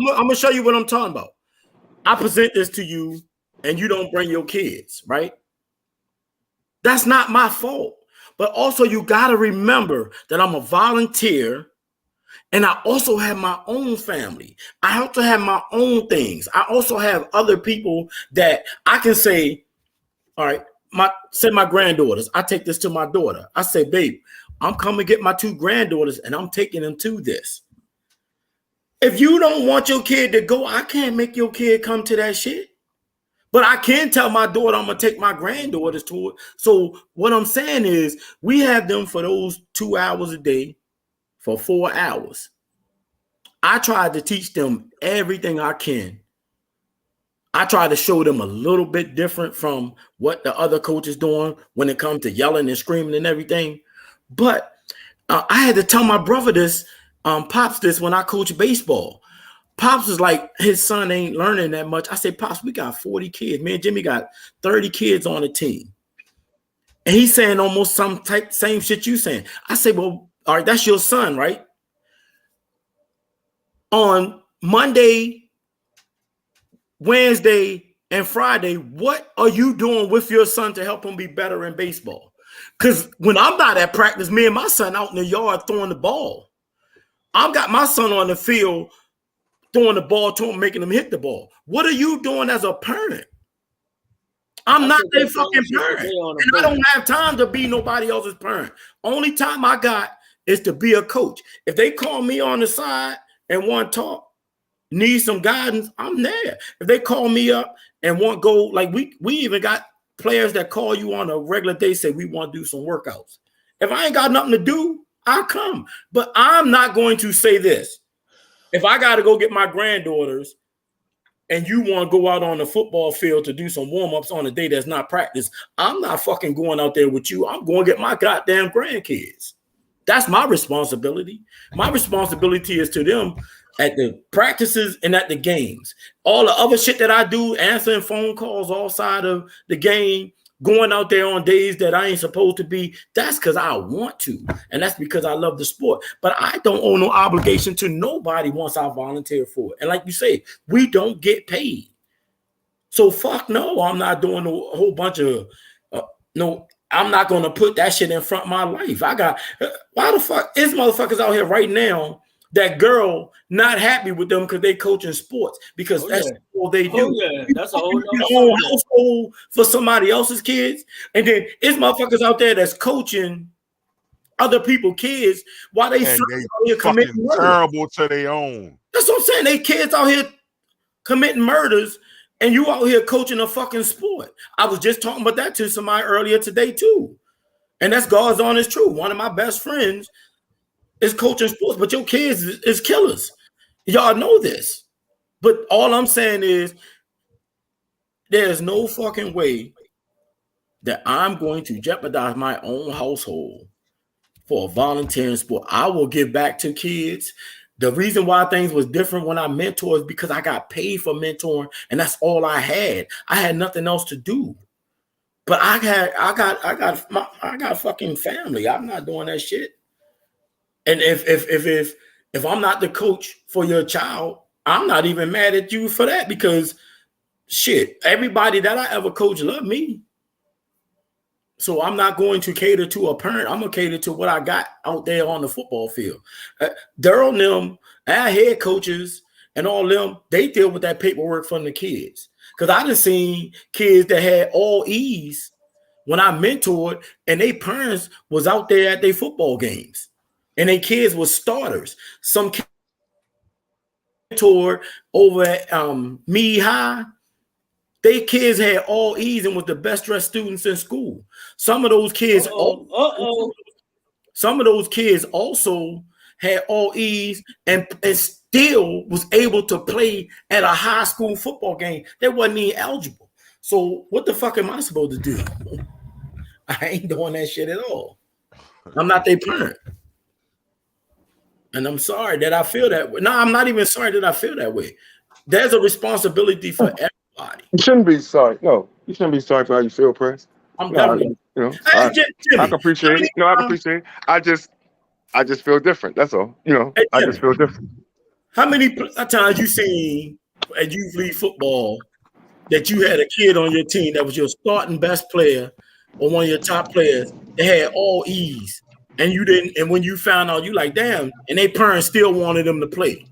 Speaker 2: I'm gonna show you what I'm talking about. I present this to you, and you don't bring your kids, right? That's not my fault. But also, you got to remember that I'm a volunteer, and I also have my own family. I also have my own things. I also have other people that I can say, all right, my granddaughters. I take this to my daughter. I say, babe, I'm coming to get my 2 granddaughters, and I'm taking them to this. If you don't want your kid to go, I can't make your kid come to that shit. But I can tell my daughter I'm going to take my granddaughters to it. So what I'm saying is we have them for those 2 hours a day for 4 hours. I tried to teach them everything I can. I try to show them a little bit different from what the other coach is doing when it comes to yelling and screaming and everything. But I had to tell my brother this, Pops, this when I coach baseball. Pops is like, his son ain't learning that much. I said, Pops, we got 40 kids. Me and Jimmy got 30 kids on the team. And he's saying almost same shit you saying. I say, well, all right, that's your son, right? On Monday, Wednesday, and Friday, what are you doing with your son to help him be better in baseball? Because when I'm not at practice, me and my son out in the yard throwing the ball. I've got my son on the field throwing the ball to him, making him hit the ball. What are you doing as a parent? I'm not their fucking parent. And I don't have time to be nobody else's parent. Only time I got is to be a coach. If they call me on the side and want to talk, need some guidance, I'm there. If they call me up and want to go, like we even got players that call you on a regular day, say we want to do some workouts. If I ain't got nothing to do, I'll come. But I'm not going to say this. If I got to go get my granddaughters and you want to go out on the football field to do some warm-ups on a day that's not practice, I'm not fucking going out there with you. I'm going to get my goddamn grandkids. That's my responsibility. My responsibility is to them at the practices and at the games. All the other shit that I do, answering phone calls outside of the game, going out there on days that I ain't supposed to be, that's because I want to. And that's because I love the sport. But I don't owe no obligation to nobody once I volunteer for it. And like you say, we don't get paid. So fuck no, I'm not doing a whole bunch of, I'm not going to put that shit in front of my life. Why the fuck is motherfuckers out here right now, that girl not happy with them because they coaching sports, because that's all they do.
Speaker 5: That's a whole
Speaker 2: household for somebody else's kids. And then it's motherfuckers out there that's coaching other people's kids while they out here committing murder.
Speaker 1: Terrible to their own.
Speaker 2: That's what I'm saying. They kids out here committing murders and you out here coaching a fucking sport. I was just talking about that to somebody earlier today too. And that's God's honest truth. One of my best friends is coaching sports, but your kids is killers. Y'all know this. But all I'm saying is there's no fucking way that I'm going to jeopardize my own household for a volunteering sport. I will give back to kids. The reason why things was different when I mentor is because I got paid for mentoring, and that's all I had. I had nothing else to do. But I got fucking family. I'm not doing that shit. And if I'm not the coach for your child, I'm not even mad at you for that, because shit, everybody that I ever coached loved me. So I'm not going to cater to a parent. I'm going to cater to what I got out there on the football field. Daryl and them, our head coaches and all them, they deal with that paperwork from the kids. Because I done seen kids that had all E's when I mentored, and they parents was out there at their football games. And their kids were starters. Some kids mentored over at Meade High. They kids had all E's and was the best dressed students in school. Some of those kids, some of those kids also had all E's and still was able to play at a high school football game. They wasn't even eligible. So what the fuck am I supposed to do? I ain't doing that shit at all. I'm not their parent. And I'm sorry that I feel that way. No, I'm not even sorry that I feel that way. there's a responsibility for everybody.
Speaker 4: You shouldn't be sorry. No, you shouldn't be sorry for how you feel, Press.
Speaker 2: I'm
Speaker 4: No,
Speaker 2: definitely.
Speaker 4: you know,
Speaker 2: Hey,
Speaker 4: I
Speaker 2: Jimmy,
Speaker 4: can appreciate it. No, I can appreciate it. I just feel different. That's all. You know,
Speaker 2: hey,
Speaker 4: I
Speaker 2: Jimmy,
Speaker 4: just feel different.
Speaker 2: how many times you seen at youth league football that you had a kid on your team that was your starting best player or one of your top players that had all E's, and you didn't, and when you found out, you like, damn, and their parents still wanted them to play.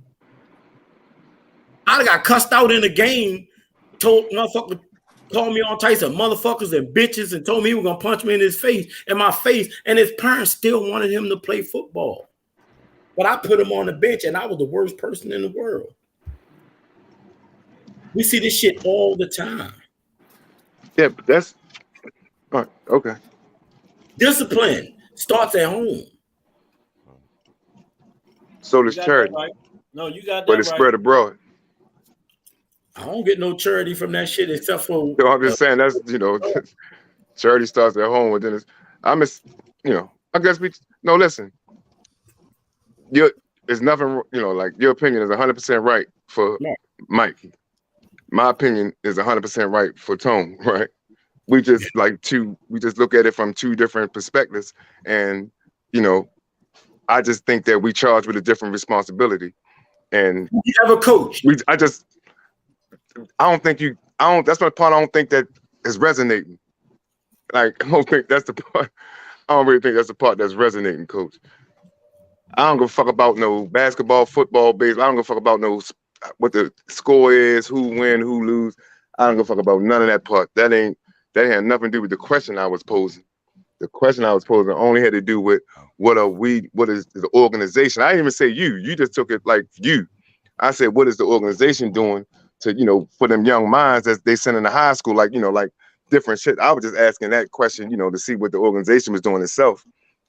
Speaker 2: I got cussed out in the game, told motherfucker, called me all types of motherfuckers and bitches, and told me he was gonna punch me in my face, and his parents still wanted him to play football. But I put him on the bench, and I was the worst person in the world. We see this shit all the time.
Speaker 4: Yeah, but that's all right. Okay.
Speaker 2: Discipline starts at home.
Speaker 4: So does charity,
Speaker 5: right. No, you got that
Speaker 4: but it's
Speaker 5: right.
Speaker 4: spread abroad.
Speaker 2: I don't get no charity from that shit except for.
Speaker 4: So I'm just saying that's charity starts at home, and then I guess listen. There's nothing, like your opinion is 100% right for Mike. My opinion is 100% right for Tone, right? We just look at it from two different perspectives, and I just think that we charge with a different responsibility. And
Speaker 2: you have a coach.
Speaker 4: That's my part. I don't think that is resonating. Like, I don't think that's the part. I don't really think that's the part that's resonating, Coach. I don't give a fuck about no basketball, football, baseball. I don't give a fuck about what the score is, who win, who lose. I don't give a fuck about none of that part. That had nothing to do with the question I was posing. The question I was posing only had to do with what is the organization. I didn't even say you. You just took it like you. I said, what is the organization doing to, for them young minds that they send into high school, like different shit. I was just asking that question, to see what the organization was doing itself.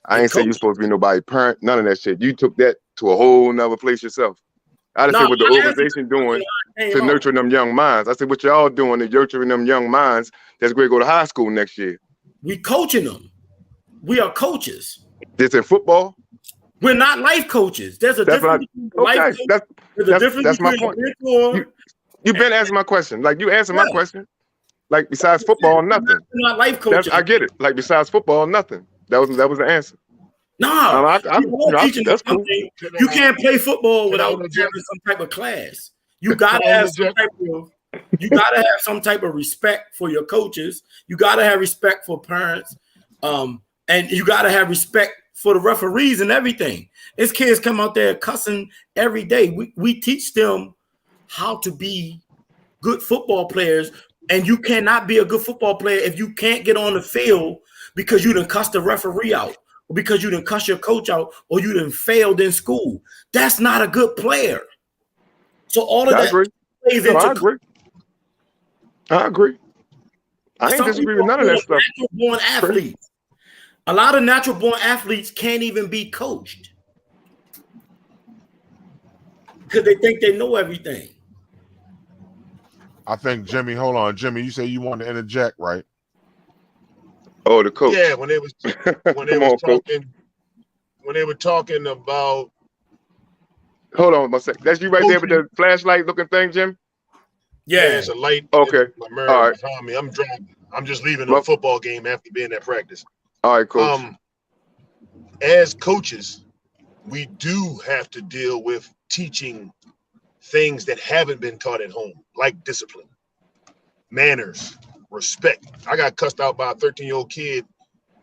Speaker 4: I ain't say you're supposed to be nobody parent, none of that shit. You took that to a whole nother place yourself. I just said what the organization doing to nurture them young minds. I said what y'all doing to nurturing them young minds that's going to go to high school next year.
Speaker 2: We coaching them. We are coaches.
Speaker 4: This in football?
Speaker 2: We're not life coaches. There's a difference between life coach.
Speaker 4: That's my point. You've been answering my question. Like you answered my question. Like besides football, nothing.
Speaker 2: Not life coaching.
Speaker 4: I get it. Like besides football, nothing. That was the answer.
Speaker 2: No,
Speaker 4: that's cool.
Speaker 2: You can't play football without having some type of class. You gotta have some type of respect for your coaches. You gotta have respect for parents, and you gotta have respect for the referees and everything. These kids come out there cussing every day. We teach them how to be good football players, and you cannot be a good football player if you can't get on the field because you done cuss the referee out, or because you done cuss your coach out, or you done failed in school. That's not a good player. So all of that plays into.
Speaker 4: I agree. I ain't disagree with none of that stuff.
Speaker 2: Natural-born athletes. A lot of natural-born athletes can't even be coached because they think they know everything.
Speaker 1: I think hold on, Jimmy, you say you want to interject, right?
Speaker 4: Oh, the coach.
Speaker 6: Yeah, when they were talking about.
Speaker 4: Hold on one second. That's you right there with the flashlight looking thing, Jim?
Speaker 6: Yeah, it's a light.
Speaker 4: Okay.
Speaker 6: All right. Behind me. I'm driving. I'm just leaving a football game after being at practice.
Speaker 4: All right, coach.
Speaker 6: As coaches, we do have to deal with teaching things that haven't been taught at home, like discipline, manners, respect. I got cussed out by a 13-year-old kid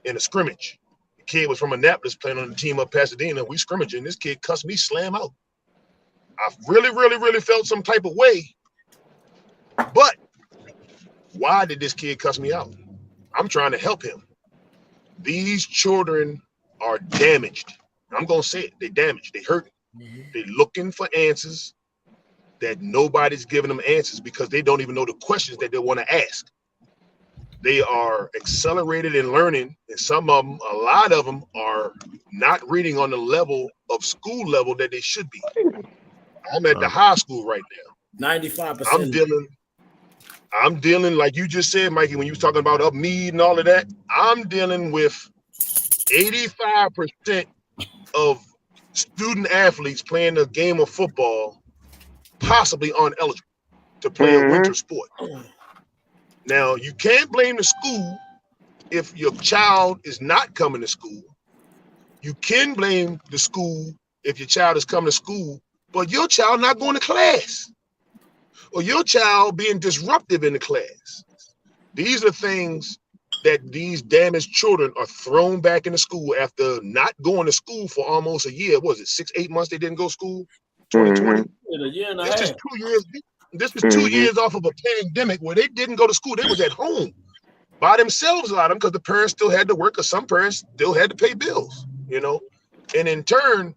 Speaker 6: in a scrimmage. The kid was from Annapolis playing on the team up Pasadena. We scrimmaging. This kid cussed me slam out. I really, really, really felt some type of way. But why did this kid cuss me out? I'm trying to help him. These children are damaged. I'm going to say it. They're damaged. They hurt. They're looking for answers that nobody's giving them answers because they don't even know the questions that they want to ask. They are accelerated in learning, and some of them, a lot of them, are not reading on the level of school level that they should be. I'm at the high school right now.
Speaker 2: 95%.
Speaker 6: I'm dealing, like you just said, Mikey, when you was talking about Upmead and all of that, I'm dealing with 85% of student athletes playing a game of football possibly aren't eligible. to play a winter sport. Now, you can't blame the school if your child is not coming to school. You can blame the school if your child is coming to school, but your child not going to class, or your child being disruptive in the class. These are things that these damaged children are thrown back into school after not going to school for almost a year. What was it 6-8 months they didn't go to school? 2020.
Speaker 5: In a year and a
Speaker 6: This
Speaker 5: half.
Speaker 6: is 2 years. This was 2 years off of a pandemic where they didn't go to school. They was at home by themselves, a lot of them, because the parents still had to work, or some parents still had to pay bills, you know. And in turn,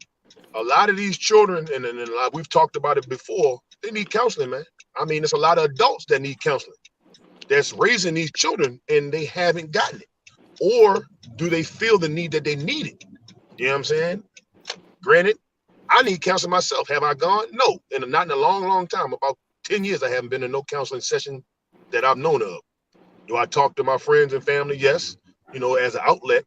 Speaker 6: a lot of these children, and a lot, we've talked about it before, they need counseling, man. I mean, there's a lot of adults that need counseling that's raising these children, and they haven't gotten it. Or do they feel the need that they need it? You know what I'm saying? Granted, I need counseling myself. Have I gone? No. And not in a long, long time. About 10 years, I haven't been in no counseling session that I've known of. Do I talk to my friends and family? Yes. You know, as an outlet,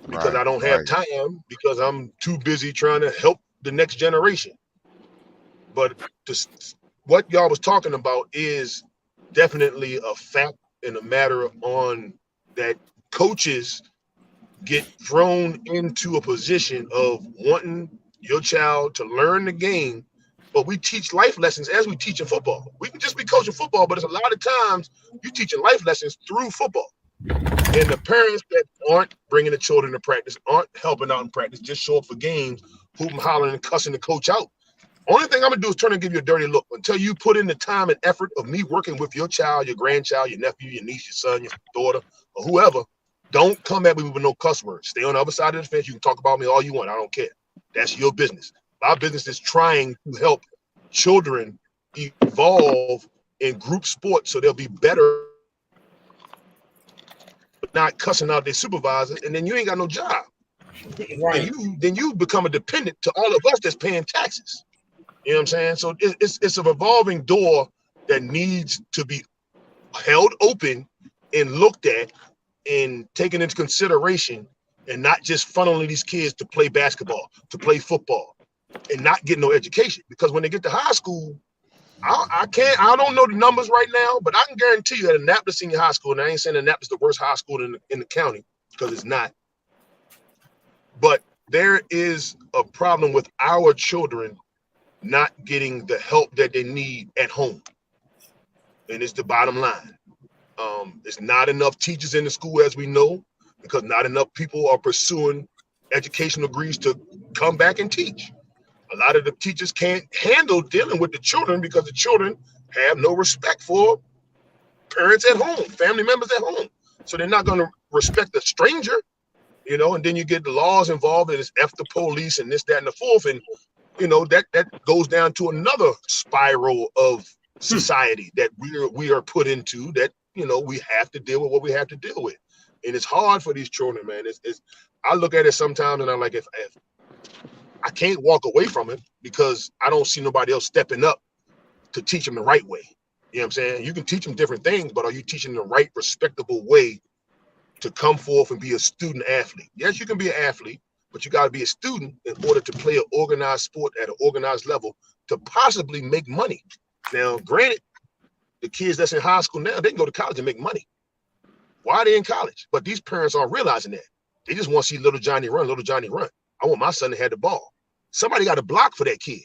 Speaker 6: because I don't have time, because I'm too busy trying to help the next generation. But what y'all was talking about is definitely a fact and a matter on that coaches get thrown into a position of wanting your child to learn the game, but we teach life lessons as we teach in football. We can just be coaching football, but it's a lot of times you teaching life lessons through football. And the parents that aren't bringing the children to practice, aren't helping out in practice, just show up for games, hooping, hollering, and cussing the coach out. Only thing I'm gonna do is turn and give you a dirty look until you put in the time and effort of me working with your child, your grandchild, your nephew, your niece, your son, your daughter, or whoever. Don't come at me with no cuss words. Stay on the other side of the fence. You can talk about me all you want. I don't care. That's your business. My business is trying to help children evolve in group sports so they'll be better, not cussing out their supervisor, and then you ain't got no job. Right. And then you become a dependent to all of us that's paying taxes. You know what I'm saying? So it's a revolving door that needs to be held open and looked at and taken into consideration, and not just funneling these kids to play basketball, to play football, and not get no education. Because when they get to high school, I don't know the numbers right now, but I can guarantee you at Annapolis Senior High School, and I ain't saying Annapolis is the worst high school in the county, because it's not, but there is a problem with our children not getting the help that they need at home. And it's the bottom line. There's not enough teachers in the school, as we know, because not enough people are pursuing educational degrees to come back and teach. A lot of the teachers can't handle dealing with the children because the children have no respect for parents at home, family members at home. So they're not going to respect a stranger, you know, and then you get the laws involved, and it's F the police and this, that, and the fourth. And, you know, that goes down to another spiral of society that we are put into, that, you know, we have to deal with what we have to deal with. And it's hard for these children, man. I look at it sometimes and I'm like, if I can't walk away from it because I don't see nobody else stepping up to teach them the right way. You know what I'm saying? You can teach them different things, but are you teaching the right, respectable way to come forth and be a student athlete? Yes, you can be an athlete, but you got to be a student in order to play an organized sport at an organized level to possibly make money. Now, granted, the kids that's in high school now, they can go to college and make money. Why are they in college? But these parents aren't realizing that. They just want to see little Johnny run, little Johnny run. I want my son to have the ball. Somebody got to block for that kid.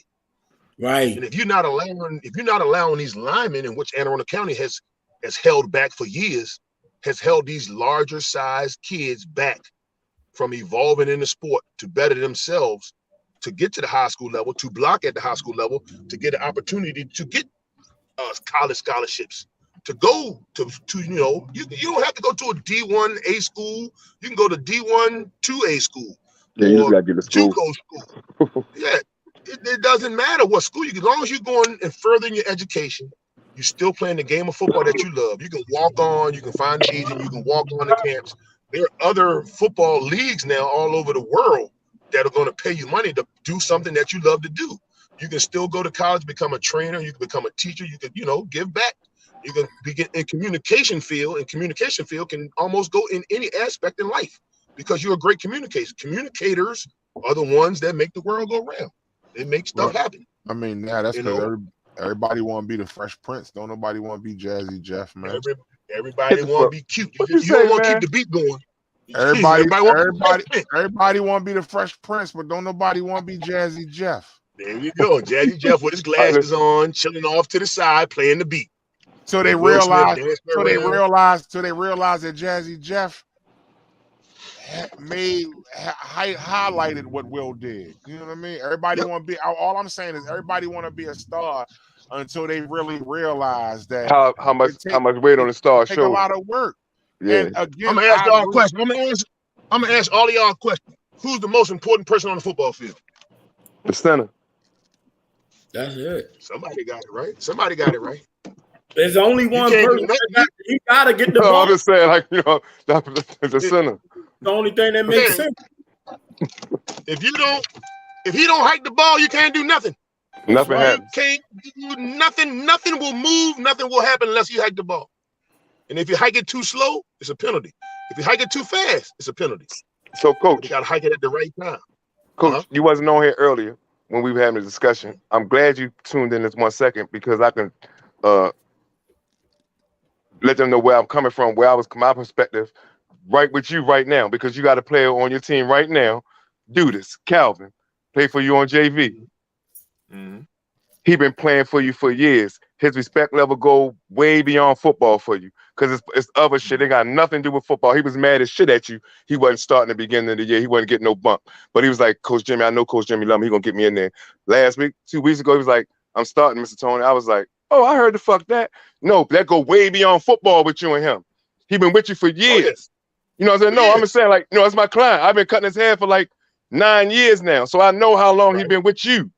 Speaker 6: Right. And if you're not allowing these linemen, in which Anne Arundel County has held back for years, has held these larger sized kids back from evolving in the sport to better themselves, to get to the high school level, to block at the high school level, to get an opportunity to get college scholarships, to go to you know, you don't have to go to a D1A school. You can go to D1 2A school.
Speaker 4: Yeah, you just gotta get to school.
Speaker 6: JUCO school. Yeah, it doesn't matter what school you get, as long as you're going and furthering your education. You're still playing the game of football that you love. You can walk on, you can find an agent, you can walk on the camps. There are other football leagues now all over the world that are going to pay you money to do something that you love to do. You can still go to college, become a trainer, you can become a teacher, you can, you know, give back. You can begin in communication field, and communication field can almost go in any aspect in life because you're a great communicator. Communicators are the ones that make the world go round. They make stuff happen.
Speaker 1: I mean, yeah, that's because Everybody want to be the Fresh Prince. Don't nobody want to be Jazzy Jeff, man.
Speaker 6: Everybody want to be cute.
Speaker 4: What
Speaker 6: You
Speaker 4: you say,
Speaker 6: don't want to
Speaker 4: man?
Speaker 6: keep the beat going.
Speaker 1: Everybody
Speaker 6: want to be Fresh Prince.
Speaker 1: want to be the Fresh Prince, but don't nobody want to be Jazzy Jeff.
Speaker 6: There you go, Jazzy Jeff with his glasses on, chilling off to the side, playing the beat.
Speaker 1: So they
Speaker 6: Will Smith
Speaker 1: realize,
Speaker 6: dancing
Speaker 1: so they
Speaker 6: around.
Speaker 1: realize that Jazzy Jeff highlighted what Will did. You know what I mean? Everybody want to be. All I'm saying is everybody want to be a star until they really realize that
Speaker 4: How much weight on the star
Speaker 1: take
Speaker 4: show?
Speaker 1: a lot of work.
Speaker 4: Yeah.
Speaker 1: And again,
Speaker 6: I'm gonna ask y'all a question. I'm gonna ask all of y'all a question. Who's the most important person on the football field?
Speaker 4: The center.
Speaker 2: That's it.
Speaker 6: Somebody got it right. Somebody got it right.
Speaker 2: There's only one
Speaker 6: can't do
Speaker 2: person.
Speaker 6: nothing.
Speaker 2: He gotta get the
Speaker 4: No,
Speaker 2: ball.
Speaker 4: I'm just saying, like, the center.
Speaker 2: The only thing that makes
Speaker 6: Man.
Speaker 2: sense.
Speaker 6: If you don't hike the ball, you can't do nothing.
Speaker 4: Nothing
Speaker 6: You
Speaker 4: happens.
Speaker 6: can't do nothing. Nothing will move. Nothing will happen unless you hike the ball. And if you hike it too slow, it's a penalty. If you hike it too fast, it's a penalty.
Speaker 4: So, Coach,
Speaker 6: You gotta hike it at the right time.
Speaker 4: Coach, you wasn't on here earlier when we were having a discussion. I'm glad you tuned in this 1 second because I can let them know where I'm coming from, where I was, my perspective, right with you right now, because you got a player on your team right now, do this. Calvin, play for you on JV.
Speaker 6: Mm-hmm.
Speaker 4: He been playing for you for years. His respect level go way beyond football for you because it's other shit. They got nothing to do with football. He was mad as shit at you. He wasn't starting at the beginning of the year. He wasn't getting no bump. But he was like, Coach Jimmy, I know Coach Jimmy love me. He gonna get me in there. Last week, 2 weeks ago, he was like, I'm starting, Mr. Tony. I was like, oh, I heard the fuck that. No, that go way beyond football with you and him. He been with you for years.
Speaker 6: Oh, yes.
Speaker 4: You know what I'm saying? No,
Speaker 6: Yes.
Speaker 4: I'm just saying, like, you know, it's my client. I've been cutting his hair for like 9 years now. So I know how long he been with you.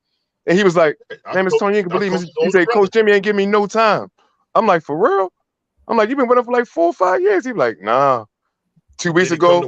Speaker 4: And he was like, man, Mr. Tony, you can believe me. He said, Coach Jimmy ain't give me no time. I'm like, for real? I'm like, you've been with him for like 4 or 5 years. He was like, nah. 2 weeks ago.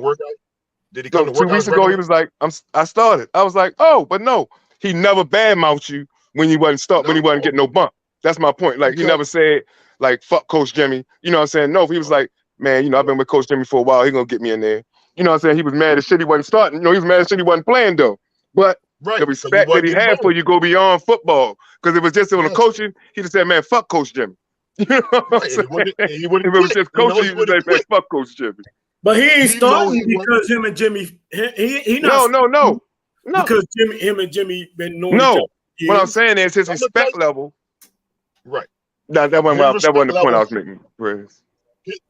Speaker 6: Did he come to work
Speaker 4: 2 weeks ago, he was like, I started. I was like, oh, but no, he never badmouthed you when you wasn't when he wasn't getting no bump. That's my point. Like, he never said, like, fuck Coach Jimmy. You know what I'm saying? No, he was like, man, you know, I've been with Coach Jimmy for a while. He gonna get me in there. You know what I'm saying? He was mad as shit he wasn't starting. You know, he was mad as shit he wasn't playing though. But the respect that he had for you go beyond football. Because it was just on the coaching, he just said, man, fuck Coach Jimmy. You know what I'm saying? If it was just coaching, he would say, man, fuck Coach Jimmy.
Speaker 2: But he ain't starting because him and Jimmy. He not
Speaker 4: no.
Speaker 2: Because him and Jimmy been knowing each
Speaker 4: No.
Speaker 2: other.
Speaker 4: What I'm saying is his respect level.
Speaker 6: Right.
Speaker 4: That wasn't the point I was making.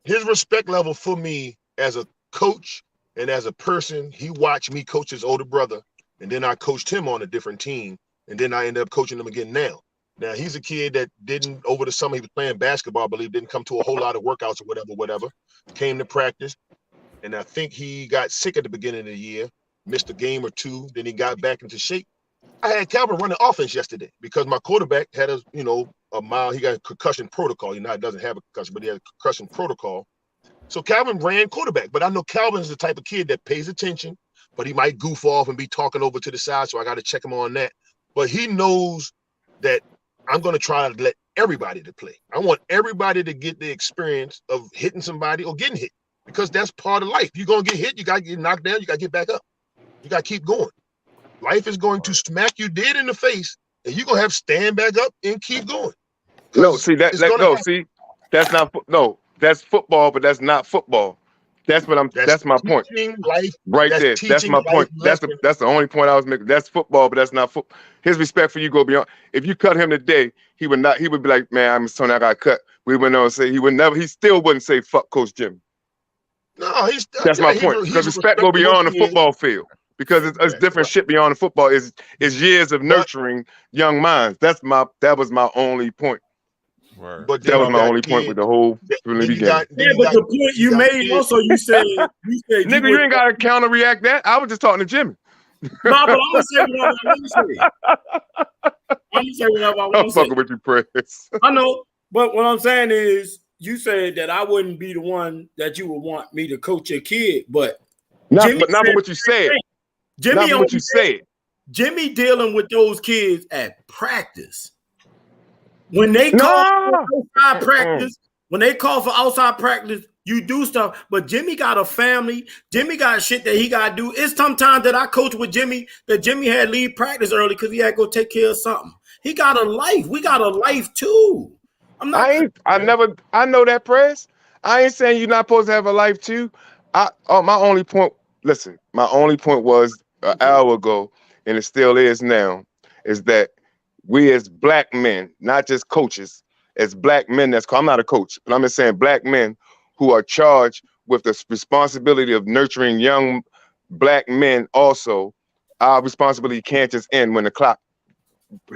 Speaker 6: His respect level for me as a coach and as a person, he watched me coach his older brother, and then I coached him on a different team, and then I ended up coaching him again now. Now, he's a kid that didn't, over the summer, he was playing basketball, I believe, didn't come to a whole lot of workouts or whatever, came to practice, and I think he got sick at the beginning of the year, missed a game or two, then he got back into shape. I had Calvin running offense yesterday because my quarterback had he got a concussion protocol. You know, he doesn't have a concussion, but he had a concussion protocol. So Calvin ran quarterback, but I know Calvin is the type of kid that pays attention, but he might goof off and be talking over to the side, so I got to check him on that. But he knows that I'm going to try to let everybody to play. I want everybody to get the experience of hitting somebody or getting hit because that's part of life. You're going to get hit, you got to get knocked down, you got to get back up. You got to keep going. Life is going to smack you dead in the face, and you're going to have to stand back up and keep going.
Speaker 4: No, see, that's football, but that's not football. That's my point. Right there. That's my point. That's the only point I was making. That's football, but that's not football. His respect for you go beyond. If you cut him today, he would be like, man, I'm Tony, I got cut. We went on and say he still wouldn't say fuck Coach Jimmy.
Speaker 6: No,
Speaker 4: that's my point. Because respect go beyond the football field. Because it's different shit beyond the football. Is years of nurturing young minds. That was my only point.
Speaker 1: Right.
Speaker 6: But
Speaker 4: that was my only point with the whole
Speaker 2: but the point you made also, you said
Speaker 4: nigga, you ain't gotta counter react that. I was just talking to Jimmy.
Speaker 2: No, but I'm gonna say whatever I want to say. I'm gonna say whatever I want to say.
Speaker 4: I'm fucking with you, Press.
Speaker 2: I know, but what I'm saying is, you said that I wouldn't be the one that you would want me to coach your kid, but
Speaker 4: not for what you said.
Speaker 2: Jimmy,
Speaker 4: not what you said.
Speaker 2: Jimmy dealing with those kids at practice. When they call for outside practice, you do stuff. But Jimmy got a family. Jimmy got shit that he got to do. It's sometimes that I coach with Jimmy that Jimmy had leave practice early because he had to go take care of something. He got a life. We got a life too. I'm not.
Speaker 4: I know that, Press. I ain't saying you're not supposed to have a life too. My only point. Listen, my only point was an hour ago, and it still is now, is that we as black men, not just coaches, as black men, I'm not a coach, but I'm just saying black men who are charged with the responsibility of nurturing young black men also, our responsibility can't just end when the clock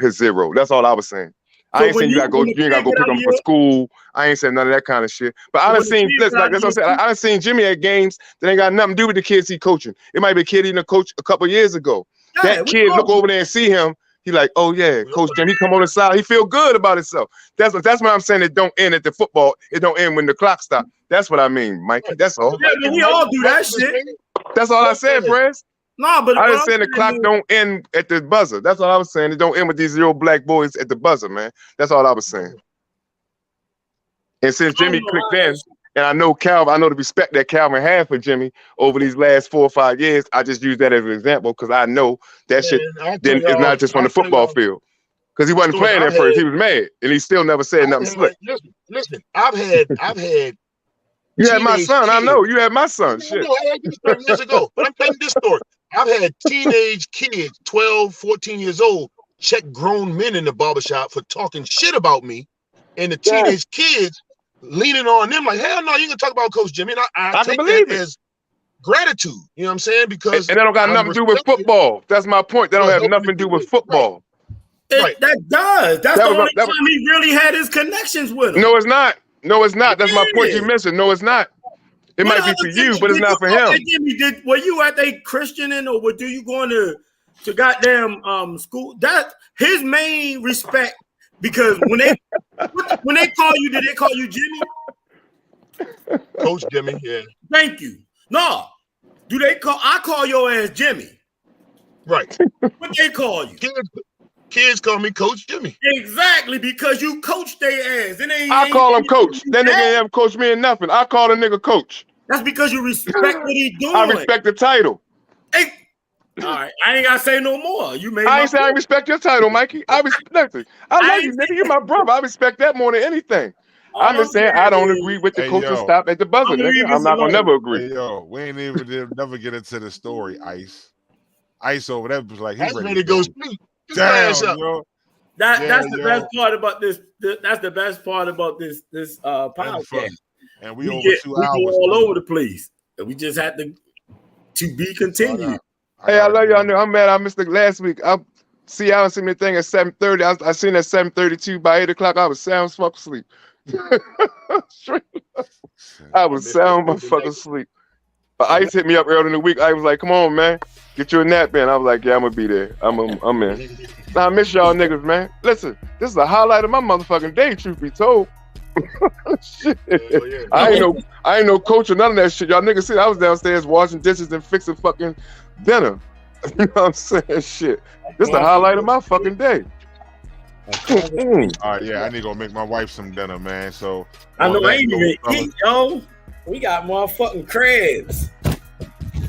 Speaker 4: hits 0. That's all I was saying. I ain't saying you ain't gotta go pick them for school. I ain't saying none of that kind of shit. But I done seen, listen, like that's what I'm saying. I done seen Jimmy at games that ain't got nothing to do with the kids he coaching. It might be a kid he done coached a couple years ago. Yeah, that kid look over there and see him. He like, oh yeah, Coach Jim. He come on the side. He feel good about himself. That's what I'm saying. It don't end at the football. It don't end when the clock stops. That's what I mean, Mikey. That's all.
Speaker 2: Yeah, but we all do that shit.
Speaker 4: That's all I said, Brez.
Speaker 2: No, but
Speaker 4: I was saying the clock don't end at the buzzer. That's all I was saying. It don't end with these 0 black boys at the buzzer, man. That's all I was saying. And since Jimmy clicked in, and I know the respect that Calvin had for Jimmy over these last 4 or 5 years, I just use that as an example because I know that shit then is not just on the football field. Because he wasn't playing at first. He was mad. And he still never said nothing slick.
Speaker 6: Listen, I've had
Speaker 4: you had my son. Kids. I know. You had my son. Shit.
Speaker 6: I had this 30 years ago. But I'm telling you this story. I've had teenage kids, 12, 14 years old, check grown men in the barbershop for talking shit about me. And the teenage kids leaning on them like, hell no, you can talk about Coach Jimmy. And I take that as gratitude. You know what I'm saying? Because
Speaker 4: and that don't got nothing to do with football. That's my point. That don't have nothing to do with football.
Speaker 2: Right. That does. That's the only time he really had his connections with him.
Speaker 4: No, it's not. No, it's not. That's my point you missing. No, it's not. It might be for you, but it's not for him.
Speaker 2: Were you at a Christian or were you going to goddamn school? That his main respect, because when they call you, did they call you Jimmy?
Speaker 6: Coach Jimmy, yeah.
Speaker 2: Thank you. No. Do they call I call your ass Jimmy?
Speaker 6: Right.
Speaker 2: What they call you?
Speaker 6: Kids call me Coach Jimmy.
Speaker 2: Exactly, because you coach their ass.
Speaker 4: I call him coach. That nigga ain't ever coached me in nothing. I call a nigga coach.
Speaker 2: That's because you respect what he doing.
Speaker 4: I respect the title.
Speaker 2: Hey, all right, I ain't gotta say no more. You made.
Speaker 4: I ain't say I respect your title, Mikey. I respect it. I love you, nigga. You're my brother. I respect that more than anything. I'm just saying I don't agree with the coach to stop at the buzzer, nigga. I'm not gonna never agree.
Speaker 1: Hey, yo, we ain't even never get into the story. Ice over there was like he's ready
Speaker 6: to go sleep.
Speaker 1: Damn, yo.
Speaker 2: That's the best part about this. That's the best part about this podcast.
Speaker 1: And we over 2 hours.
Speaker 2: We go all over the place, and we just had to be continued.
Speaker 4: Hey, I love y'all. I'm mad I missed it last week. Y'all didn't see me thing at 7:30. I seen at 7:32. By 8 o'clock, I was sound fucking asleep. I was sound motherfucking asleep. But Ice hit me up early in the week. I was like, "Come on, man, get you a nap in." I was like, "Yeah, I'm gonna be there. I'm in." Now I miss y'all niggas, man. Listen, this is a highlight of my motherfucking day. Truth be told. Shit. Yeah. I ain't no coach or none of that shit. Y'all niggas see I was downstairs washing dishes and fixing fucking dinner. You know what I'm saying? Shit. This is the highlight of my fucking day.
Speaker 1: All right, yeah, I need to go make my wife some dinner, man. So
Speaker 2: I know I ain't even eat, yo. We got motherfucking crabs.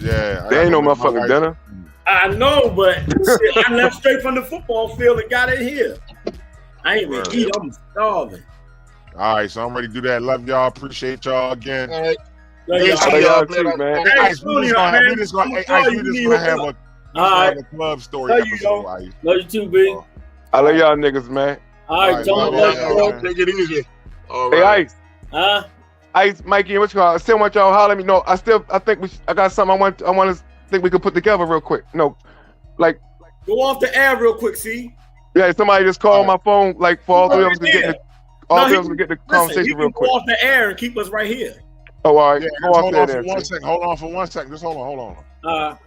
Speaker 1: Yeah.
Speaker 4: There ain't no motherfucking dinner.
Speaker 2: I know, but shit, I left straight from the football field and got it here. I ain't even eat. I'm starving.
Speaker 1: All right, so I'm ready to do that. Love y'all. Appreciate y'all again.
Speaker 6: All right.
Speaker 4: Love y'all too, man.
Speaker 1: We just gonna have a club story episode.
Speaker 2: Love you too, B.
Speaker 4: I love y'all niggas, man.
Speaker 2: All right, John.
Speaker 6: Take it easy.
Speaker 4: All right. Hey, Ice. Ice, Mikey, what you call? I still want y'all to holler at me. No, I think I got something I want to think we could put together real quick. No, like
Speaker 2: go off the air real quick. See?
Speaker 4: Yeah, somebody just called my phone. Like for all three of us to get the conversation real quick.
Speaker 2: Go off the air and keep us right here.
Speaker 4: Oh, all right.
Speaker 1: Yeah, hold on for 1 second. Hold on for 1 second. Just hold on.